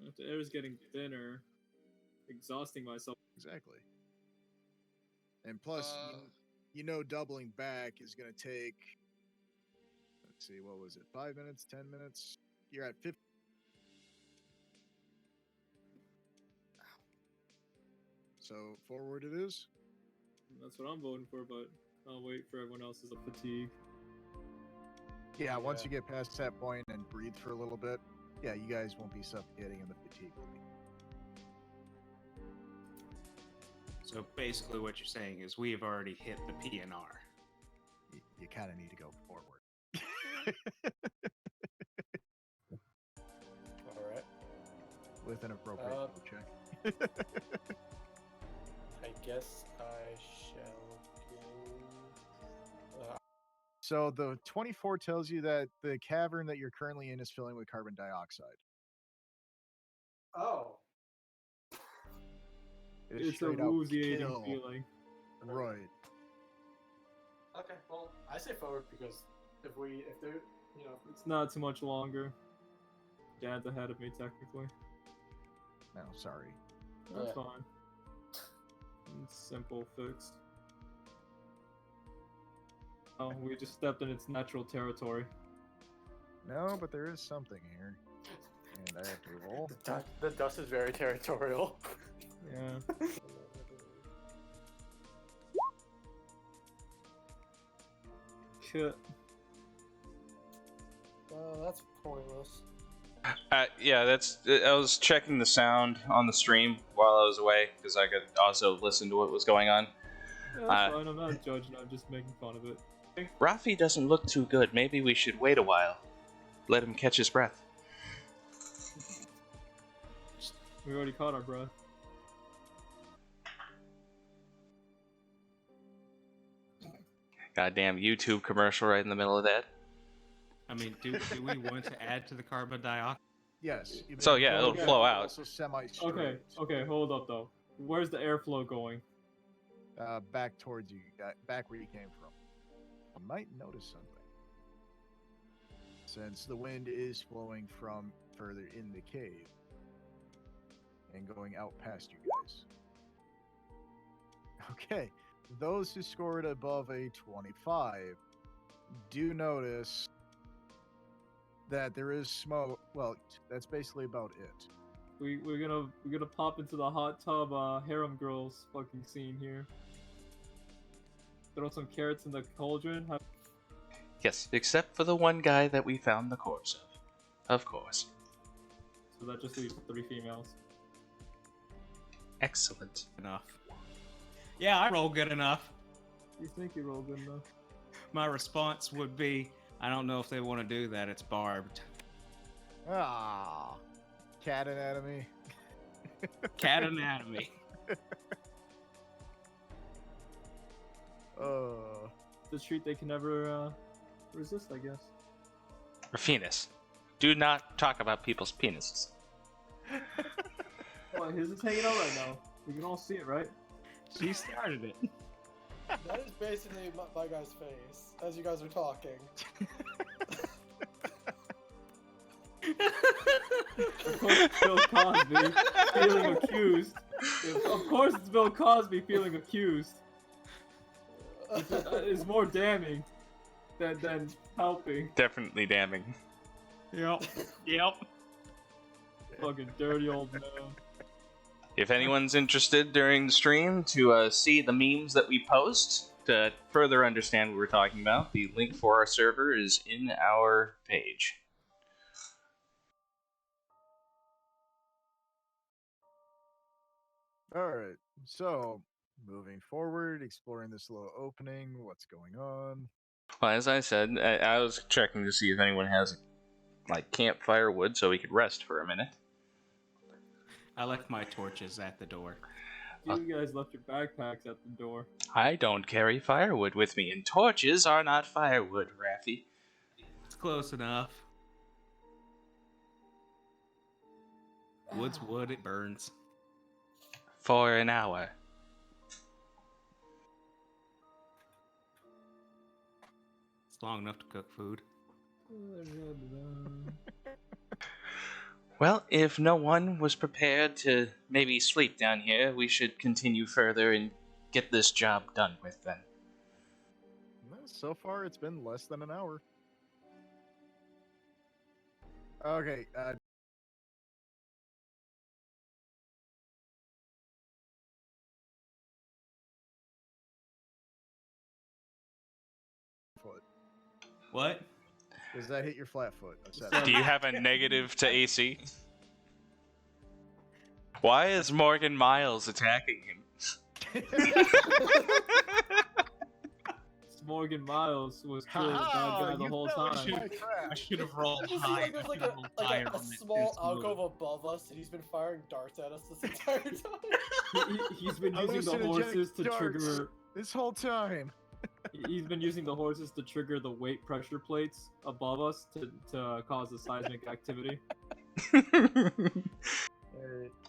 If the air is getting thinner, exhausting myself. Exactly. And plus, you know, doubling back is going to take. Let's see, what was it? 5 minutes, 10 minutes. You're at 50. So forward it is. That's what I'm voting for, but I'll wait for everyone else's fatigue. Yeah, once you get past that point and breathe for a little bit, yeah, you guys won't be suffocating in the fatigue. so basically what you're saying is we have already hit the PNR. You kind of need to go forward. All right. With an appropriate Uh, skill check. I guess I shall go. So the 24 tells you that the cavern that you're currently in is filling with carbon dioxide. Oh. It is It's a straight out nauseating kill. feeling. Right. Okay. Well, I say forward because if they're, you know, It's not too much longer. Dad's ahead of me, technically. No, sorry. That's Yeah. fine. It's simple fix. Oh, we just stepped in its natural territory. No, but there is something here. And I have to roll. The dust is very territorial. Yeah. Shit. That's pointless. Yeah, that's. I was checking the sound on the stream while I was away because I could also listen to what was going on. Yeah, that's fine. I'm not judging. I'm just making fun of it. Rafi doesn't look too good. Maybe we should wait a while. Let him catch his breath. We already caught our breath. Goddamn YouTube commercial right in the middle of that. I mean, do we want to add to the carbon dioxide? Yes. So, yeah, it'll Okay. flow out. Also semi-straight. Okay, hold up though. Where's the airflow going? Back towards you, back where you came from. You might notice something. Since the wind is flowing from further in the cave and going out past you guys. Okay. Those who scored above a 25 do notice that there is smoke. Well, that's basically about it. We're gonna pop into the hot tub harem girls fucking scene here. Throw some carrots in the cauldron. Yes, except for the one guy that we found the corpse of. Of course. So that just leaves 3 females. Excellent. Enough. Yeah, I roll good enough. You think you roll good enough? My response would be, I don't know if they want to do that. It's barbed. Ah, cat anatomy. Cat anatomy. The treat they can never resist, I guess. Raffinus, do not talk about people's penises. Well, his is hanging out right now. We can all see it, right? She started it. That is basically my guy's face as you guys are talking. Of course, it's Bill Cosby feeling accused. Of course, it's Bill Cosby feeling accused. It's more damning than helping. Definitely damning. Yep. Yep. Fucking dirty old man. If anyone's interested during the stream to see the memes that we post, to further understand what we're talking about, the link for our server is in our page. Alright, so moving forward, exploring this little opening, what's going on? Well, as I said, I was checking to see if anyone has like campfire wood so we could rest for a minute. I left my torches at the door. You guys left your backpacks at the door. I don't carry firewood with me, and torches are not firewood, Raffy. It's close enough. Wood's wood, it burns. For an hour. It's long enough to cook food. Well, if no one was prepared to maybe sleep down here, we should continue further and get this job done with then. Well, so far, it's been less than an hour. Okay, foot. What? Does that hit your flat foot? Do you have a negative to AC? Why is Morgan Miles attacking him? Morgan Miles was killed by the whole time. I should have rolled There's high. like, a small alcove above us, and he's been firing darts at us this entire time. He's been using the horses to trigger. This whole time. He's been using the horses to trigger the weight pressure plates above us to cause the seismic activity.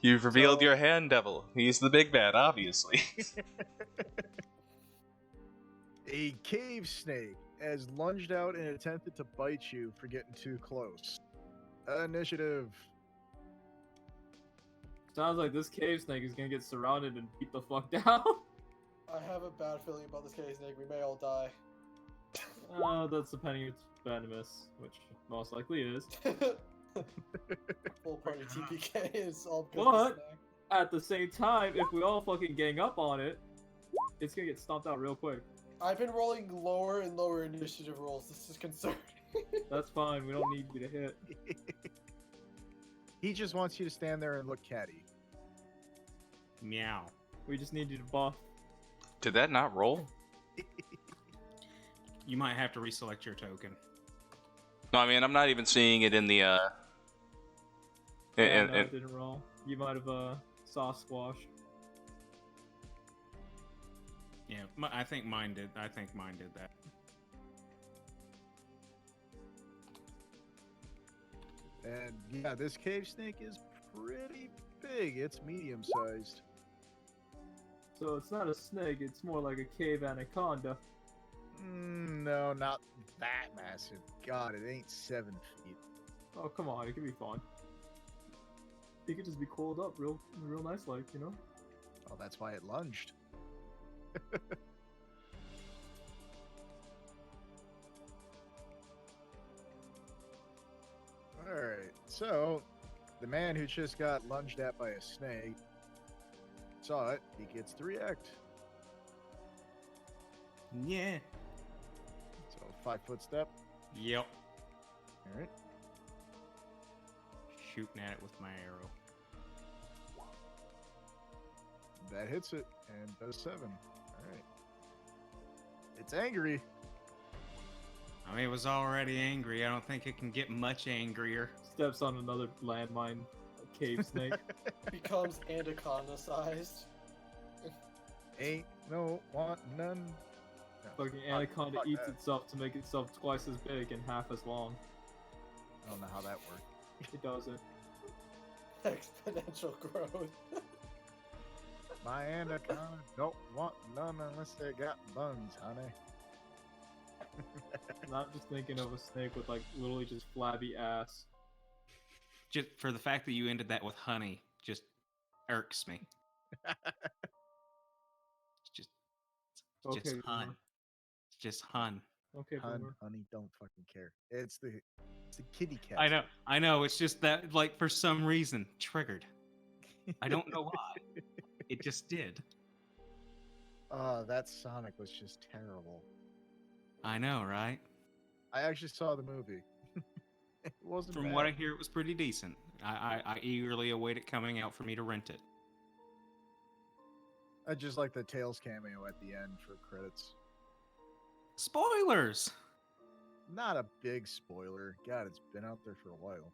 You've revealed your hand devil. He's the big bad, obviously. A cave snake has lunged out and attempted to bite you for getting too close. Initiative. Sounds like this cave snake is gonna get surrounded and beat the fuck down. I have a bad feeling about this cave snake. We may all die. That's depending if it's venomous, which most likely is. Full party TPK is all good. But at the same time, if we all fucking gang up on it, it's gonna get stomped out real quick. I've been rolling lower and lower initiative rolls. This is concerning. That's fine. We don't need you to hit. He just wants you to stand there and look catty. Meow. We just need you to buff. Did that not roll? You might have to reselect your token. No, I mean, I'm not even seeing it in the, No, it didn't roll. You might have saw squash. Yeah, I think mine did. I think mine did that. And yeah, this cave snake is pretty big. It's medium-sized. So it's not a snake, it's more like a cave anaconda. No, not that massive. God, it ain't 7 feet. Oh, come on, it could be fun. It could just be coiled up real nice like, you know? Oh, that's why it lunged. Alright, so the man who just got lunged at by a snake saw it, he gets to react. Yeah. So 5-foot step. Yep. Alright. Shooting at it with my arrow. That hits it and does 7. Alright. It's angry. I mean, it was already angry. I don't think it can get much angrier. Steps on another landmine, a cave snake. Becomes anaconda-sized. Ain't no want none. No. Fucking anaconda fuck eats that. itself to make itself twice as big and half as long. I don't know how that worked. It doesn't. Exponential growth. My anaconda don't want none unless they got buns, honey. Not just thinking of a snake with like literally just flabby ass. Just for the fact that you ended that with honey, just irks me. It's just Okay, hun. Boomer. It's just hun. Okay, Hun, Boomer. honey, don't fucking care. It's the kitty cat. I know. It's just that, like, for some reason, triggered. I don't know why. It just did. That Sonic was just terrible. I know, right? I actually saw the movie. It wasn't From bad. what I hear, it was pretty decent. I eagerly await it coming out for me to rent it. I just like the Tails cameo at the end for credits. Spoilers! Not a big spoiler. God, it's been out there for a while.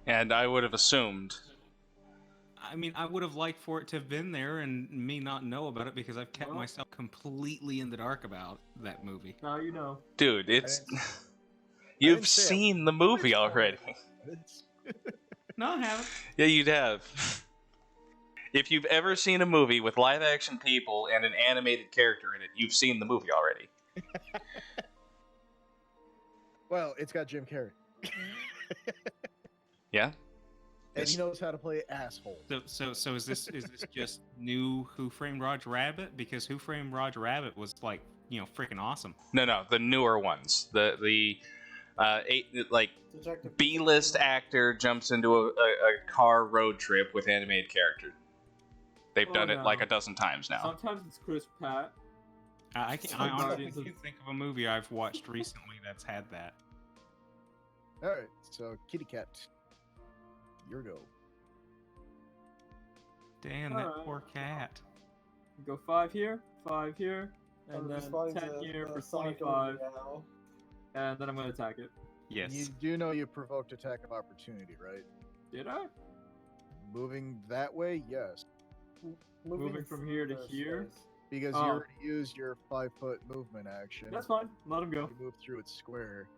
And I would have assumed. I mean, I would have liked for it to have been there and me not know about it because I've kept Well- myself completely in the dark about that movie. Now you know. Dude, it's. didn't You've say I seen the movie Which already. It's- No, I haven't. Yeah, you'd have. If you've ever seen a movie with live action people and an animated character in it, you've seen the movie already. Well, it's got Jim Carrey. Yeah? And Yes. he knows how to play asshole. So is this just new Who Framed Roger Rabbit? Because Who Framed Roger Rabbit was like, freaking awesome. No, the newer ones. The like Detective B-list actor jumps into a car road trip with animated character. They've Oh, done it no. like a dozen times now. Sometimes it's Chris Pratt. I honestly Guardians of- can't think of a movie I've watched recently that's had that. Alright, so kitty cat. Your go. Damn, that Alright. poor cat. Go 5 here, 5 here, and I'm then responding 10 to here the for Sonic 25, movie now. and then I'm gonna attack it. Yes. You do know you provoked attack of opportunity, right? Did I? Moving that way, yes. Moving from here to first here? space. Because Oh. you already used your 5-foot movement action. That's fine. Let him go. You move through its square.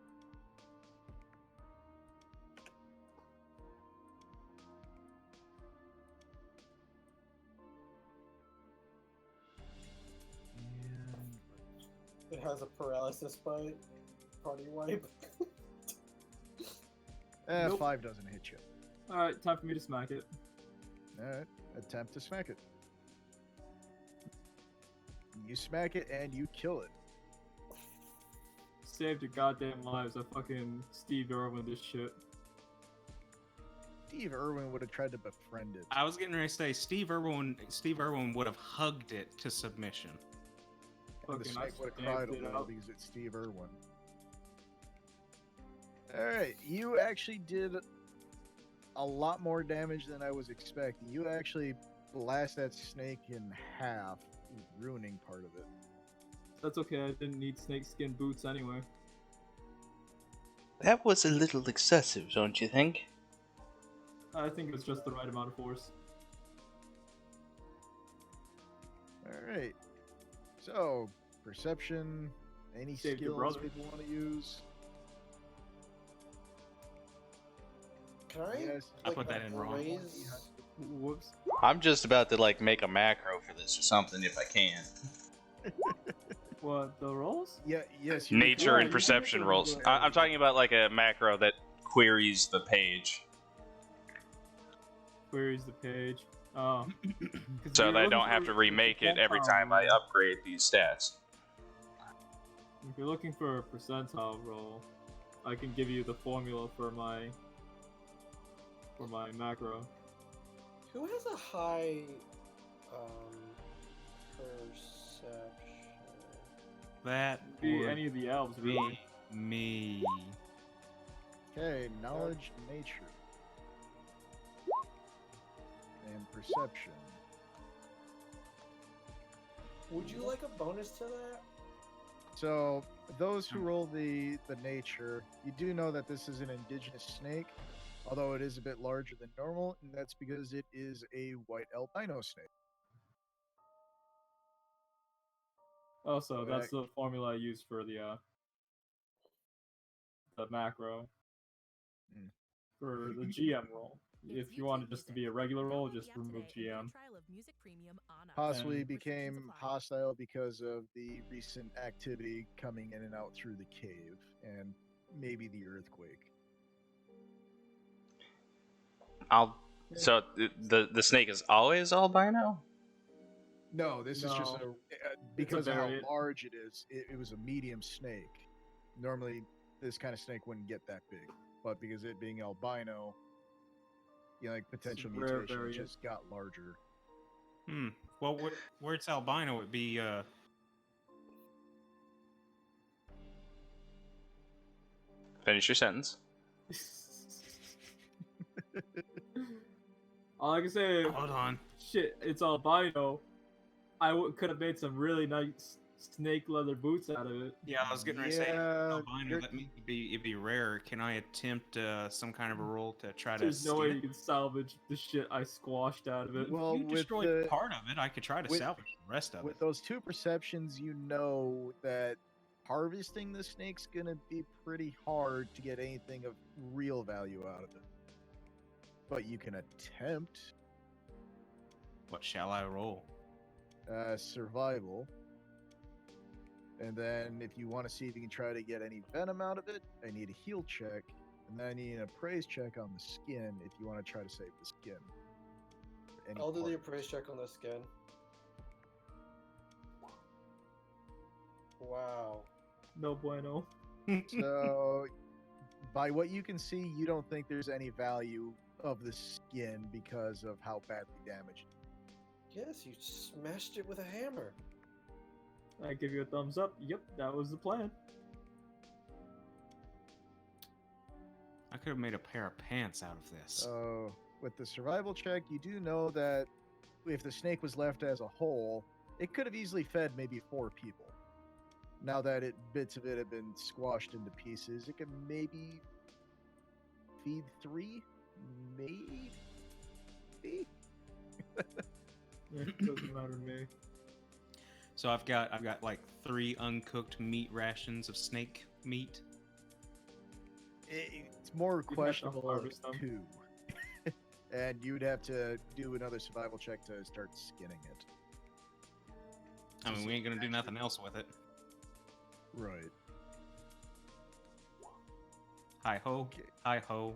It has a paralysis bite. Party wipe. Nope. 5 doesn't hit you. Alright, time for me to smack it. Alright, attempt to smack it. You smack it and you kill it. Saved your goddamn lives. I fucking Steve Irwin this shit. Steve Irwin would have tried to befriend it. I was getting ready to say Steve Irwin would have hugged it to submission. And the Fucking I snake would have cried stamped a it little out. because it's Steve Irwin. Alright, you actually did a lot more damage than I was expecting. You actually blast that snake in half, ruining part of it. That's okay. I didn't need snakeskin boots anyway. That was a little excessive, don't you think? I think it was just the right amount of force. Alright. So, perception, any Saved your skills brother. people want to use? Can I? Yes. I put that in wrong. Raise... Whoops. I'm just about to like make a macro for this or something if I can. What, the rolls? Yeah, yes. you Nature Yeah, and you can perception make it rolls. with I'm talking about like a macro that queries the page. Queries the page. 'Cause So if that I you're don't looking have for to remake it every percentile time I roll- upgrade these stats. If you're looking for a percentile roll, I can give you the formula for my macro. Who has a high perception? That Be would any of the elves, be really. me. Okay, knowledge, nature, and perception. Would you like a bonus to that? So those who roll the nature, you do know that this is an indigenous snake, although it is a bit larger than normal, and that's because it is a white albino snake. Also, So that's that- the formula I use for the macro. Mm. For the GM roll. If you want it just to be a regular roll, just remove GM. Possibly And- became hostile because of the recent activity coming in and out through the cave, and maybe the earthquake. So the snake is always albino? No, this is just No. because of how variant. large it is. It was a medium snake. Normally, this kind of snake wouldn't get that big, but because it being albino, like potential a rare mutation, it variant. just got larger. Well, where it's albino, it'd be Finish your sentence. All I can say, hold on. shit, it's albino. Could have made some really nice snake leather boots out of it. Yeah, I was getting ready to say Yeah, albino. you're- That means it'd be rare. Can I attempt some kind of a roll to try to There's no skin way it? you can salvage the shit I squashed out of it. Well, You with destroyed the- part of it. I could try to with- salvage the rest of With it. those two perceptions, you know that harvesting the snake's gonna be pretty hard to get anything of real value out of it. But you can attempt What shall I roll? survival. And then if you want to see if you can try to get any venom out of it, I need a heal check. And then I need an appraise check on the skin if you want to try to save the skin. Any I'll do the part. appraise check on the skin. Wow. No bueno. So, by what you can see, you don't think there's any value of the skin because of how badly damaged. Yes, you smashed it with a hammer. I give you a thumbs up. Yep, that was the plan. I could have made a pair of pants out of this. So, with the survival check, you do know that if the snake was left as a whole, it could have easily fed maybe 4 people. Now that bits of it have been squashed into pieces, it could maybe feed 3, maybe. It doesn't matter to me. So I've got like 3 uncooked meat rations of snake meat. It's more have to questionable of harvest them. 2. And you'd have to do another survival check to start skinning it. I mean, we ain't gonna do nothing else with it. Right. Hi ho, Okay. hi ho.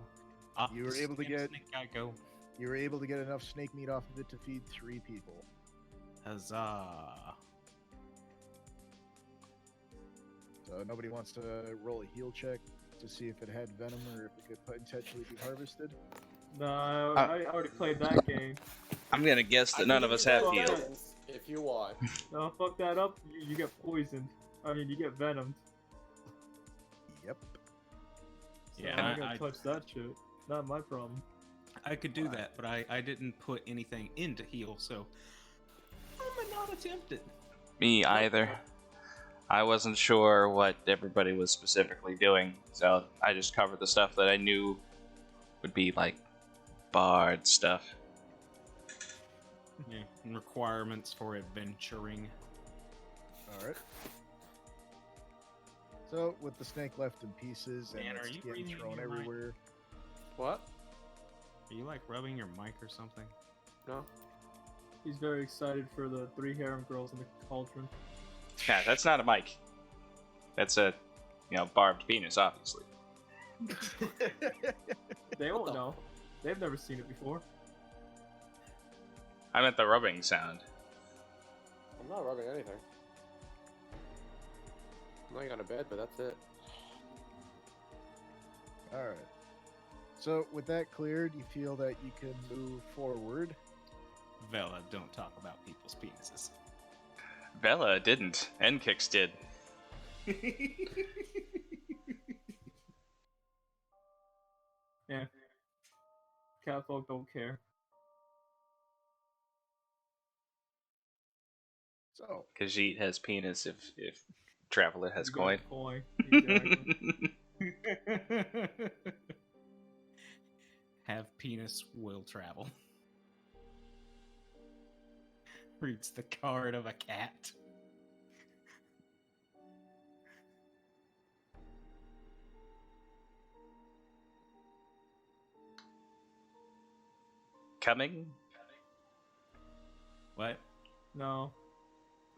Up You the were able to skin get- snake I go. You were able to get enough snake meat off of it to feed 3 people. Huzzah! So nobody wants to roll a heal check to see if it had venom or if it could potentially be harvested. No, I already played that game. I'm gonna guess I that none can of give us you have that healed. guidance if you want. No, fuck that up. You get poisoned. I mean, you get venomed. Yep. So Yeah, I'm not gonna I- touch that shit. Not my problem. I could do that, but I didn't put anything into heal, so I'm gonna not attempt it. Me either. I wasn't sure what everybody was specifically doing, so I just covered the stuff that I knew would be like bard stuff. Yeah, and requirements for adventuring. Alright. So, with the snake left in pieces and Man, are its you skin breathing in thrown your mic? everywhere, What? Are you like rubbing your mic or something? No. He's very excited for the 3 harem girls in the cauldron. Yeah, that's not a mic. That's a, barbed penis, obviously. They won't the- know. They've never seen it before. I meant the rubbing sound. I'm not rubbing anything. I'm laying on a bed, but that's it. All right. So with that cleared, you feel that you can move forward. Vela, don't talk about people's penises. Bella didn't. N-Kix did. Yeah. Catfolk don't care. So Khajiit has penis if Traveler has You got coin. a coin. Exactly. Have penis will travel. Reads the card of a cat. Coming? What? No.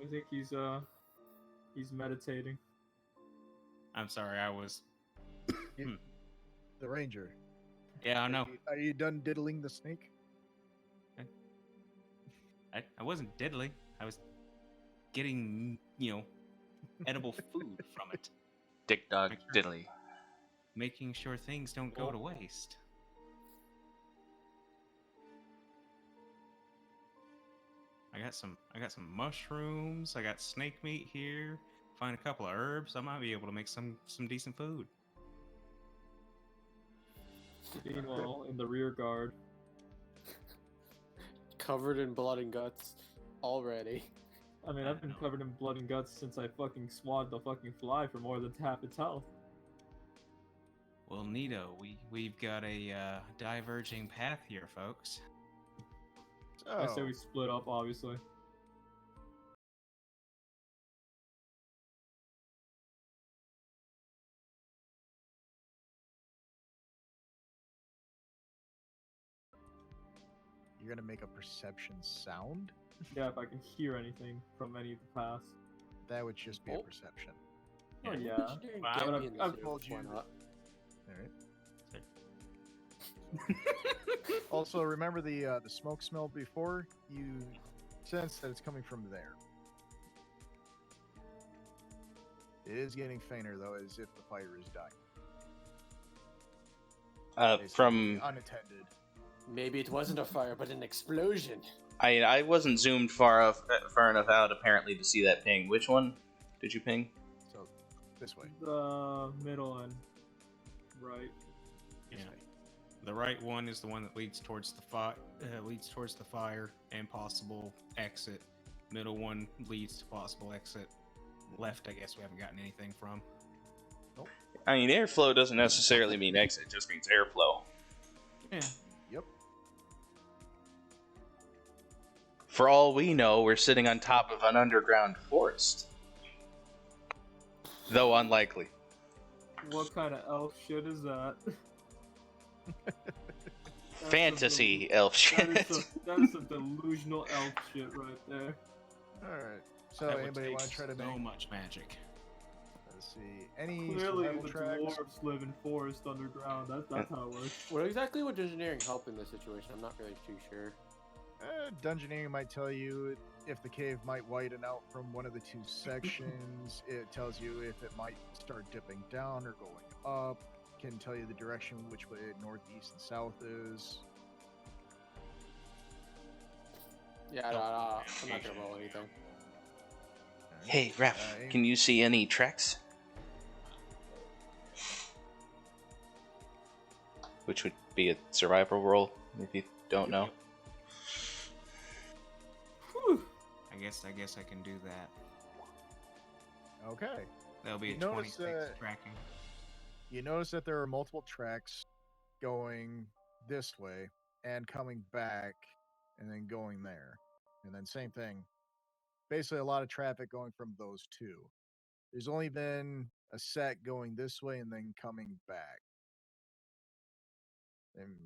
I think he's meditating. I'm sorry, I was. the ranger. Yeah, I know. Are you done diddling the snake? I wasn't diddly. I was getting, edible food from it. Dick dog Make diddly. Making sure things don't go to waste. I got some mushrooms. I got snake meat here. Find a couple of herbs. I might be able to make some decent food. Meanwhile, in the rear guard, Covered in blood and guts already. I mean, I've been covered in blood and guts since I fucking swabbed the fucking fly for more than half its health. Well, neato. We've got a diverging path here, folks. I say So, we split up, obviously. you're gonna make a perception sound? Yeah, if I can hear anything from any of the paths. That would just be a Oh. perception. Oh yeah. Wow. But I've told you. Why not? Alright. Also, remember the smoke smell before? You sense that it's coming from there. It is getting fainter, though, as if the fire is dying. Basically, From unattended. Maybe it wasn't a fire, but an explosion. I wasn't zoomed far enough out apparently to see that ping. Which one did you ping? So, this way. the middle and right. Yeah. The right one is the one that leads towards the fire and possible exit. Middle one leads to possible exit. Left, I guess we haven't gotten anything from. I mean, airflow doesn't necessarily mean exit; it just means airflow. Yeah. Yep. For all we know, we're sitting on top of an underground forest, though unlikely. What kind of elf shit is that? Fantasy elf shit. That is some delusional elf shit right there. Alright. So, That would anybody take want to try to so make... much magic. Let's see. Any Clearly, survival the tracks? dwarves live in forest underground. That's how it works. What exactly would engineering help in this situation? I'm not really too sure. Dungeoneering might tell you if the cave might widen out from one of the two sections. It tells you if it might start dipping down or going up. Can tell you the direction which way northeast and south is. Yeah, I'm not gonna roll anything. Hey, Raph, can you see any tracks? Which would be a survival roll if you don't know. Whew. I guess I can do that. Okay. That'll be You a notice 26 tracking. You notice that there are multiple tracks going this way and coming back and then going there. And then same thing. Basically a lot of traffic going from those two. There's only been a set going this way and then coming back. And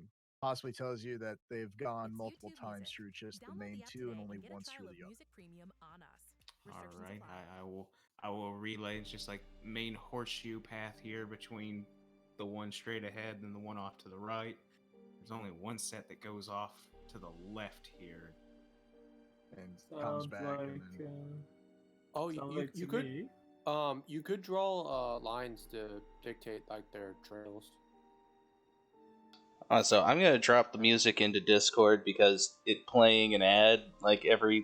possibly tells you that they've gone multiple times through just the main two and only once through the other. All right, I will relay. It's just like main horseshoe path here between the one straight ahead and the one off to the right. There's only one set that goes off to the left here. and comes Sounds back. like And then, Oh, sounds you, like you to could me. you could draw lines to dictate like their trails. So I'm gonna drop the music into Discord because it playing an ad like every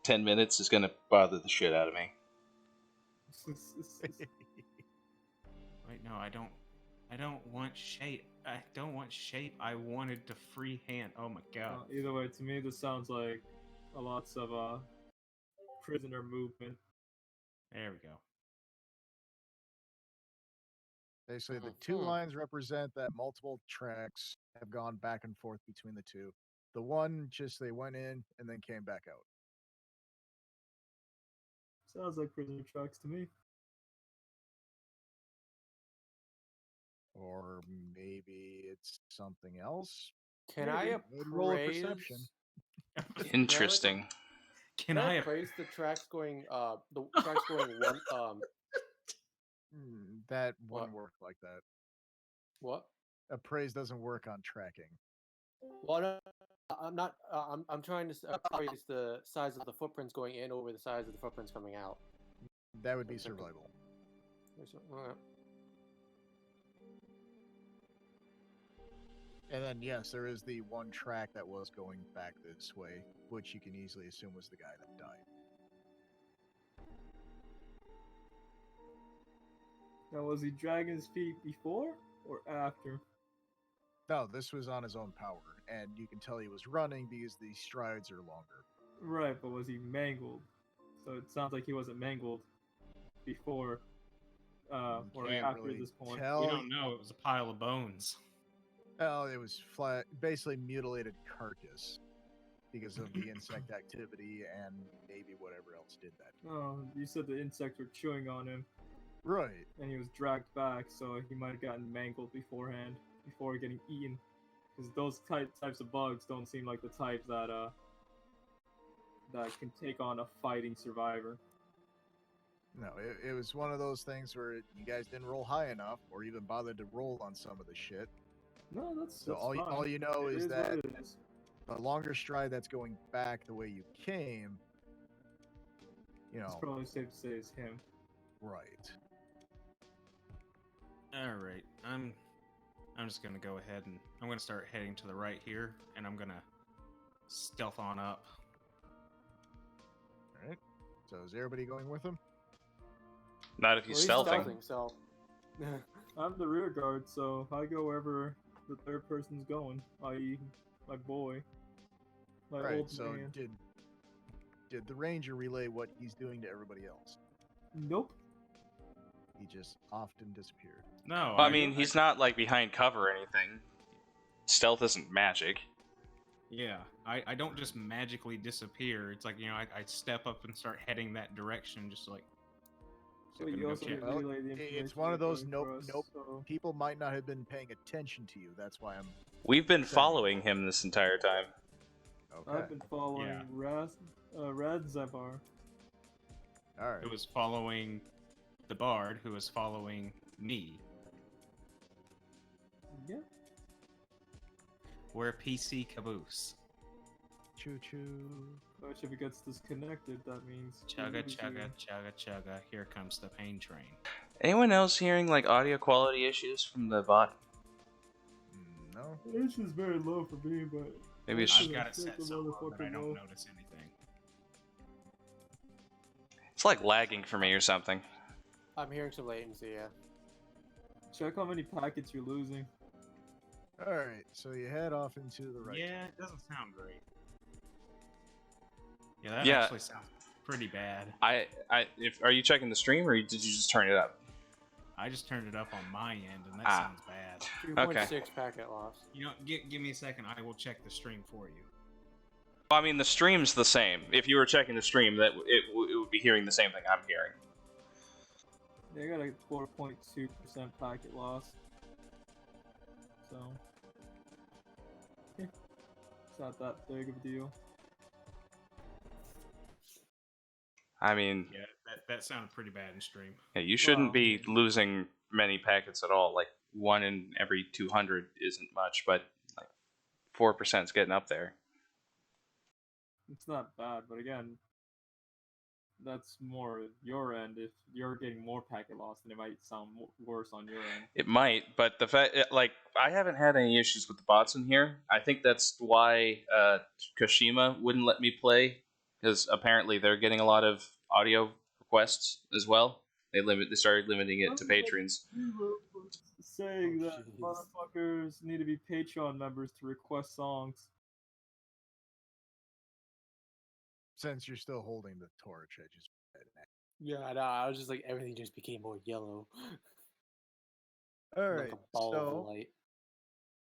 10 minutes is gonna bother the shit out of me. Wait, no, I don't. I don't want shape. I don't want shape. I wanted to freehand. Oh my god. Either way, to me, this sounds like a lots of prisoner movement. There we go. basically, the two lines represent that multiple tracks have gone back and forth between the two. The one just they went in and then came back out. Sounds like prisoner tracks to me. Or maybe it's something else. Can I Maybe. Roll of appraise? perception. Interesting. Can Can I I appraise the tracks going? The tracks going one. That What? wouldn't work like that. What? Appraise doesn't work on tracking. Well, no, I'm not. I'm trying to appraise the size of the footprints going in over the size of the footprints coming out. That would be survival. Alright. And then, yes, there is the one track that was going back this way, which you can easily assume was the guy that died. Now, was he dragging his feet before or after? No, this was on his own power, and you can tell he was running because the strides are longer. Right, but was he mangled? So it sounds like he wasn't mangled before or can't after really this point. tell. We don't know. It was a pile of bones. Well, it was flat, basically mutilated carcass because of the insect activity and maybe whatever else did that. Oh, you said the insects were chewing on him, Right. and he was dragged back, so he might have gotten mangled beforehand, before getting eaten. Because those types of bugs don't seem like the type that that can take on a fighting survivor. No, it was one of those things where you guys didn't roll high enough or even bothered to roll on some of the shit. No, that's So fine. all you know It is what that it is. a longer stride that's going back the way you came, It's probably safe to say it's him. right. All right. I'm just gonna go ahead and I'm gonna start heading to the right here, and I'm gonna stealth on up. All right. So is everybody going with him? Not if he's Well, stealthing. so. I'm the rear guard, so I go wherever the third person's going, i.e., my boy, my Right. old So man. did the ranger relay what he's doing to everybody else? Nope. He just often disappeared. No, I mean, he's not behind cover or anything. Stealth isn't magic. Yeah, I don't just magically disappear. It's like, I step up and start heading that direction, just like. So gonna you go also check. relay the information. It's one of those you're going for nope. us, so- People might not have been paying attention to you. That's why I'm. We've been following him this entire time. Okay. I've been following Yeah. Radzavar. All right. Who was following the bard, who was following me. Yeah. We're PC caboose. Choo choo. Which if it gets disconnected, that means we Chugga, lose chugga, you. chugga, chugga. Here comes the pain train. Anyone else hearing audio quality issues from the bot? No. It's just very low for me, but Maybe it's I've just, got it set so low that I motherfucking don't low. notice anything. it's lagging for me or something. I'm hearing some latency. Yeah. Check how many packets you're losing. All right. So you head off into the right. Yeah, it doesn't sound great. Yeah, that Yeah. actually sounds pretty bad. Are you checking the stream or did you just turn it up? I just turned it up on my end, and that Ah. sounds bad. 2.6 packet loss. Give me a second. I will check the stream for you. I mean, the stream's the same. If you were checking the stream, that it would be hearing the same thing I'm hearing. They got a 4.2% packet loss. So, yeah, it's not that big of a deal. I mean, Yeah, that sounded pretty bad in stream. yeah, you shouldn't Well, be losing many packets at all. 1 in every 200 isn't much, but 4%'s getting up there. It's not bad, but again, that's more your end. If you're getting more packet loss, then it might sound worse on your end. It might, but the fact, like, I haven't had any issues with the bots in here. I think that's why Kashima wouldn't let me play, because apparently they're getting a lot of audio requests as well. They started limiting it to patrons. Saying Oh, that jeez. motherfuckers need to be Patreon members to request songs. Since you're still holding the torch, I just Yeah, I know. I was just like, everything just became more yellow. all Like right. a ball So of light.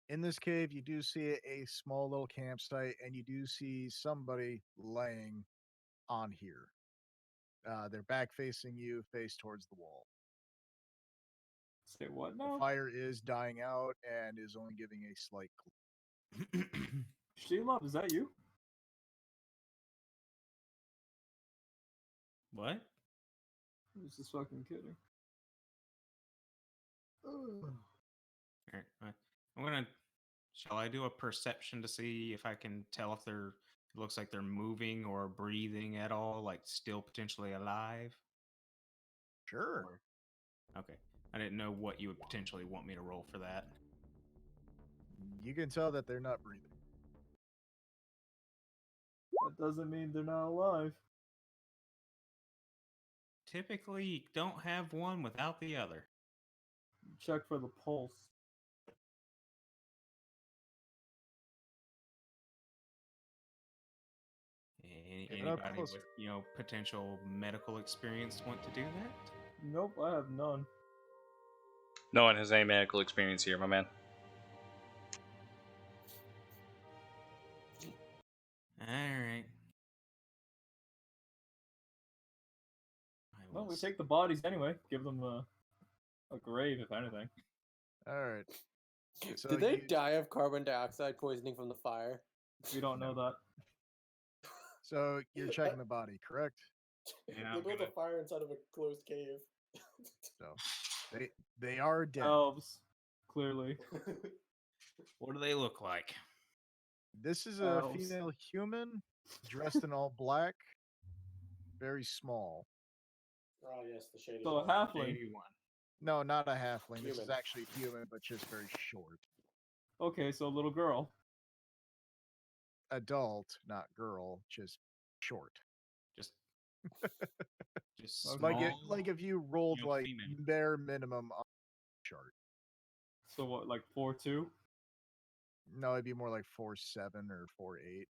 in this cave, you do see a small little campsite, and you do see somebody laying on here. They're back facing you, face towards the wall. Say what The now? fire is dying out and is only giving a slight glow. Sheila, is that you? What? I was just fucking kidding. Alright, I'm gonna. Shall I do a perception to see if I can tell if they're? It looks like they're moving or breathing at all, like still potentially alive. Sure. Or- okay, I didn't know what you would potentially want me to roll for that. You can tell that they're not breathing. That doesn't mean they're not alive. Typically, you don't have one without the other. Check for the pulse. Get up Anybody closer. with potential medical experience want to do that? Nope, I have none. No one has any medical experience here, my man. All right. Well, we take the bodies anyway. Give them a grave, if anything. All right. So Did they you- die of carbon dioxide poisoning from the fire? We don't know that. So you're checking the body, correct? Yeah, They I'm built gonna- a fire inside of a closed cave. So they are dead. Elves, clearly. What do they look like? This is a Elves. female human dressed in all black, very small. Oh yes, the shady. So a one. halfling. 81. No, not a halfling. This is Human. actually human, but just very short. Okay, so a little girl. Adult, not girl, just short. Just Okay. small. Like if you rolled like female. bare minimum on the chart. So what, like 4'2"? No, it'd be more like 4'7" or 4'8".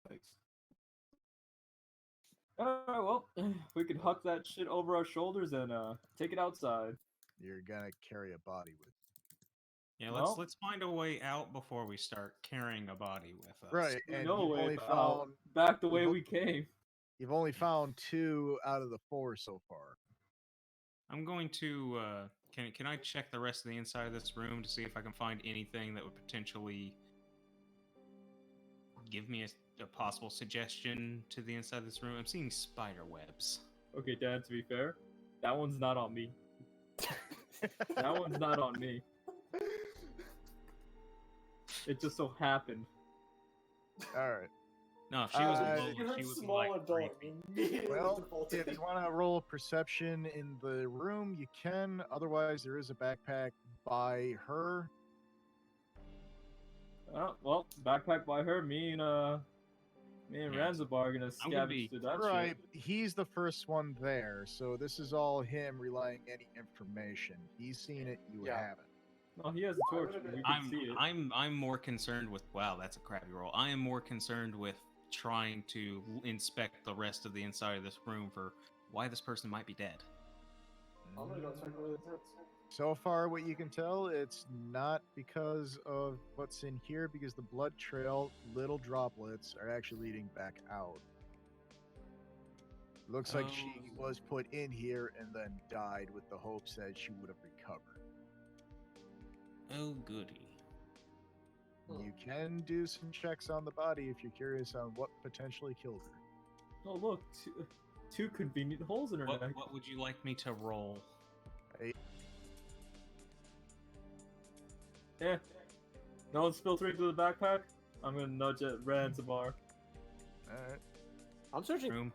Thanks. Alright, well, we could huck that shit over our shoulders and take it outside. You're gonna carry a body with. Yeah, Well- let's find a way out before we start carrying a body with us. Right, We and know you've a way only out. found Back the way you've we came. you've only found 2 out of the 4 so far. I'm going to. Can I check the rest of the inside of this room to see if I can find anything that would potentially give me a possible suggestion to the inside of this room? I'm seeing spider webs. Okay, Dan, to be fair, that one's not on me. That one's not on me. It just so happened. All right. No, if she was Uh, alone, You heard she would be small like adult. creepy. Immediately Well, defaulted. if you want to roll perception in the room, you can. Otherwise, there is a backpack by her. Well, backpack by her. Me and Yeah, Ranzabar are gonna I'm gonna scavenge be- through that Right, shit. he's the first one there, so this is all him relaying any information. He's seen it, you Yeah. haven't. No, he has a torch. would've We been- can see it. I'm more concerned with. Wow, that's a crappy roll. I am more concerned with trying to inspect the rest of the inside of this room for why this person might be dead. I'm gonna go check over the tents. So far, what you can tell, it's not because of what's in here, because the blood trail, little droplets, are actually leading back out. Looks like she Oh. was put in here and then died with the hopes that she would have recovered. Oh goody. You can do some checks on the body if you're curious on what potentially killed her. Oh look, two convenient holes in her neck. What would you like me to roll? No one's filtering through the backpack. I'm gonna nudge at Ransamar. Alright. I'm searching. Room.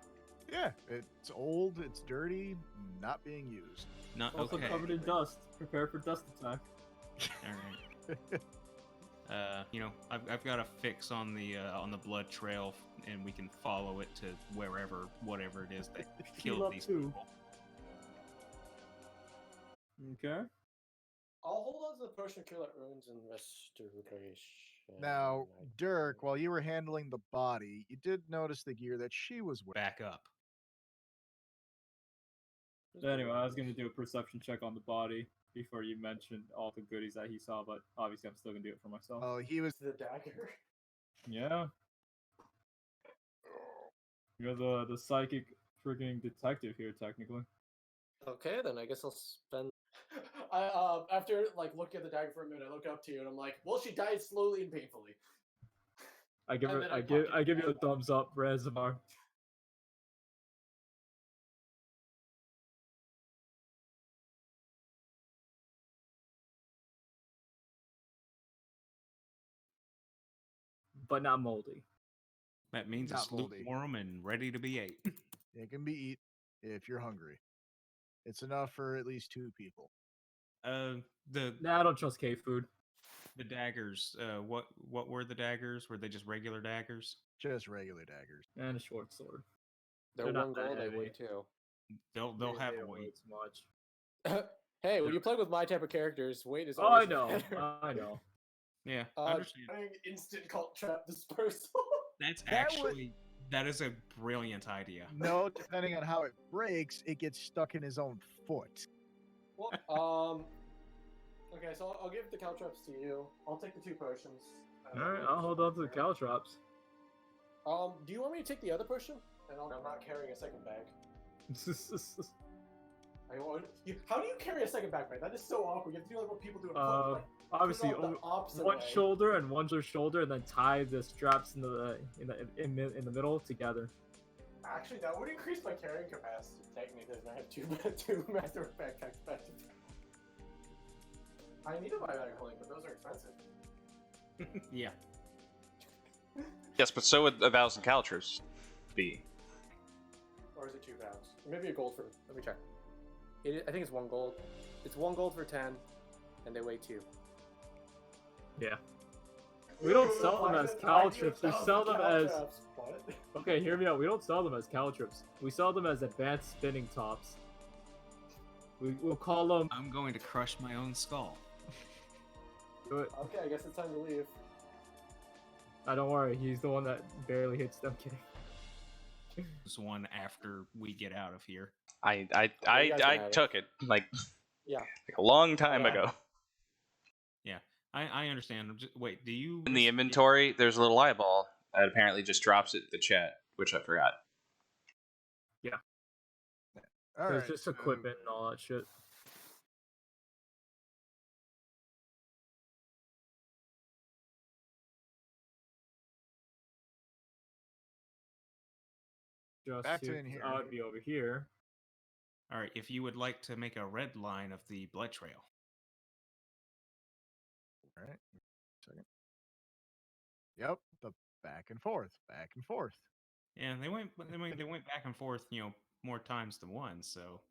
Yeah, it's old, it's dirty, not being used. Not Also okay. covered in dust. Prepare for dust attack. All right. You know, I've got a fix on the blood trail, and we can follow it to wherever, whatever it is that Heal killed up these too. people. Okay. I'll hold on to the potion of cure light runes and restoration. Now, I Dirk, think. while you were handling the body, you did notice the gear that she was wearing. Back up. Anyway, I was gonna do a perception check on the body before you mentioned all the goodies that he saw, but obviously I'm still gonna do it for myself. Oh, he was. The dagger. Yeah. You're the psychic freaking detective here, technically. Okay, then I guess I'll spend. I after like looking at the dagger for a minute, I look up to you and I'm like, well, she died slowly and painfully. I give And her, then I I give, pocket I give you a it. thumbs up, Razamar. But not moldy. That means Not it's moldy. lukewarm and ready to be ate. It can be eat if you're hungry. It's enough for at least 2 people. The Nah, I don't trust cave food. daggers. What were the daggers? Were they just regular daggers? Just regular daggers. And a short sword. They're They're not one that gold. They heavy. weigh 2. They'll They have don't weight. weigh too much. Hey, when you play with my type of characters, weight is Oh, I always know. better. I know. Yeah, Uh, I understand. Trying instant cult trap dispersal. That's that would- actually that is a brilliant idea. No, depending on how it breaks, it gets stuck in his own foot. Well, okay, so I'll give the caltrops to you. I'll take the 2 potions. Alright, I'll hold on to the caltrops. do you want me to take the other potion? And I'm not carrying a second bag. How do you carry a second backpack? That is so awkward. You have to do like what people do in pub, like, Obviously, put it on the opposite one way. shoulder and one other shoulder, and then tie the straps in the middle together. Actually, that would increase my carrying capacity. Technically, if I have two massive backpacks back to back. I need to buy that link, but those are expensive. Yeah. Yes, but so would 1,000 calters be. Or is it 2 pounds? Maybe a gold for. Let me check. I think it's 1 gold. It's 1 gold for 10, and they weigh 2. Yeah. We don't sell them as caltrips. We sell them as. What? Okay, hear me out. We don't sell them as caltrips. We sell them as advanced spinning tops. We'll call them. I'm going to crush my own skull. Do it. Okay, I guess it's time to leave. Don't worry. He's the one that barely hits them. Kidding. This one after we get out of here. I you guys can have it. took it like Yeah. a long time Yeah. ago. Yeah, I understand. Wait, do you In the inventory, there's a little eyeball that apparently just drops it in the chat, which I forgot. All There's right, just so equipment and all that shit. Just Back to here, in here. I would be over here. All right, if you would like to make a red line of the blood trail. All right. Second. Yep. The back and forth. Yeah, they went back and forth, more times than once. So,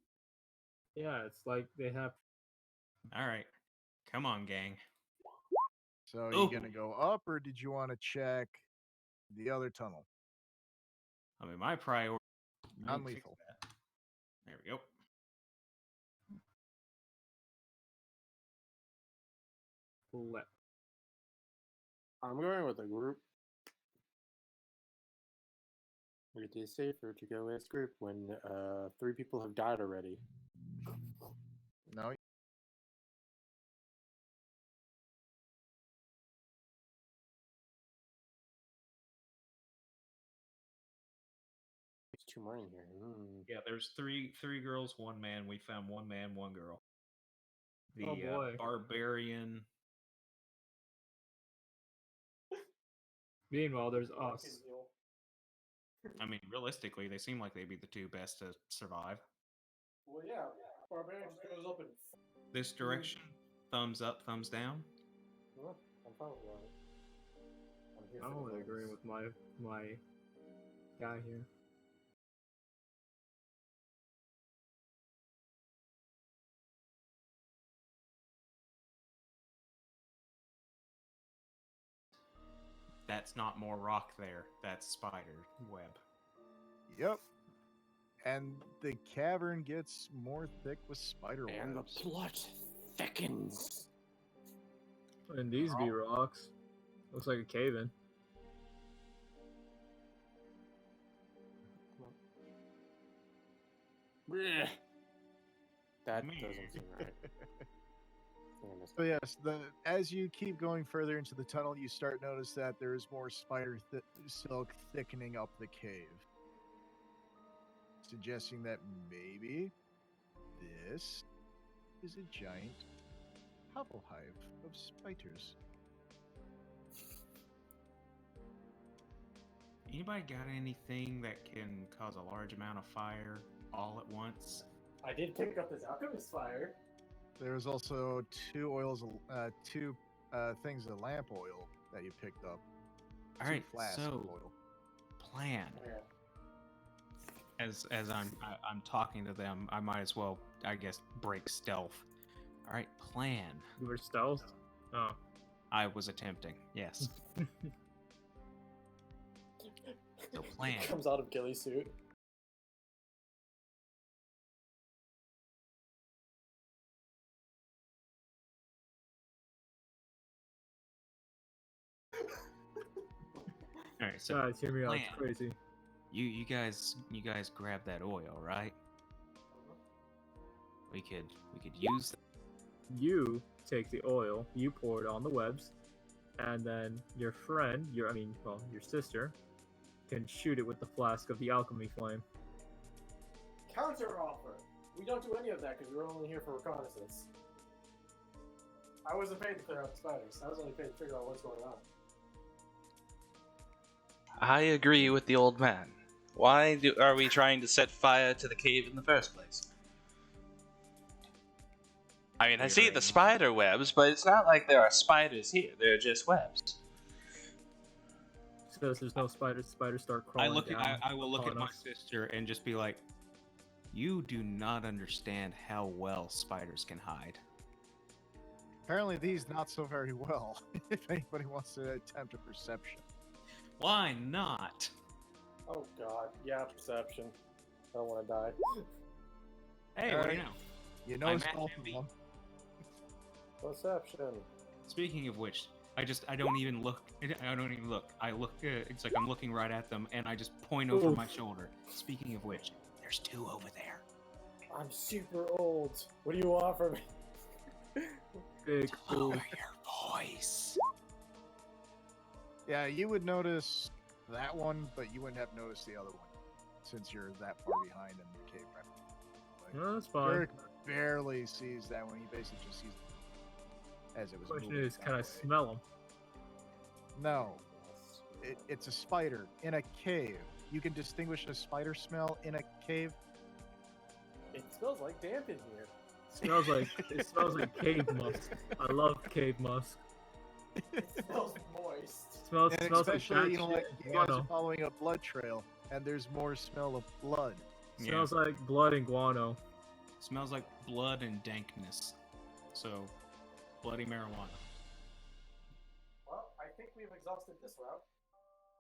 Yeah, it's like they have. all right, come on, gang. So are Oh. you gonna go up, or did you want to check the other tunnel? I mean, my priority. Non-lethal. There we go. Left. I'm going with a group. It is safer to go as group when 3 people have died already. No. It's too morning here. Yeah, there's three girls, 1 man. We found 1 man, 1 girl. The Oh, boy. barbarian. Meanwhile, there's us. I mean, realistically, they seem like they'd be the 2 best to survive. Well, yeah. Barbarian just goes up and. This direction, thumbs up, thumbs down. I'm fine with that. I'm here I'm for the only agreeing bonus. with my guy here. That's not more rock there. That's spider web. Yep. And the cavern gets more thick with spider And the webs. plot thickens. And these be rocks. Looks like a cave in. Blech. That Me. doesn't seem right. I think I missed But it. yes, as you keep going further into the tunnel, you start notice that there is more spider silk thickening up the cave, suggesting that maybe this is a giant hovel hive of spiders. Anybody got anything that can cause a large amount of fire all at once? I did pick up this alchemist fire. There was also two things of lamp oil that you picked up. All Two right, flasks of so oil. plan. Yeah. As I'm talking to them, I might as well, I guess, break stealth. All right, plan. You were stealth? Oh. I was attempting. Yes. So plan. Comes out of ghillie suit. All right, so Guys, hear me out. It's plan. crazy. you guys grab that oil, right? We could use. You take the oil, you pour it on the webs, and then your friend, your sister, can shoot it with the flask of the alchemy flame. Counter offer. We don't do any of that because we were only here for reconnaissance. I wasn't paid to clear out the spiders. I was only paid to figure out what's going on. I agree with the old man. Why are we trying to set fire to the cave in the first place? I mean, I see the spider webs, but it's not like there are spiders here. They're just webs. So there's no spiders. Spiders start crawling down. I will look at upon my us. sister and just be like, "You do not understand how well spiders can hide." Apparently, these not so very well. If anybody wants to attempt a perception. Why not? Oh god. Yeah, perception. I don't want to die. Hey, what do you know? You notice match both of envy. them. Perception. Speaking of which, I don't even look. I look. It's like I'm looking right at them, and I just point over Oof. my shoulder. Speaking of which, there's two over there. I'm super old. What do you want from me? Big Lower fool. your voice. Yeah, you would notice that one, but you wouldn't have noticed the other one since you're that far behind in the cave. Right? No, that's fine. Derek barely sees that one. He basically just sees it as it was Question moving is, can I that way. smell them? No, it's a spider in a cave. You can distinguish a spider smell in a cave. It smells like damp in here. It smells like cave musk. I love cave musk. It smells moist. Smells And like especially, that like shit. you guys are Guano. following a blood trail, and there's more smell of blood. Smells like blood and guano. Smells like blood and dankness. So, bloody marijuana. Well, I think we've exhausted this route.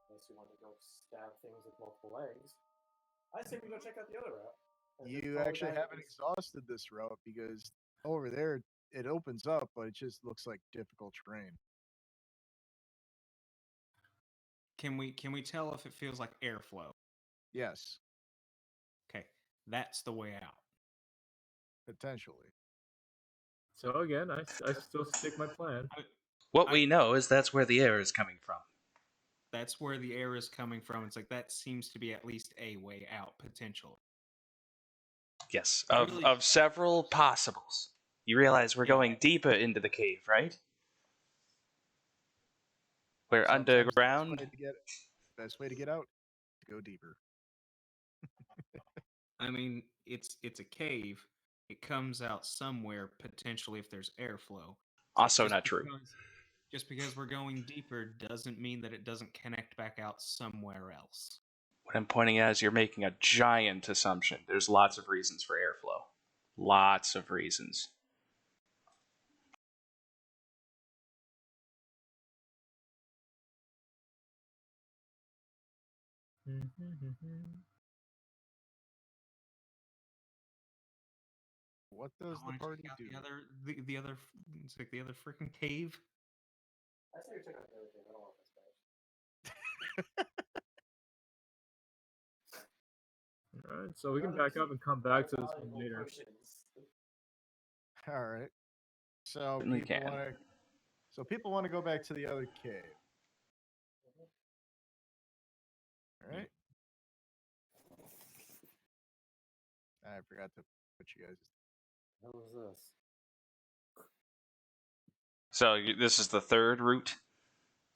Unless you want to go stab things with multiple legs. I say we go check out the other route. and just You follow actually down haven't this- exhausted this route because over there it opens up, but it just looks like difficult terrain. Can we tell if it feels like airflow? Yes, Okay, that's the way out. potentially. So again, I still stick my plan. What we know is that's where the air is coming from. That's where the air is coming from. It's like that seems to be at least a way out potential. Yes, Really- of several possibles. You realize we're Yeah. going deeper into the cave, right? We're Sometimes the underground. Best way to get out, to go deeper. I mean, it's a cave. It comes out somewhere potentially if there's airflow. Also Just not true. because- Just because we're going deeper doesn't mean that it doesn't connect back out somewhere else. What I'm pointing at is you're making a giant assumption. There's lots of reasons for airflow. Lots of reasons. What does I the wanna party check out do? the other, it's like the other freaking cave. I say we check out the other thing. I don't want this badge. Alright, so we can back up and come back to this one later. All right. So Certainly people can. want to. So people want to go back to the other cave. All right. I forgot to put you guys. What was this? So this is the third route.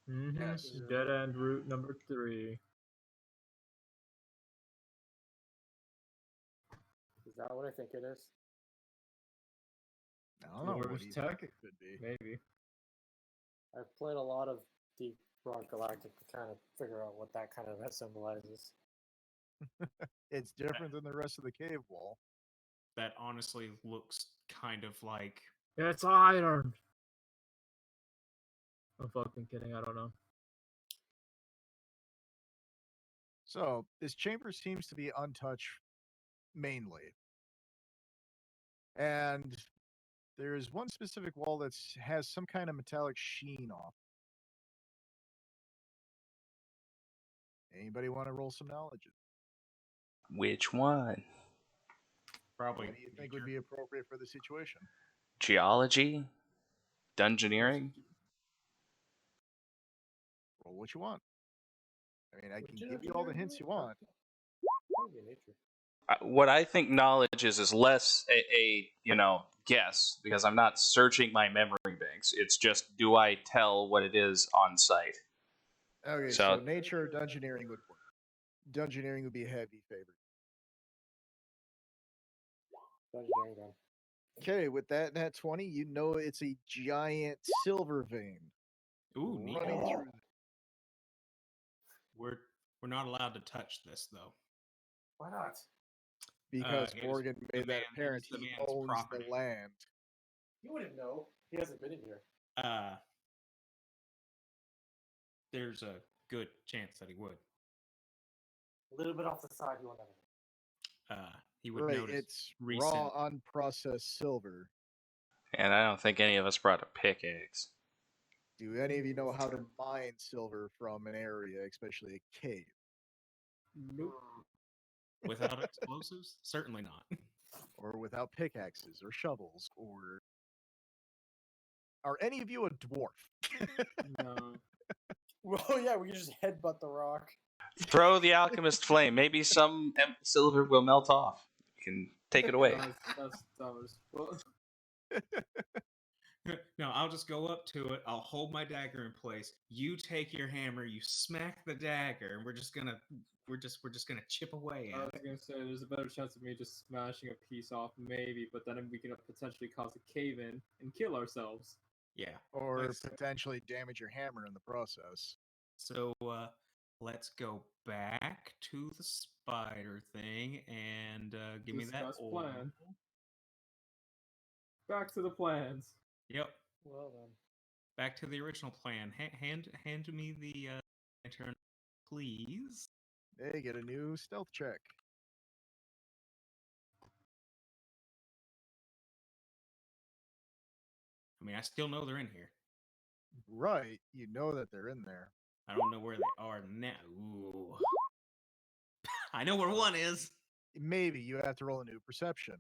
Yes. Dead end route number 3. Is that what I think it is? I don't know. What Dwarves do you Tech? think it could be? Maybe. I've played a lot of Deep Rock Galactic to kind of figure out what that kind of symbolizes. It's different than the rest of the cave wall. That honestly looks kind of like It's iron! I'm fucking kidding, I don't know. So this chamber seems to be untouched mainly. And there's one specific wall that has some kind of metallic sheen off. Anybody want to roll some knowledge? Which one? probably. What do you think would be appropriate for the situation? Geology? Dungeoneering? Roll what you want. I mean, I Would can you give you all the hints you want. Probably nature. What I think knowledge is less a guess, because I'm not searching my memory banks. It's just, do I tell what it is on site? Okay, so nature or dungeoneering would work. Dungeoneering would be a heavy favorite. Dungeoneering then. Okay, with that nat 20, you know it's a giant silver vein Ooh, neat. running through. We're not allowed to touch this though. Why not? Because it is Morgan the made that man- apparent. it is the He man's owns property. the land. He wouldn't know. He hasn't been in here. There's a good chance that he would. A little bit off the side, he won't have it. He would Right, notice it's recent. raw, unprocessed silver. And I don't think any of us brought a pickaxe. Do any of you know how to mine silver from an area, especially a cave? Nope. Without explosives? Certainly not. Or without pickaxes or shovels? Or are any of you a dwarf? No. Well, yeah, we can just headbutt the rock. Throw the alchemist flame. Maybe some silver will melt off. You can take it away. That was. Well, No, I'll just go up to it. I'll hold my dagger in place. You take your hammer. You smack the dagger, and we're just gonna chip away I at was it. gonna say there's a better chance of me just smashing a piece off, maybe, but then we can potentially cause a cave in and kill ourselves. Yeah. Or Let's- potentially damage your hammer in the process. So let's go back to the spider thing and give me that Discuss oil. plan. Back to the plans. Yep. Well then. Back to the original plan. Hand me the lantern, please. Hey, get a new stealth check. I mean, I still know they're in here. Right, you know that they're in there. I don't know where they are now. Ooh. I know where one is. Maybe you have to roll a new perception.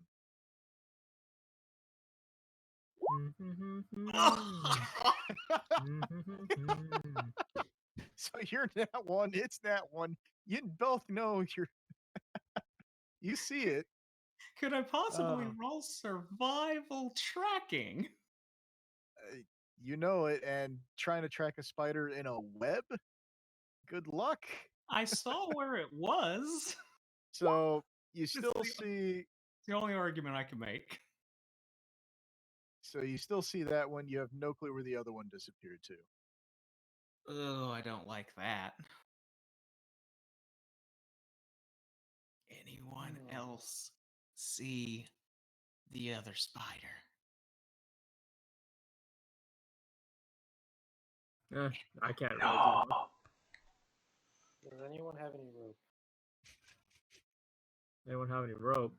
So you're that one, it's that one. You both know you're. You see it. Could I possibly roll survival tracking? You know it, and trying to track a spider in a web? Good luck. I saw where it was. So you still the- see. It's the only argument I can make. So you still see that one. You have no clue where the other one disappeared to. Oh, I don't like that. Anyone else see the other spider? I can't really do much. Does anyone have any rope? Anyone have any rope?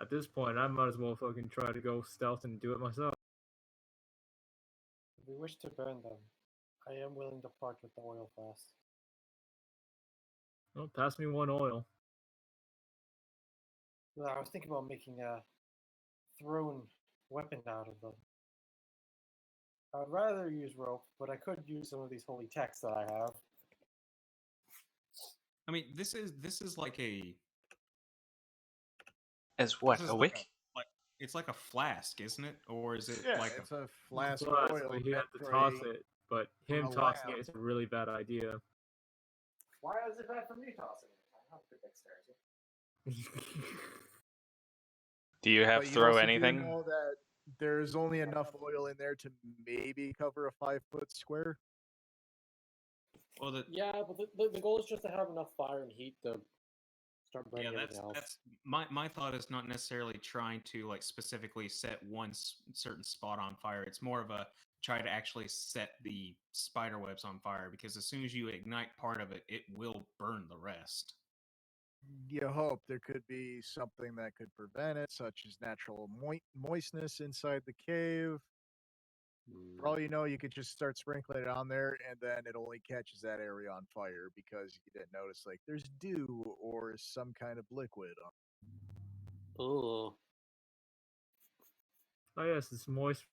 At this point, I might as well fucking try to go stealth and do it myself. If we wish to burn them, I am willing to part with the oil flask. Well, pass me one oil. Well, I was thinking about making a thrown weapon out of them. I'd rather use rope, but I could use some of these holy texts that I have. I mean, this is like a As what? this is A like wick? it's like a flask, isn't it? Or is it Yeah, like it's a flask of Plus, oil. but he had meant to for toss a- it. But for him a tossing lamp. it is a really bad idea. Why is it bad for me tossing it? I have good dexterity. Do you have But you throw also anything? do know that there's only enough oil in there to maybe cover a 5-foot square. well the Yeah, but the goal is just to have enough fire and heat to start burning everything else. that's my thought is not necessarily trying to like specifically set one certain spot on fire. It's more of a try to actually set the spider webs on fire, because as soon as you ignite part of it, it will burn the rest. You hope there could be something that could prevent it, such as natural moistness inside the cave. For all you know, you could just start sprinkling it on there, and then it only catches that area on fire because you didn't notice, like, there's dew or some kind of liquid on. Ooh. Oh yes, it's moist.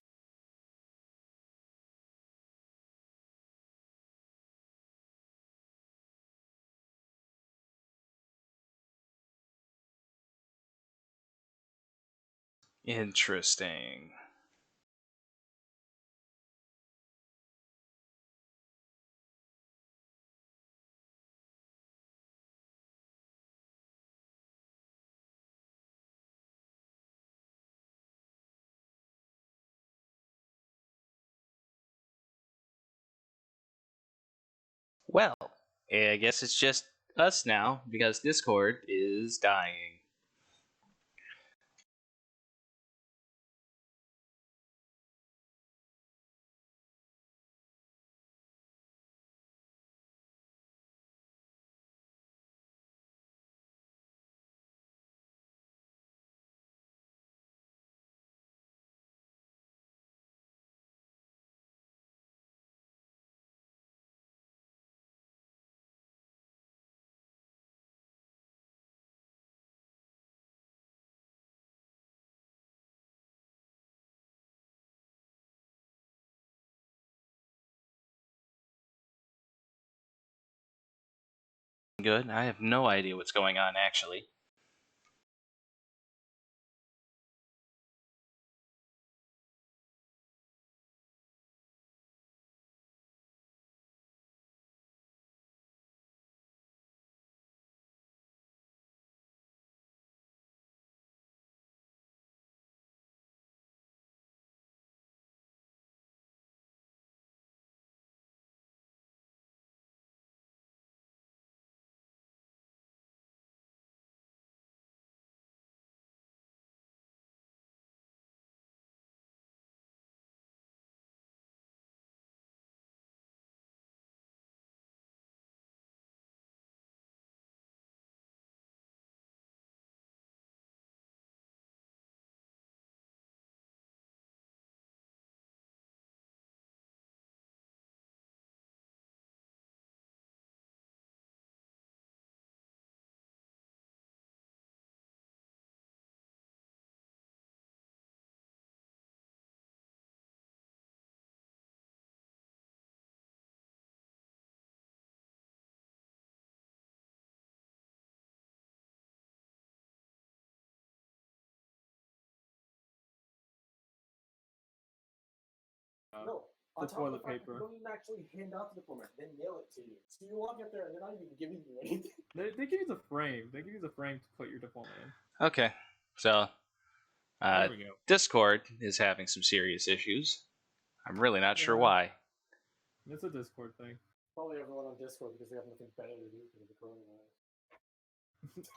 Interesting. Well, I guess it's just us now because Discord is dying. Good. I have no idea what's going on actually. No. The On top of toilet the fact that paper. you don't even actually hand out the diplomat, they mail it to you. So you walk up there and they're not even giving you anything. They give you the frame. They give you the frame to put your diploma in. Okay, so There we go. Discord is having some serious issues. I'm really not sure why. It's a Discord thing. Probably everyone on Discord because they have nothing better to do because of the coronavirus.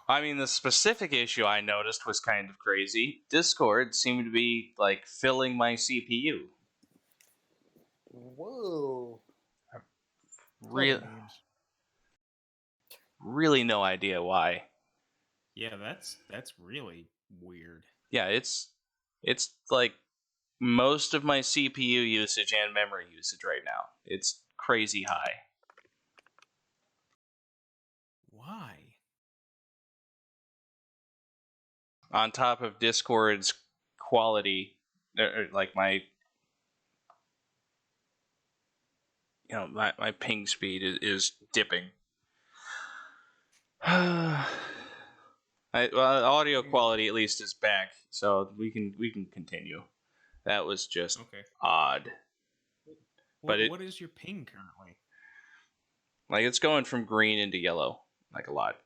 I mean, the specific issue I noticed was kind of crazy. Discord seemed to be, like, filling my CPU. Whoa. Really no idea why. Yeah, that's really weird. Yeah, it's like most of my CPU usage and memory usage right now. It's crazy high. Why? On top of Discord's quality, like my my ping speed is dipping. Audio quality at least is back, so we can continue. That was just odd. But what is your ping currently? Like, it's going from green into yellow, like, a lot.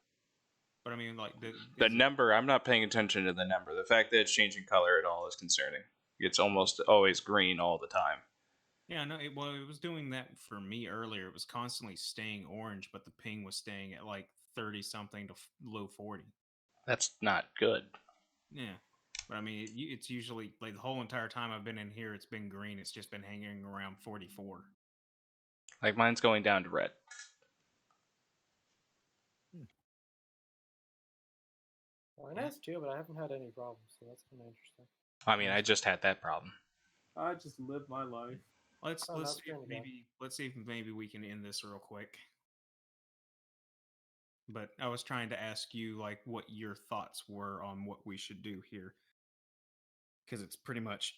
But I mean, like the number, I'm not paying attention to the number. The fact that it's changing color at all is concerning. It's almost always green all the time. Yeah, no, it was doing that for me earlier. It was constantly staying orange, but the ping was staying at like 30 something to low 40. That's not good. Yeah, but I mean, it's usually like the whole entire time I've been in here, it's been green. It's just been hanging around 44. Like, mine's going down to red. Well, I has too, but I haven't had any problems, so that's kind of interesting. I mean, I just had that problem. I just live my life. Let's see if maybe we can end this real quick. But I was trying to ask you like what your thoughts were on what we should do here, because it's pretty much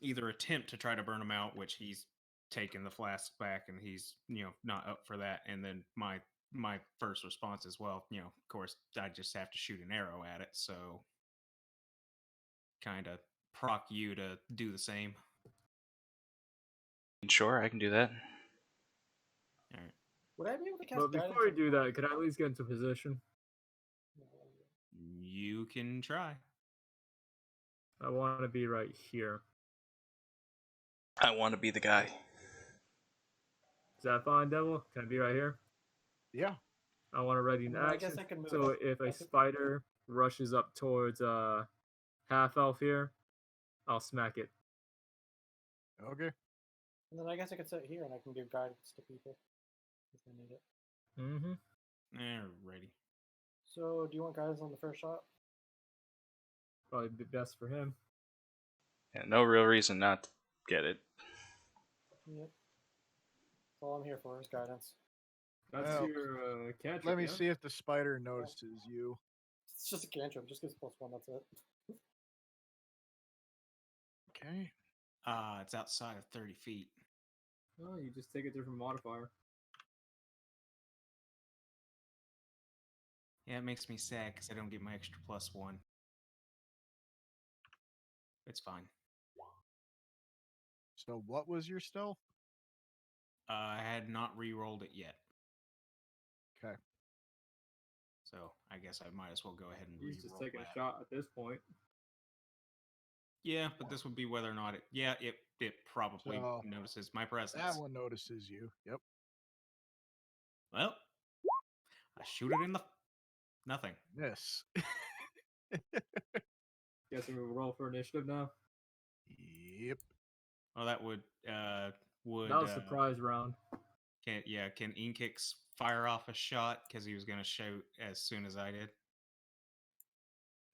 either attempt to try to burn him out, which he's taken the flask back and he's not up for that, and then my first response is, well, of course I just have to shoot an arrow at it, so kind of proc you to do the same. Sure, I can do that. All right. Would I be able to cast But before we do that, could I at least get into position? You can try. I want to be right here. I want to be the guy. Is that fine, Devil? Can I be right here? Yeah. I want to ready in I action. guess I can move. So if a spider rushes up towards half elf here, I'll smack it. Okay. And then I guess I could sit here and I can give guidance to people if they need it. Mm-hmm. Alrighty. So, do you want guidance on the first shot? Probably be best for him. Yeah, no real reason not to get it. Yep. That's all I'm here for is guidance. That's Well, your cantrip. Let me see if the spider notices you. It's just a cantrip. Just gives +1. That's it. Okay. It's outside of 30 feet. Oh, you just take a different modifier. Yeah, it makes me sad because I don't get my extra +1. It's fine. So what was your stealth? I had not re-rolled it yet. Okay. So I guess I might as well go ahead and He's re-roll just taking that. a shot at this point. Yeah, but this would be whether or not it... Yeah, it probably notices my presence. That one notices you. Yep. Well, I shoot it in the... Nothing. Yes. Guessing we'll roll for initiative now. Yep. Well, that would... That was a surprise round. Can Inkix fire off a shot? Because he was going to shoot as soon as I did.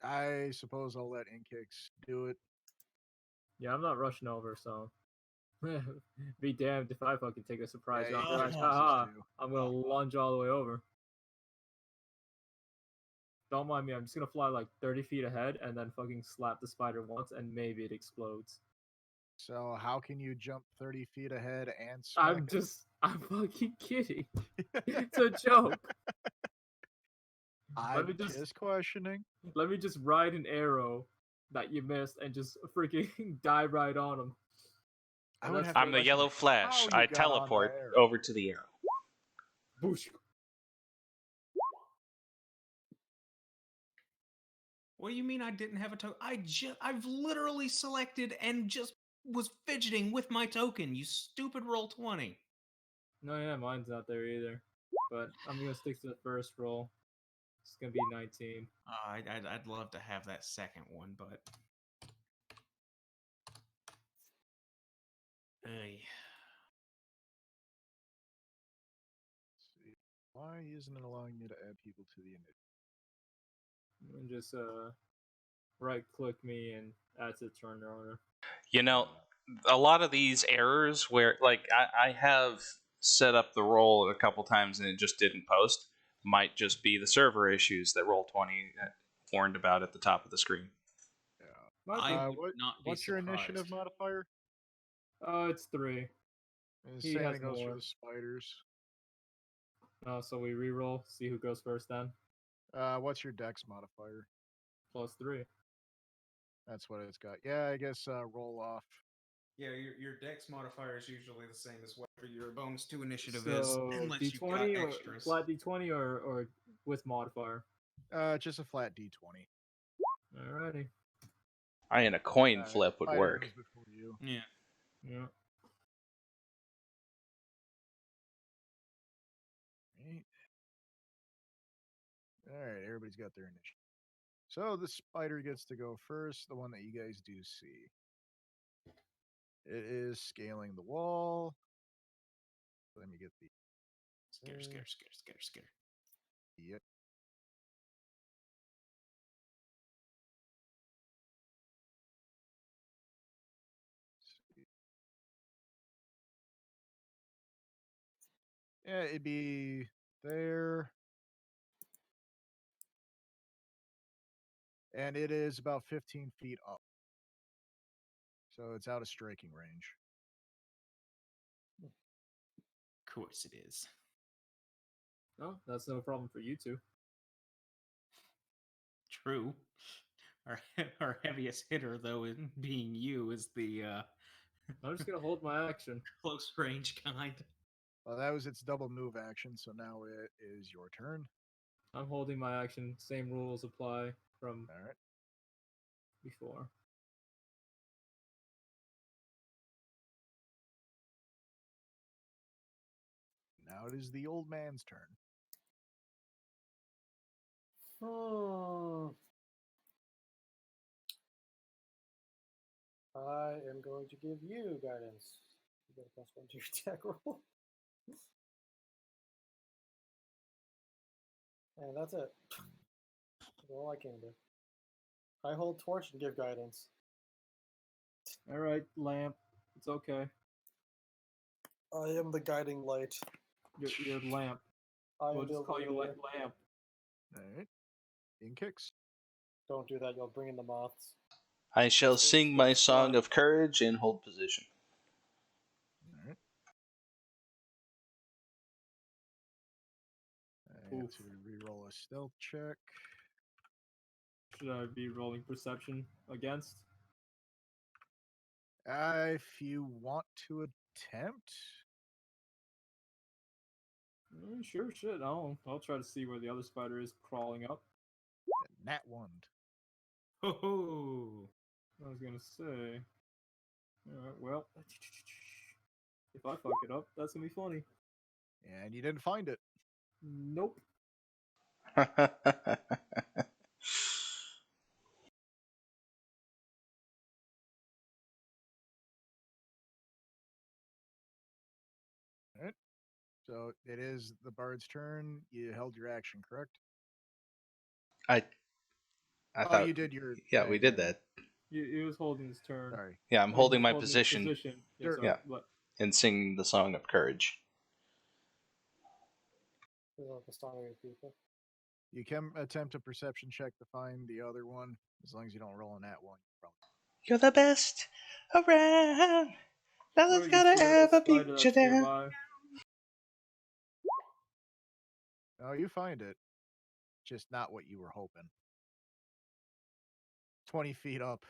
I suppose I'll let Inkix do it. Yeah, I'm not rushing over, so... Be damned if I fucking take a surprise Yeah, round. you're Like, supposed haha, to. I'm gonna lunge all the way over. Don't mind me, I'm just gonna fly like 30 feet ahead and then fucking slap the spider once and maybe it explodes. So how can you jump 30 feet ahead and smack I'm fucking kidding. It's a joke. I'm just questioning. Let me just ride an arrow that you missed and just freaking dive right on him. I'm the yellow flash. I teleport over to the arrow. Boosh. What do you mean I didn't have a token? I've literally selected and just was fidgeting with my token. You stupid roll 20. No, yeah, mine's not there either. But I'm gonna stick to the first roll. It's gonna be 19. I'd love to have that second one, but Ay. Let's see. Why isn't it allowing me to add people to the initiative? And just right click me and add to turn order. You know, a lot of these errors where, like, I have set up the roll a couple times and it just didn't post, might just be the server issues that Roll20 warned about at the top of the screen. Yeah. I would not be What's your initiative surprised. modifier? It's 3. The He same has thing goes more. for the spiders. So we re-roll, see who goes first then. What's your dex modifier? +3. That's what it's got. Yeah, I guess roll off. Yeah, your dex modifier is usually the same as whatever your bonus 2 initiative So is, unless you've got D20 or extras. flat D20 or with modifier. Just a flat d20. Alrighty. And a coin flip would Spider work. goes before you. Yeah. Yeah. Right. All right, everybody's got their initiative. So the spider gets to go first, the one that you guys do see. It is scaling the wall. Let me get the. Scare. Yep. See. Yeah, it'd be there. And it is about 15 feet up. So it's out of striking range. Of course it is. Oh, that's no problem for you two. True. Our heaviest hitter, though, in being you, is the I'm just gonna hold my action. close range kind. Well, that was its double move action, so now it is your turn. I'm holding my action. Same rules apply from All right. before. Now it is the old man's turn. I am going to give you guidance. You get a +1 to your attack roll. And that's it. That's all I can do. I hold torch and give guidance. Alright, lamp. It's okay. I am the guiding light. You're lamp. I We'll am the just call you illuminator. lamp. All right. In kicks. Don't do that, you'll bring in the moths. I shall sing my song of courage and hold position. All right. I have to re-roll a stealth check. Should I be rolling perception against? If you want to attempt, Sure, shit. I'll try to see where the other spider is crawling up. nat 1. Ho I was gonna say. Alright, well. If I fuck it up, that's gonna be funny. And you didn't find it. Nope. All right. So it is the bard's turn. You held your action, correct? I Oh, thought you did your. Yeah, we did that. He was holding his turn. Sorry. Yeah, I'm Or holding he's my his position Yeah, Sure. sorry, Yeah. but and singing the song of courage. The stronger people. You can attempt a perception check to find the other one, as long as you don't roll a nat 1. You're the best around. or Nothing's you gonna see a ever spider beat you that's down. nearby. Oh, you find it. Just not what you were hoping. 20 feet up.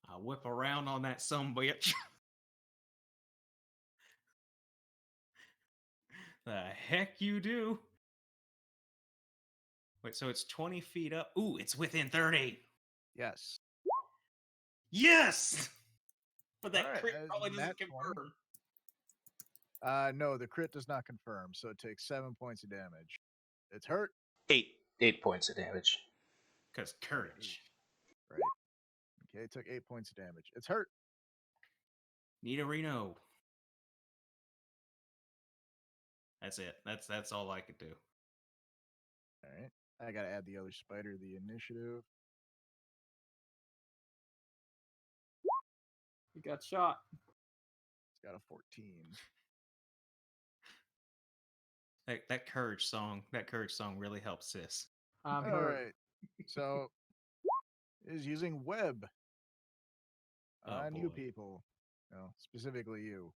I whip around on that sumbitch. The heck you do? Wait, so it's 20 feet up. Ooh, it's within 30. Yes. Yes! But that Alright, crit as probably doesn't nat 20. confirm. No, the crit does not confirm, so it takes 7 points of damage. It's hurt. 8 points of damage. Because courage. Right. Okay, it took 8 points of damage. It's hurt. Nita Reno. That's it. That's all I could do. Alright. I gotta add the other spider to the initiative. You got shot. It's got a 14. That courage song really helps sis. I'm hurt. Alright. So is using web Oh, on you boy. people. No, specifically you.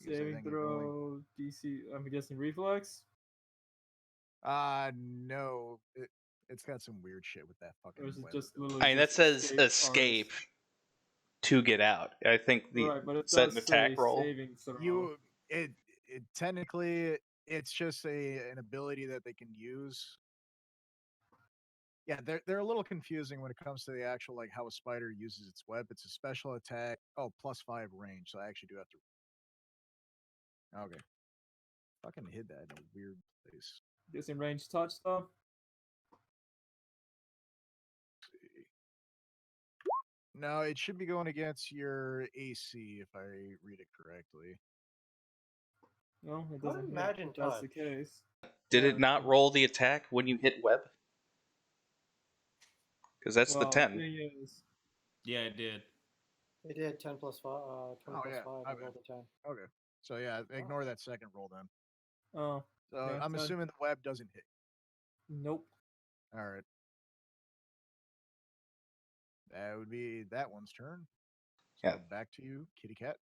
Because I Saving think you're going- throw, DC. I'm guessing reflex. No. It's got some weird shit with that fucking Or is it web just ability. literally? I mean, that just says artist? escape to get out. I think the Right, but it set does an attack say roll. saving throw. It technically it's just an ability that they can use. Yeah, they're a little confusing when it comes to the actual like how a spider uses its web. It's a special attack. Oh, +5 range. So I actually do have to. Okay. Fucking hid that in a weird place. Guessing range touch though. No, it should be going against your AC if I read it correctly. No, it I would doesn't. hit, imagine if that's the touch. case. Did Yeah, it not roll the attack when you hit web? Because that's the well, 10. thing is, Yeah, it did. It did 10 plus 5. 20 Oh, plus yeah, 5. my I bad. rolled a 10. Okay. So yeah, ignore that second roll then. oh, So yeah, I'm 10. assuming the web doesn't hit. Nope. All right. That would be that one's turn. So Yeah. back to you, kitty cat.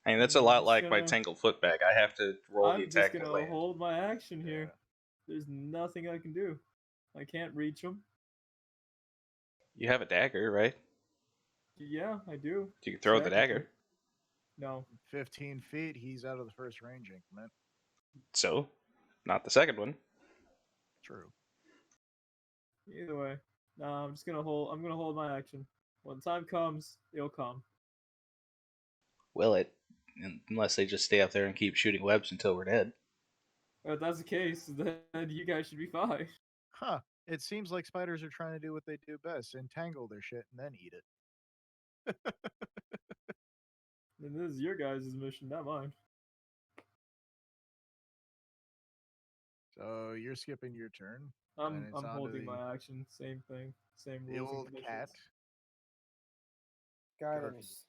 I mean, that's Yeah, a I'm lot just like my gonna- Tangle Foot bag. I have to roll the I'm just attack to gonna land. hold my action here. Yeah. There's nothing I can do. I can't reach him. You have a dagger, right? Yeah, I do. You can throw the Technically. dagger. No. 15 feet. He's out of the first range increment. So, not the second one. True. Either way, no, I'm just gonna hold. I'm gonna hold my action. When the time comes, it'll come. Will it? Unless they just stay up there and keep shooting webs until we're dead. If that's the case, then you guys should be fine. Huh. It seems like spiders are trying to do what they do best: entangle their shit and then eat it. And this is your guys' mission, not mine. So you're skipping your turn. I'm it's on to holding the- my action. Same thing. Same The rules and old conditions. cat. Guidance.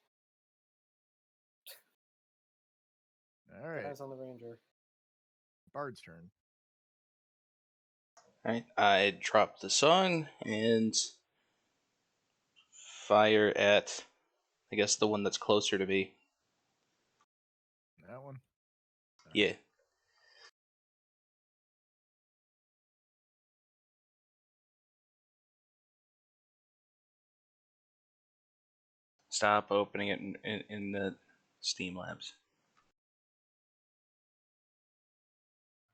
All right. Eyes on the ranger. Bard's turn. Alright, I drop the song and fire at, I guess, the one that's closer to me. That one. Yeah. Stop opening it in the Steam Labs.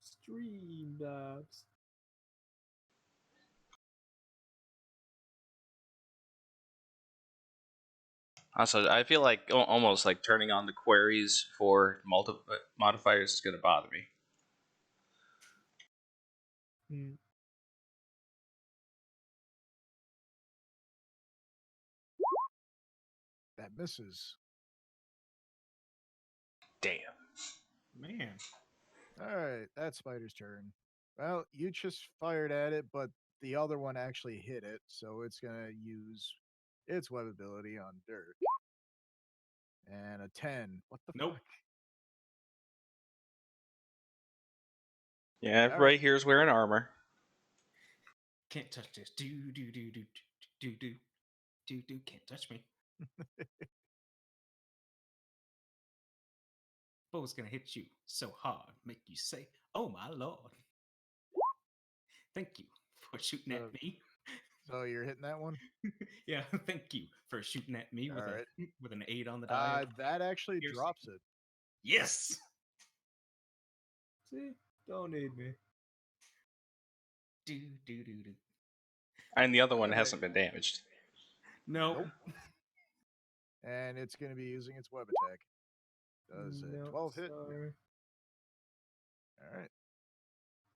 Stream dabs. Also, I feel like almost like turning on the queries for modifiers is going to bother me. Hmm. That misses. Damn. Man. All right, that's Spider's turn. Well, you just fired at it, but the other one actually hit it, so it's gonna use its web ability on Dirt. And a 10. What the Nope. fuck? Yeah, All everybody here's wearing armor. Can't touch this. Do. Can't touch me. Bo's gonna hit you so hard, make you say, "Oh my lord!" Thank you for shooting at me. So you're hitting that one? Yeah, thank you for shooting at me with Alright. with an 8 on the die. That actually Piercing. drops it. Yes. See, don't need me. Do do do do. And the other one Alright. hasn't been damaged. Nope. Nope. And it's going to be using its web attack. Does a Nope, 12 hit? sorry. All right.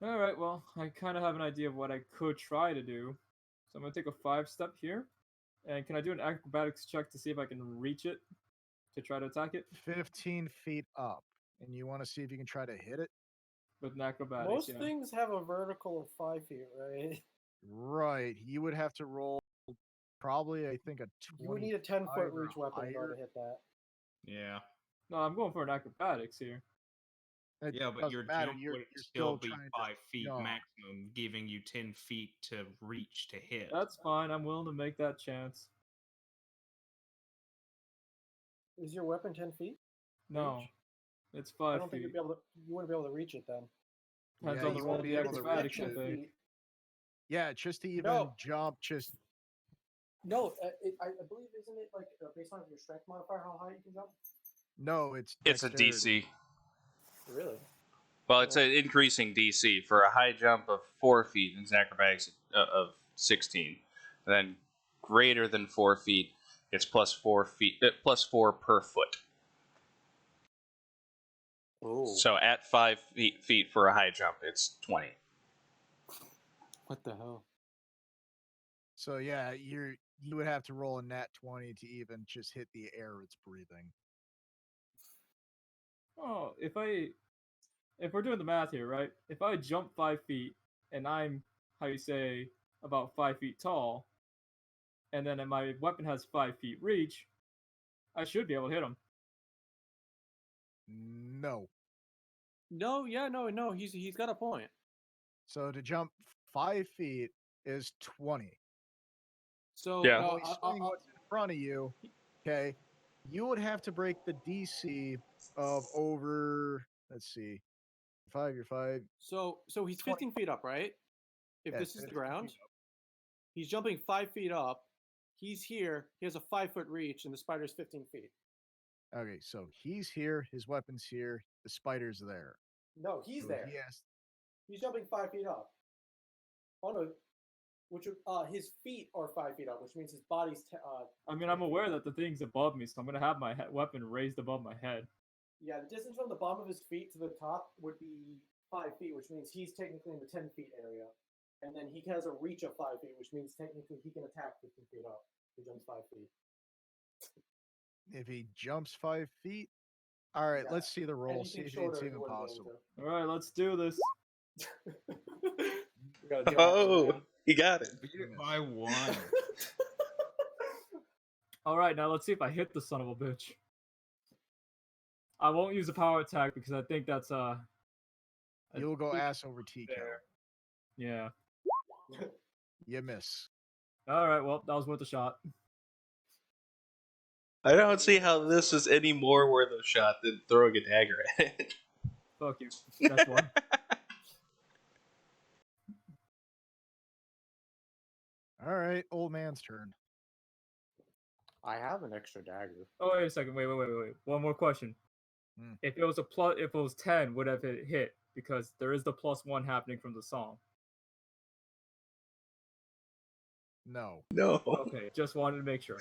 All right, well, I kind of have an idea of what I could try to do. So I'm going to take a 5-step here. And can I do an acrobatics check to see if I can reach it to try to attack it 15 feet up. And you want to see if you can try to hit it? with an acrobatics? Most Yeah. things have a vertical of 5 feet, right? Right. You would have to roll probably, I think, a 20. You would need a 10-foot or reach weapon though higher. to hit that. Yeah. No, I'm going for an acrobatics here. It Yeah, but doesn't your matter. jump You're would still still be trying 5 feet jump. maximum, giving you 10 feet to reach to hit. That's fine. I'm willing to make that chance. Is your weapon 10 feet? No, Reach? it's I 5 don't think feet. you wouldn't be able to reach it then. Depends Yeah, on the you roll won't of be the able to acrobatics, reach I it. think. Yeah, just to even No. jump, just No, I believe isn't it like based on your strength modifier how high you can jump? no, it's It's a dexterity. DC. Really? Well, it's an increasing DC for a high jump of 4 feet and acrobatics of 16. And then greater than 4 feet, it's plus 4 feet, plus 4 per foot. Oh. So at 5 feet for a high jump, it's 20. What the hell? So yeah, you would have to roll a nat 20 to even just hit the air it's breathing. Oh, if we're doing the math here, right? If I jump 5 feet and I'm, how you say, about 5 feet tall, and then my weapon has 5 feet reach, I should be able to hit him. No. No, yeah, no, he's got a point. So to jump 5 feet is 20. So Yeah. Only swing what's in front of you. Okay. You would have to break the DC of over, let's see, 5, you're 5. so he's 20. 15 feet up, right? If Yeah, this is the 15 ground, feet up. he's jumping 5 feet up. He's here. He has a 5-foot reach, and the spider's 15 feet. Okay, so he's here, his weapon's here, the spider's there. No, he's So there. he has He's jumping 5 feet up. Oh no, which his feet are 5 feet up, which means his body's. I mean, I'm aware that the thing's above me, so I'm gonna have my weapon raised above my head. Yeah, the distance from the bottom of his feet to the top would be 5 feet, which means he's technically in the 10 feet area. And then he has a reach of 5 feet, which means technically he can attack 15 feet up. He jumps 5 feet. if he jumps 5 feet. All right, Yeah. let's see the roll. See Anything if shorter, it's he even wouldn't be possible. All right, let's do this. We gotta deal with Oh, it, man. he got it. Beat it by 1. All right, now let's see if I hit the son of a bitch. I won't use a power attack because I think that's You'll go ass over TK. there. Yeah. You miss. All right, well, that was worth a shot. I don't see how this is any more worth a shot than throwing a dagger at it. Fuck you. That's one. All right, old man's turn. I have an extra dagger. Oh, wait a second. Wait. One more question. Hmm. If it was 10, would have it hit? Because there is the +1 happening from the song. No. No. Okay, just wanted to make sure.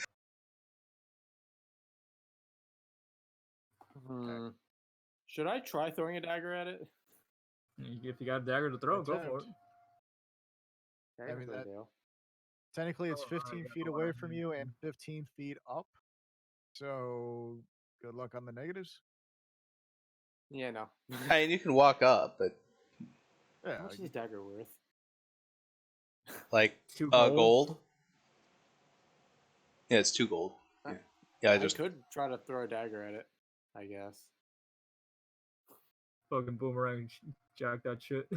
Should I try throwing a dagger at it? If you got a dagger to throw, go for it. I mean, that- do. Technically, it's Oh, I 15 got feet a lot away of from them. you and 15 feet up. So, good luck on the negatives. Yeah, no. I mean, you can walk up, but Yeah, How much is this dagger worth? like 2 gold. Yeah, it's 2 gold. Uh, Yeah, I I just could try to throw a dagger at it, I guess. Fucking boomerang jack that shit.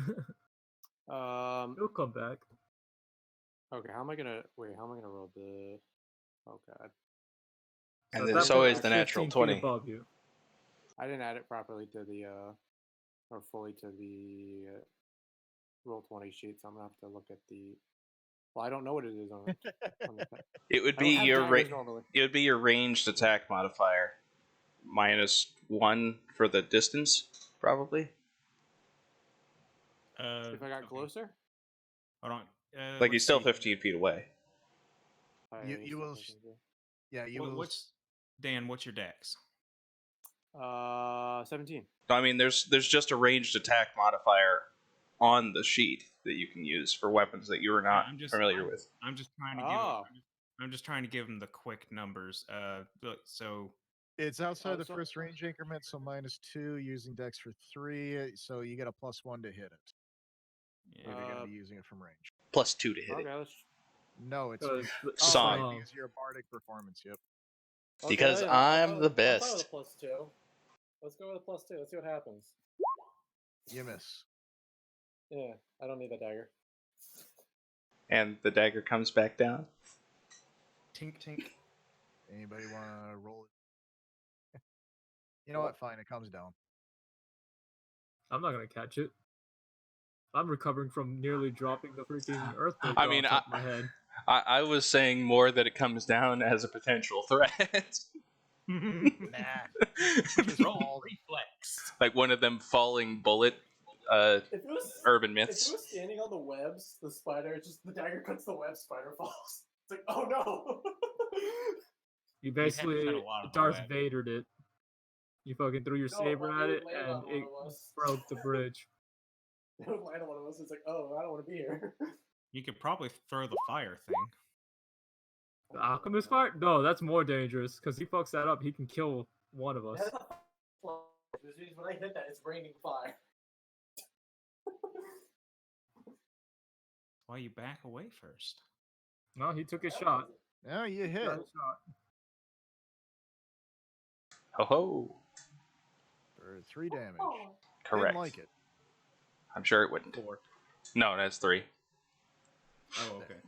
It'll come back. Okay, how am I gonna roll the? Oh god, and So then that it's puts always it the 15 natural feet 20. above you. I didn't add it properly to the or fully to the roll 20 sheet, so I'm gonna have to look at the. Well, I don't know what it is on the. It would I don't be have your daggers normally. it would be your ranged attack modifier -1 for the distance, probably. If I got Okay. closer, Hold on. Like he's let's still see. 15 feet away. You will. Yeah, you will. What's Dan? What's your dex? 17. I mean, there's just a ranged attack modifier on the sheet that you can use for weapons that you are not familiar with. I'm just trying to I'm just trying to give him the quick numbers. So It's outside the first range increment, so -2 using dex for 3, so you get a +1 to hit it. If you're going to be using it from range. +2 to hit it. No, it's Song. because you're a bardic performance. Yep. Because I'm the best. I'll try with a +2. Let's go with a +2. Let's see what happens. You miss. Yeah, I don't need that dagger. And the dagger comes back down. Tink tink. Anybody want to roll it? You know what? Fine, it comes down. I'm not gonna catch it. I'm recovering from nearly dropping the freaking earthquake I mean, on top of my head. I was saying more that it comes down as a potential threat. Nah. Roll reflex. Like one of them falling bullet urban myths. If it was standing on the webs, the spider the dagger cuts the web, spider falls. It's like, oh no! You basically Darth Vadered it. You fucking threw your saber at it, and it broke the bridge. It would land on one of us. It's like, oh, I don't want to be here. You could probably throw the fire thing. The alchemist fire? No, that's more dangerous, because he fucks that up, he can kill one of us. When I hit that, it's raining fire. Why you back away first? No, he took his shot. No, you hit. Ho ho. For 3 damage. Correct. Didn't like it. I'm sure it wouldn't. 4. No, that's 3. Oh, okay.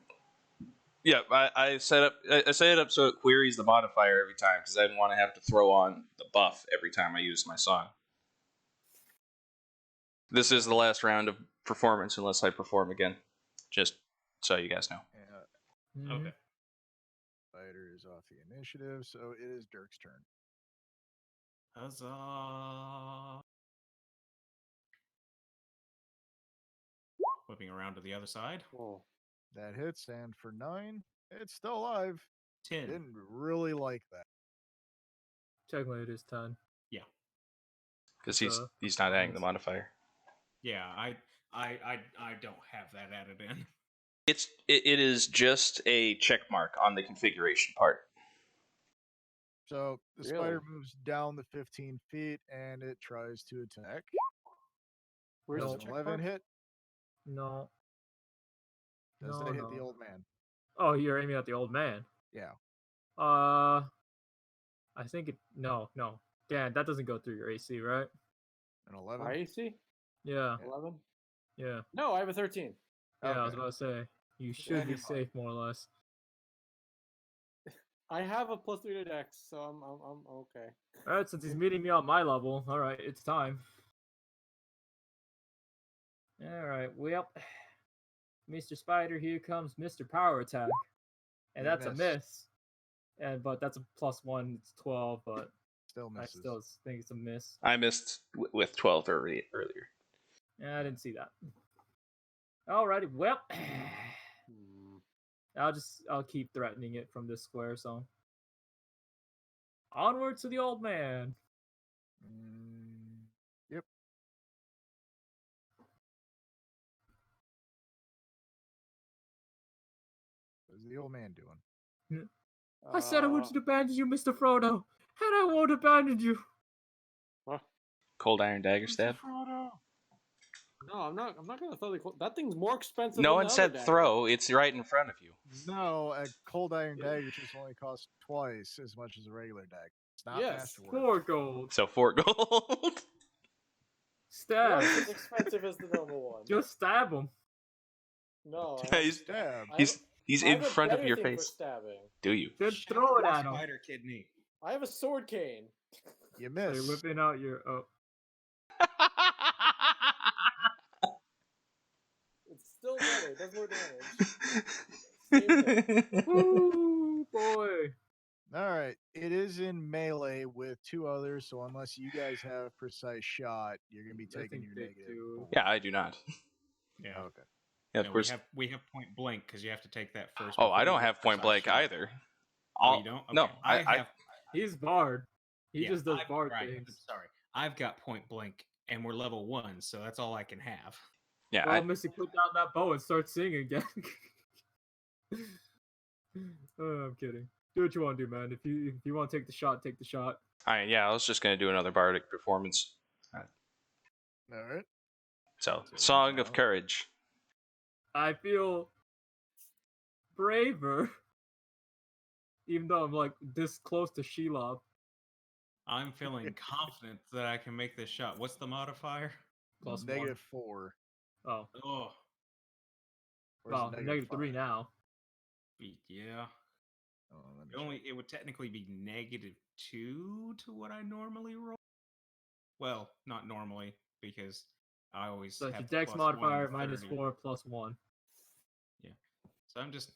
Yeah, I set it up so it queries the modifier every time because I didn't want to have to throw on the buff every time I use my song. This is the last round of performance unless I perform again. Just so you guys know. Yeah. Okay. Spider is off the initiative, so it is Dirk's turn. Huzzah! Flipping around to the other side. Oh. That hits, and for 9, it's still alive. 10. Didn't really like that. Technically, it is 10. Yeah. Because he's not adding the modifier. Yeah, I don't have that added in. It is just a check mark on the configuration part. So the spider moves down the 15 feet and it tries to attack. Where's Does the an 11 hit? No. Does it hit the old man? Oh, you're aiming at the old man? Yeah. I think it... No. Dan, that doesn't go through your AC, right? An 11? My AC? Yeah. 11? Yeah. No, I have a 13. Yeah, Okay. I was about to say. You should be safe, more or less. I have a +3 to dex, so I'm okay. Alright, since he's meeting me on my level, alright, it's time. Alright, well, Mr. Spider, here comes Mr. Power Attack. And that's a miss. But that's a +1, it's 12, but still misses. I still think it's a miss. I missed with 12 earlier. Yeah, I didn't see that. Alrighty, well, I'll keep threatening it from this square, so. Onward to the old man. Yep. What's the old man doing? I said I wouldn't abandon you, Mr. Frodo, and I won't abandon you. What? Cold iron dagger stab. Frodo. No, I'm not gonna throw that thing's more expensive. No than one the said other dagger. throw. It's right in front of you. No, a cold iron dagger just only costs twice as much as a regular dagger. It's not masterwork. 4 gold. So 4 gold. Stab. Twice as expensive as the normal one. Just stab him. No, He's in front of your face. Stabbing. Do you? Just throw it at him. Spider kidney. I have a sword cane. You So miss. you're whipping out your... Oh. It's still better. It does more damage. Ooh, boy. Alright, it is in melee with 2 others, so unless you guys have precise shot, you're going to be taking your negative. Yeah, I do not. Yeah. Okay. Yeah, No, of course. we have point blank because you have to take that first. Oh, I before don't you have point precise blank shot. either. Oh, you don't? Okay. No, I I have. He's Bard. He Yeah, just does I've- Bard right, things. I'm sorry, I've got point blank, and we're level 1, so that's all I can have. yeah. Well, Missy, put down that bow and start singing again. Oh, I'm kidding. Do what you want to do, man. If you want to take the shot, take the shot. Yeah, I was just gonna do another bardic performance. All right. So, So, Song of Courage. I feel braver, even though I'm like this close to Shelob. I'm feeling confident that I can make this shot. What's the modifier? Plus -4. Oh, Oh, Or is it well, negative -5? 3 now. yeah. Oh, let me check. It would technically be -2 to what I normally roll. Well, not normally because I always So it's have your Dex +1 and modifier minus 30. 4 plus 1. So I'm just. So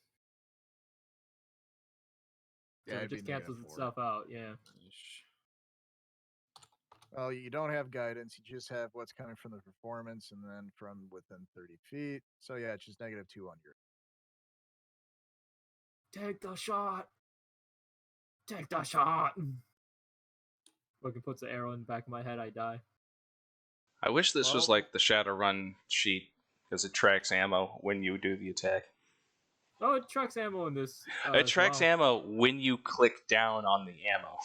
Yeah, it it'd be just cancels -4. itself out. Yeah. Well, you don't have guidance. You just have what's coming from the performance, and then from within 30 feet. So yeah, it's just -2 on your. Take the shot. Take the shot. Fucking puts the arrow in the back of my head. I die. I wish this was Well- like the Shadowrun sheet because it tracks ammo when you do the attack. Oh, it tracks ammo in this. It tracks ammo when you click down on the ammo.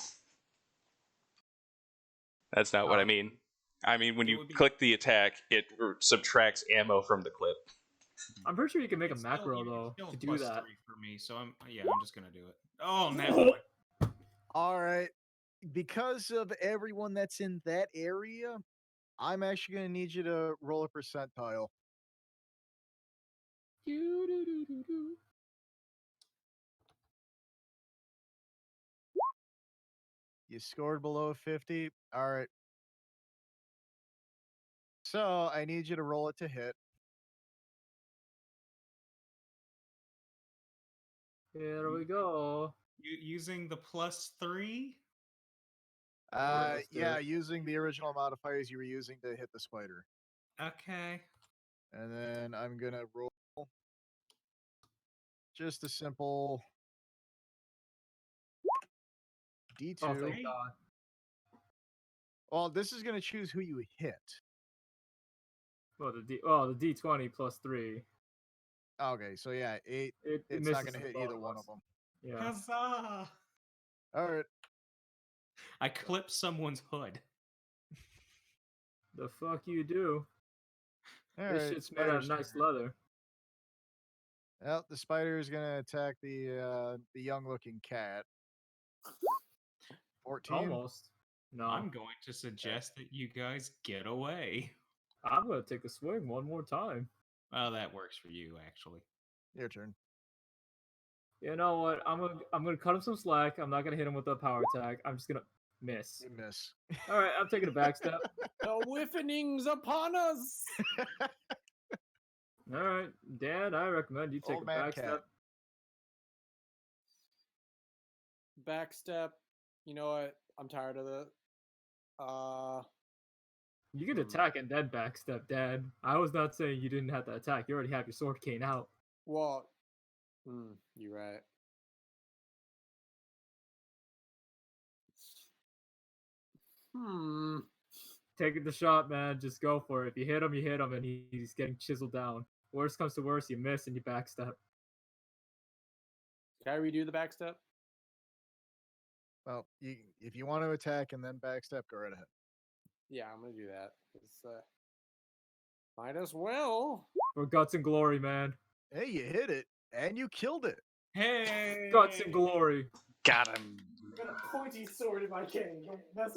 That's not what I Oh. mean. I mean, when It you would be- click the attack, it subtracts ammo from the clip. I'm pretty sure you can make a It's still- macro it's though still to do that. +3 for me, so I'm just gonna do it. Oh, now All right. Because of everyone that's in that area, I'm actually going to need you to roll a percentile. Do-do-do-do-do. You scored below 50. All right. So I need you to roll it to hit. Here we go. using the +3. let's do Yeah, it. using the original modifiers you were using to hit the spider. Okay. And then I'm going to roll just a simple D2. Oh, thank God. Well, this is going to choose who you hit. Well, the D20 plus 3. Okay, so yeah, 8. It It's not misses going to the hit both either of one us. of them. Yeah. Huzzah! All right. I clipped someone's hood. The fuck you do? All This right. shit's made out of spider's nice turn. leather. Well, the spider is going to attack the young-looking cat. 14. Almost. No. I'm going to suggest that you guys get away. I'm gonna take a swing one more time. Well, that works for you, actually. Your turn. You know what? I'm gonna cut him some slack. I'm not gonna hit him with a power attack. I'm just gonna miss. You miss. All right, I'm taking a back step. The whiffening's upon us. All right, Dan, I recommend you take Old a man back cat. step. Backstep. You know what? I'm tired of it. You can attack and then backstep, Dan. I was not saying you didn't have to attack. You already have your sword cane out. Well, you're right. Taking the shot, man. Just go for it. If you hit him, and he's getting chiseled down. Worst comes to worst, you miss and you backstep. Can I redo the backstep? Well, if you want to attack and then backstep, go right ahead. Yeah, I'm gonna do that. Might as well. For guts and glory, man. Hey, you hit it, and you killed it. Hey! Guts and glory. Got him. I got a pointy sword in my cane. That's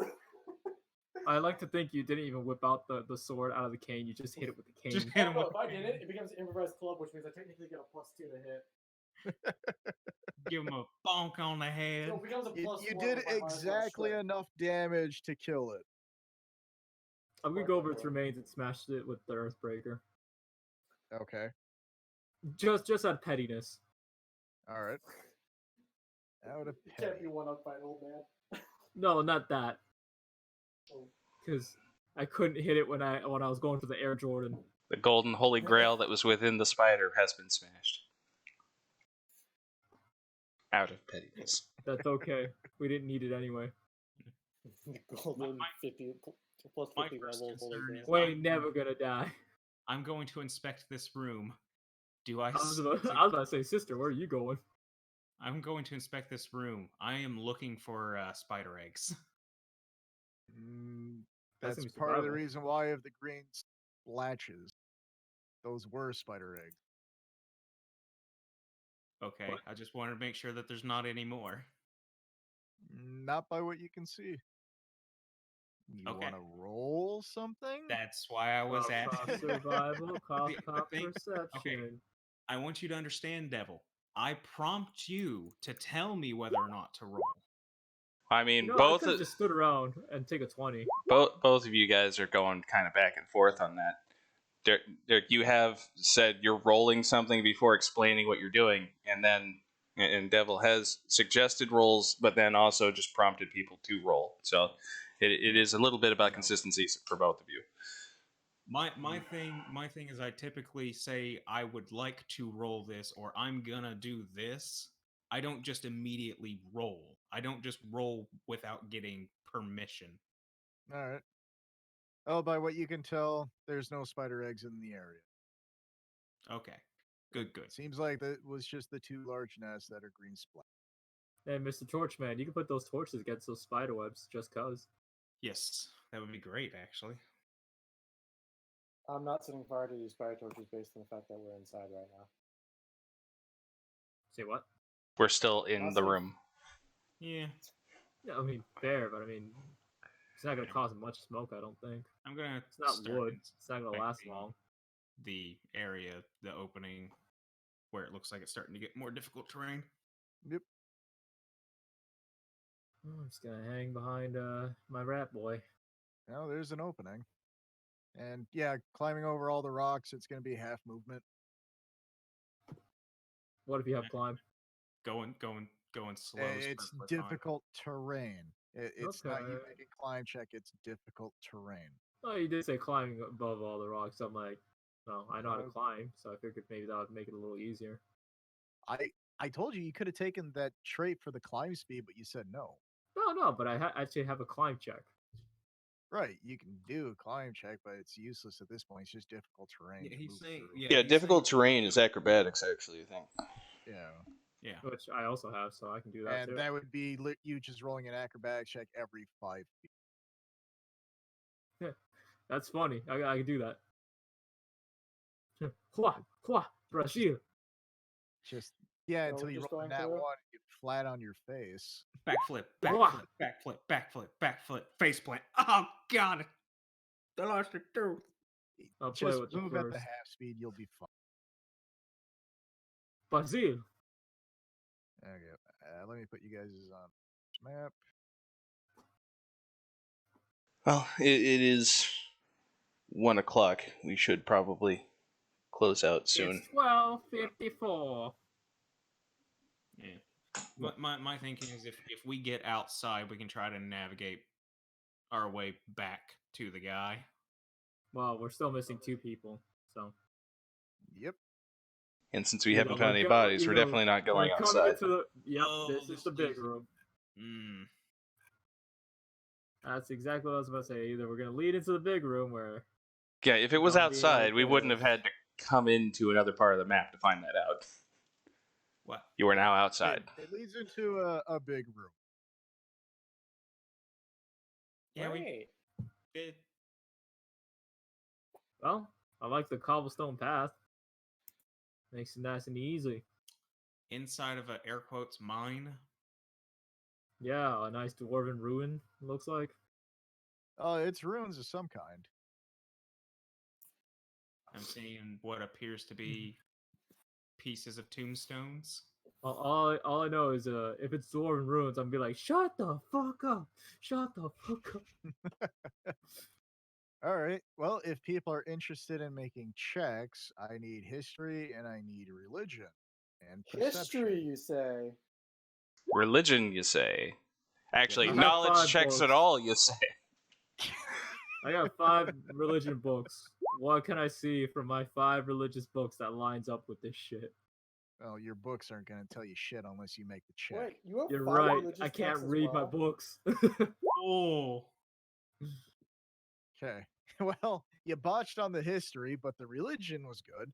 I like to think you didn't even whip out the sword out of the cane. You just hit it with the cane. Just hit him no, with if I did it, it becomes improvised club, which means I technically get a +2 to hit. give him a bonk on the head. So it becomes a You +1. did if I minus one exactly strength. enough damage to kill it. I'm gonna go over its remains and smash it with the Earthbreaker. Okay. Just out of pettiness. All right. Out of You can't petty. be one up by an old man. No, not that. Oh. Because I couldn't hit it when I was going for the Air Jordan. The golden holy grail that was within the spider has been smashed. Out of pettiness. That's okay. We didn't need it anyway. The golden 50 plus my 50 first levels. Holy concern grail. is- We ain't never gonna die. I'm going to inspect this room. Do I? I was about to say, sister, where are you going? I'm going to inspect this room. I am looking for spider eggs. That's That's gonna be part of the survival. reason why of the green splatches. Those were spider eggs. Okay, What? I just wanted to make sure that there's not any more. Not by what you can see. You Okay. want to roll something? That's why I was Cop asking. survival, cop The thing- perception. I want you to understand, Devil. I prompt you to tell me whether or not to roll. I mean, You know, I both could have just stood around and take a 20. both of you guys are going kind of back and forth on that. Derek, you have said you're rolling something before explaining what you're doing, and Devil has suggested rolls, but then also just prompted people to roll. So it is a little bit about consistency for both of you. My thing is I typically say I would like to roll this or I'm gonna do this. I don't just immediately roll. I don't just roll without getting permission. All right. Oh, by what you can tell, there's no spider eggs in the area. Okay. Good. Seems like that was just the two large nests that are green splat. Hey, Mr. Torchman, you can put those torches against those spider webs just cause. Yes, that would be great actually. I'm not setting fire to these fire torches based on the fact that we're inside right now. Say what? We're still in the Awesome. room. Yeah. Yeah, I mean, fair, but I mean, it's not gonna cause much smoke, I don't think. I'm gonna It's not start wood. It's not gonna last inspecting long. the area, the opening where it looks like it's starting to get more difficult terrain. Yep. I'm just gonna hang behind my rat boy. Now there's an opening. And yeah, climbing over all the rocks, it's going to be half movement. What if you have climb? Going slow. It's difficult terrain. It's not you Okay. making climb check, it's difficult terrain. Oh, you did say climbing above all the rocks. I'm like, no, I know how to Okay. climb, so I figured maybe that would make it a little easier. I told you could have taken that trait for the climb speed, but you said no. No, but I actually have a climb check. Right, you can do a climb check, but it's useless at this point. It's just difficult terrain. Yeah, to he's move saying- through. yeah. Yeah, he's difficult saying- terrain is acrobatics, actually, I think. Yeah. Yeah. Which I also have, so I can do that And too. that would be you just rolling an acrobatic check every 5 feet. That's funny. I can do that. Hua, Brazil. Just yeah, So until we're you just roll going that through? one, you get flat on your face. Backflip, Wah! backflip, faceplant. Oh god, I lost a tooth. I'll play Just with the move at the first. half speed, you'll be fine. Brazil. Okay, let me put you guys on this map. Well, it is 1 o'clock. We should probably close out soon. It's 12:54. Yeah. But my thinking is if we get outside, we can try to navigate our way back to the guy. Well, we're still missing 2 people, so. Yep. And since we You haven't know, found we're any go- bodies, you we're know, definitely not going we're coming outside. into the. Yep, Oh, this is the big is- room. Mm. That's exactly what I was about to say. Either we're gonna lead into the big room where. Yeah, if it was Don't be outside, like we wouldn't this. have had to come into another part of the map to find that out. What? You are now outside. It leads into a big room. Yeah, we Great. did. Well, I like the cobblestone path. Makes it nice and easy. Inside of a air quotes mine. Yeah, a nice dwarven ruin, looks like. It's ruins of some kind. I'm seeing what appears to be pieces of tombstones. All I know is if it's dwarven ruins, I'm gonna be like, shut the fuck up! Shut the fuck up! All right. Well, if people are interested in making checks, I need history and I need religion and perception. History, you say? Religion, you say? Actually, I have knowledge 5 checks books. at all, you say? I got 5 religion books. What can I see from my 5 religious books that lines up with this shit? Well, your books aren't going to tell you shit unless you make the check. Wait, you have You're 5 right. religious I can't texts as read my well? books. Oh. Okay. Well, you botched on the history, but the religion was good.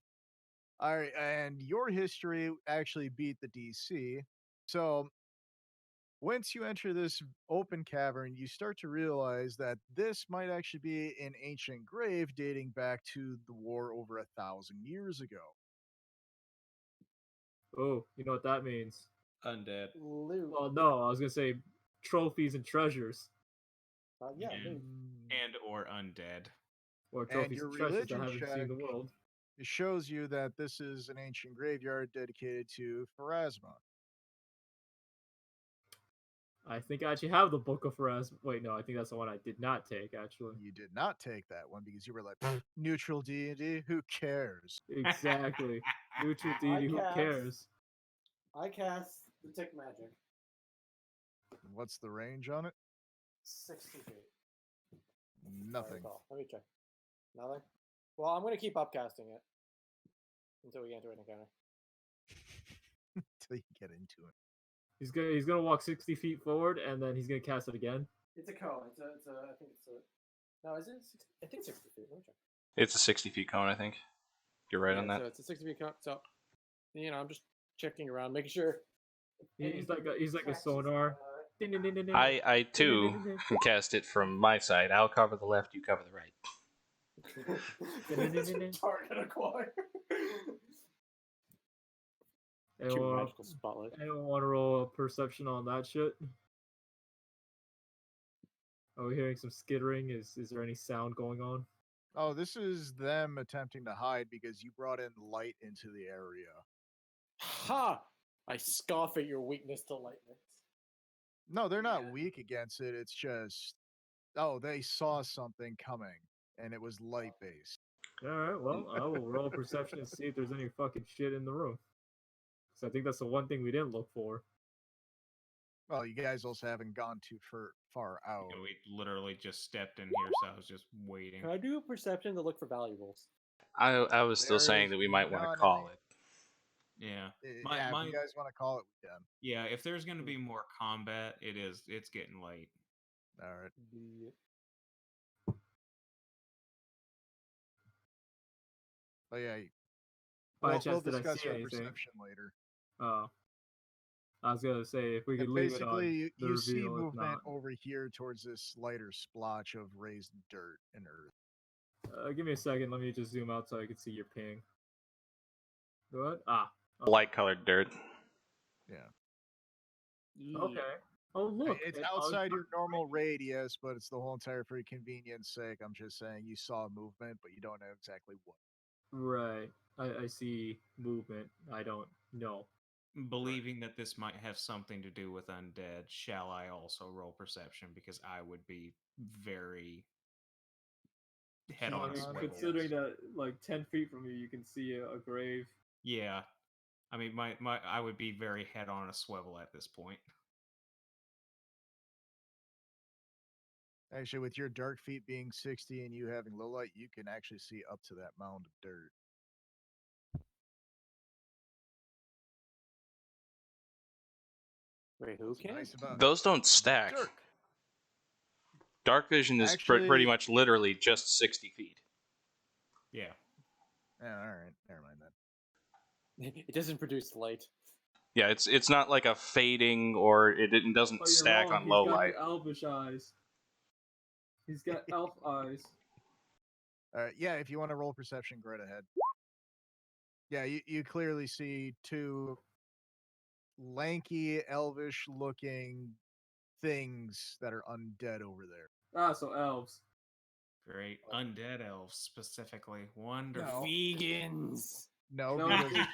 All right, and your history actually beat the DC. So once you enter this open cavern, you start to realize that this might actually be an ancient grave dating back to the war over 1,000 years ago. Oh, you know what that means? Undead. Loot. Well, no, I was gonna say trophies and treasures, Yeah, and, loot. and or undead. or And trophies your and treasures that religion haven't seen the check world. it shows you that this is an ancient graveyard dedicated to Pharasma. I think I actually have the Book of Pharasma. Wait, no, I think that's the one I did not take, actually. You did not take that one because you were like, neutral deity, who cares? Exactly. Neutral deity, who cast- cares? I cast Detect Magic. What's the range on it? 60 feet. if I Nothing. recall. Let me check. Nothing? Well, I'm going to keep upcasting it until we get into an encounter. Until you get into it. He's gonna walk 60 feet forward and then he's gonna cast it again. It's a cone. I think it's a. No, is it 60? I think 60 feet. Let me check. It's a 60 feet cone, I think. You're right on that. So it's a 60 feet cone. So, I'm just checking around, making sure. He's like a sonar. I too can cast it from my side. I'll cover the left, you cover the right. Target acquired. Anyone, Magical spotlight. anyone want to roll a perception on that shit? Are we hearing some skittering? Is there any sound going on? Oh, this is them attempting to hide because you brought in light into the area. Ha! I scoff at your weakness to lightness. No, they're not Yeah. weak against it. It's just, they saw something coming, and it was light based. Alright, well, I will roll perception and see if there's any fucking shit in the room. So I think that's the one thing we didn't look for. Well, you guys also haven't gone too far out. You know, we literally just stepped in here, so I was just waiting. Can I do a perception to look for valuables? I was still saying that we might want to call it. Yeah. Yeah, if you guys want to call it, we can. Yeah, if there's going to be more combat, it's getting late. All right. But yeah, By we'll chance, did I discuss see your anything? perception later. Oh. I was gonna say, if we could And leave it on basically, the you see reveal, if movement not. over here towards this lighter splotch of raised dirt and earth. Give me a second, let me just zoom out so I can see your ping. What? Light colored dirt. Yeah. Okay. Oh, look. It's it- outside your normal radius, but it's the whole entire for convenience sake. I'm just saying you saw movement, but you don't know exactly what. Right. I see movement. I don't know. Believing that this might have something to do with undead, shall I also roll perception? Because I would be very head on a swivel. Considering that, like, 10 feet from you, you can see a grave. Yeah. I mean, I would be very head on a swivel at this point. Actually, with your dark feet being 60 and you having low light, you can actually see up to that mound of dirt. Wait, who What's can? nice about Those don't stack. Dirk. Dark vision is pretty Actually- much literally just 60 feet. Yeah. Yeah, all right, never mind that. It doesn't produce light. Yeah, it's not like a fading or it doesn't Oh, you're stack wrong. on low He's got light. the elvish eyes. He's got elf eyes. All right, yeah, if you want to roll perception, go right ahead. Yeah, you clearly see two lanky, elvish-looking things that are undead over there. Ah, so elves. Great. Undead elves, specifically. Wonderful. No. Vegans. No, No, because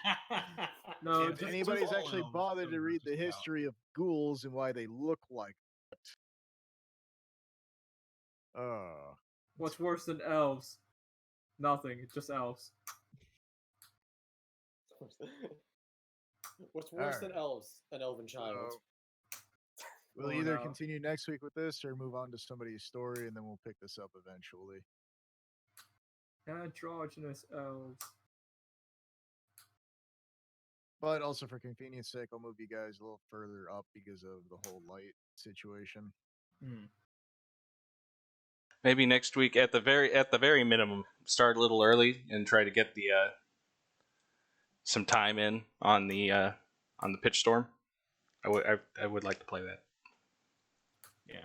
No, if just anybody's all actually elves bothered to are read the just out. history of ghouls and why they look like that. what's worse than elves? Nothing. It's just elves. What's worse than Alright. elves? An elven child. We'll Oh, either no. continue next week with this or move on to somebody's story, and then we'll pick this up eventually. Androgynous elves. But also for convenience sake, I'll move you guys a little further up because of the whole light situation. Maybe next week at the very minimum, start a little early and try to get the some time in on the pitch storm. I would like to play that. Yeah,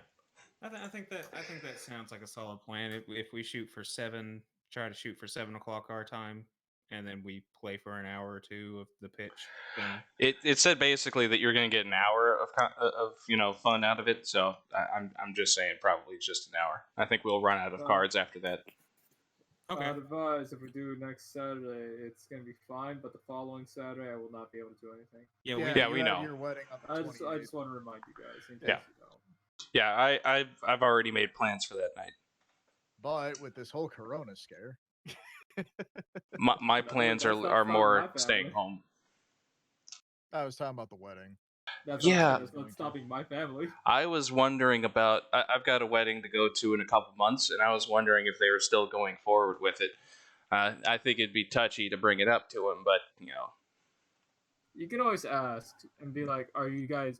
I think that sounds like a solid plan. If we shoot for 7, try to shoot for 7 o'clock our time, and then we play for an hour or two of the pitch thing. It said basically that you're going to get an hour of fun out of it. So I'm just saying probably just an hour. I think we'll run out of cards after that. Okay. I'd advise if we do next Saturday, it's gonna be fine. But the following Saturday, I will not be able to do anything. Yeah, we you have know. Your wedding on the I 28th. just want to remind you guys. In case Yeah. You know. Yeah, I've already made plans for that night. But with this whole Corona scare, My plans That's not are from more my family. staying home. I was talking about the wedding. That's Yeah. That's not stopping my family. I was wondering about. I've got a wedding to go to in a couple months, and I was wondering if they were still going forward with it. I think it'd be touchy to bring it up to him, but You can always ask and be like, "Are you guys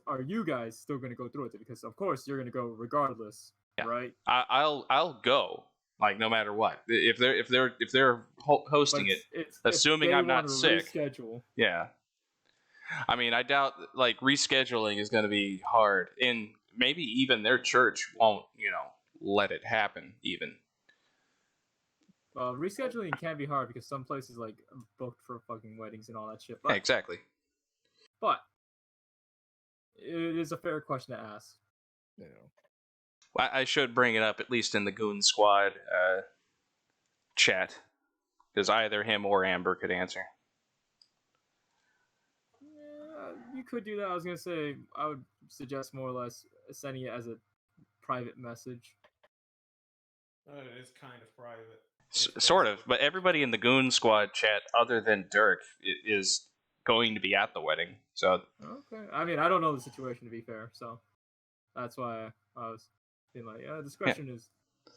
still going to go through with it?" Because of course you're going to go regardless, Yeah. right? I'll go, like, no matter what. If they're hosting But it, assuming I'm not sick. Reschedule. Yeah. I mean, I doubt like rescheduling is going to be hard, and maybe even their church won't, let it happen. Even Rescheduling can be hard because some places like booked for fucking weddings and all that shit. But, yeah, exactly. But it is a fair question to ask. You I should bring it up at least in the Goon Squad chat, because either him or Amber could answer. You could do that. I was gonna say I would suggest more or less sending it as a private message. It is kind of private. Sort of, but everybody in the Goon Squad chat, other than Dirk, is going to be at the wedding. So Okay. I mean, I don't know the situation to be fair, so that's why I was being like, discretion is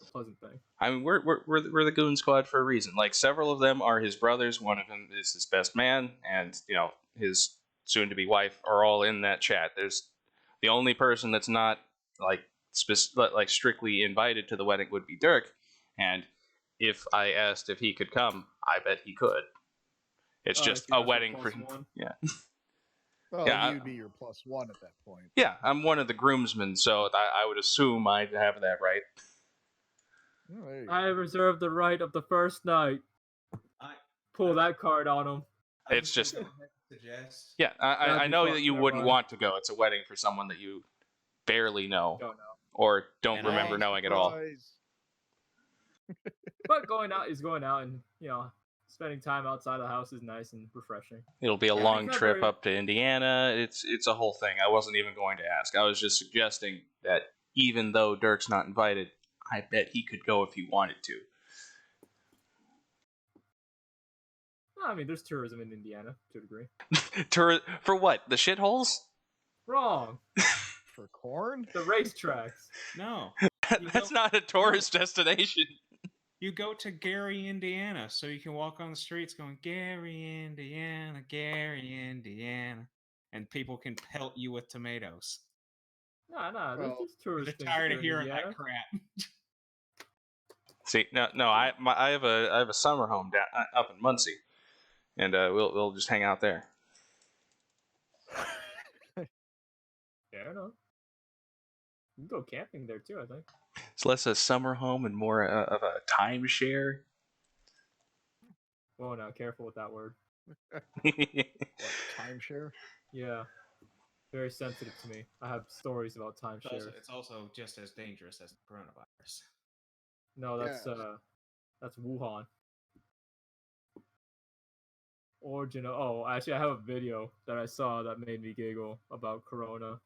a pleasant thing. I mean, we're the Goon Squad for a reason. Like, several of them are his brothers. One of them is his best man, and his soon-to-be wife are all in that chat. There's the only person that's not like strictly invited to the wedding would be Dirk, and if I asked if he could come, I bet he could. It's just a wedding for him. Yeah. Well, Yeah, you'd be your +1 at that point. Yeah, I'm one of the groomsmen, so I would assume I'd have that right. Oh, there you I go. reserve the right of the first night. Pull that card on him. It's just suggest. yeah. That'd I be know fun, that you never wouldn't mind. want to go. It's a wedding for someone that you barely know Don't know. or don't And remember knowing at all. Surprise. But going out and spending time outside the house is nice and refreshing. It'll be a Yeah, long it's not trip very- up to Indiana. It's a whole thing. I wasn't even going to ask. I was just suggesting that even though Dirk's not invited, I bet he could go if he wanted to. I mean, there's tourism in Indiana to a degree. For what? The shitholes? Wrong. For corn? The racetracks. No, That's not a tourist destination. you go to Gary, Indiana, so you can walk on the streets going Gary, Indiana, and people can pelt you with tomatoes. Nah, there's Well, just tourist They're things tired here of in hearing Indiana. that crap. See, no, I have a summer home down up in Muncie, and we'll just hang out there. Fair enough. You can go camping there too, I think. It's less a summer home and more of a timeshare. Oh no, careful with that word. What, timeshare? Yeah. Very sensitive to me. I have stories about timeshares. It's also just as dangerous as the coronavirus. No, that's Yes. that's Wuhan. Origin of, actually I have a video that I saw that made me giggle about Corona.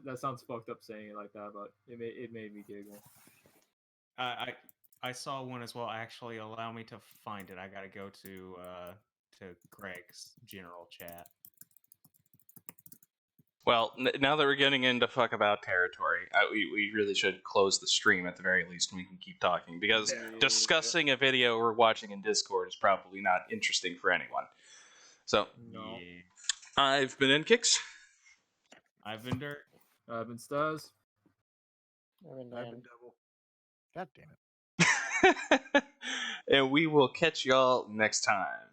That sounds fucked up saying it like that, but it made me giggle. I saw one as well. Actually, allow me to find it. I gotta go to Greg's general chat. Well, now that we're getting into fuck about territory, we really should close the stream at the very least, and we can keep talking, because discussing a video we're watching in Discord is probably not interesting for anyone. So, No. I've been Nkix. I've been Dirt. I've been Stars. I've been I've Dan. been double. God damn it. And we will catch y'all next time.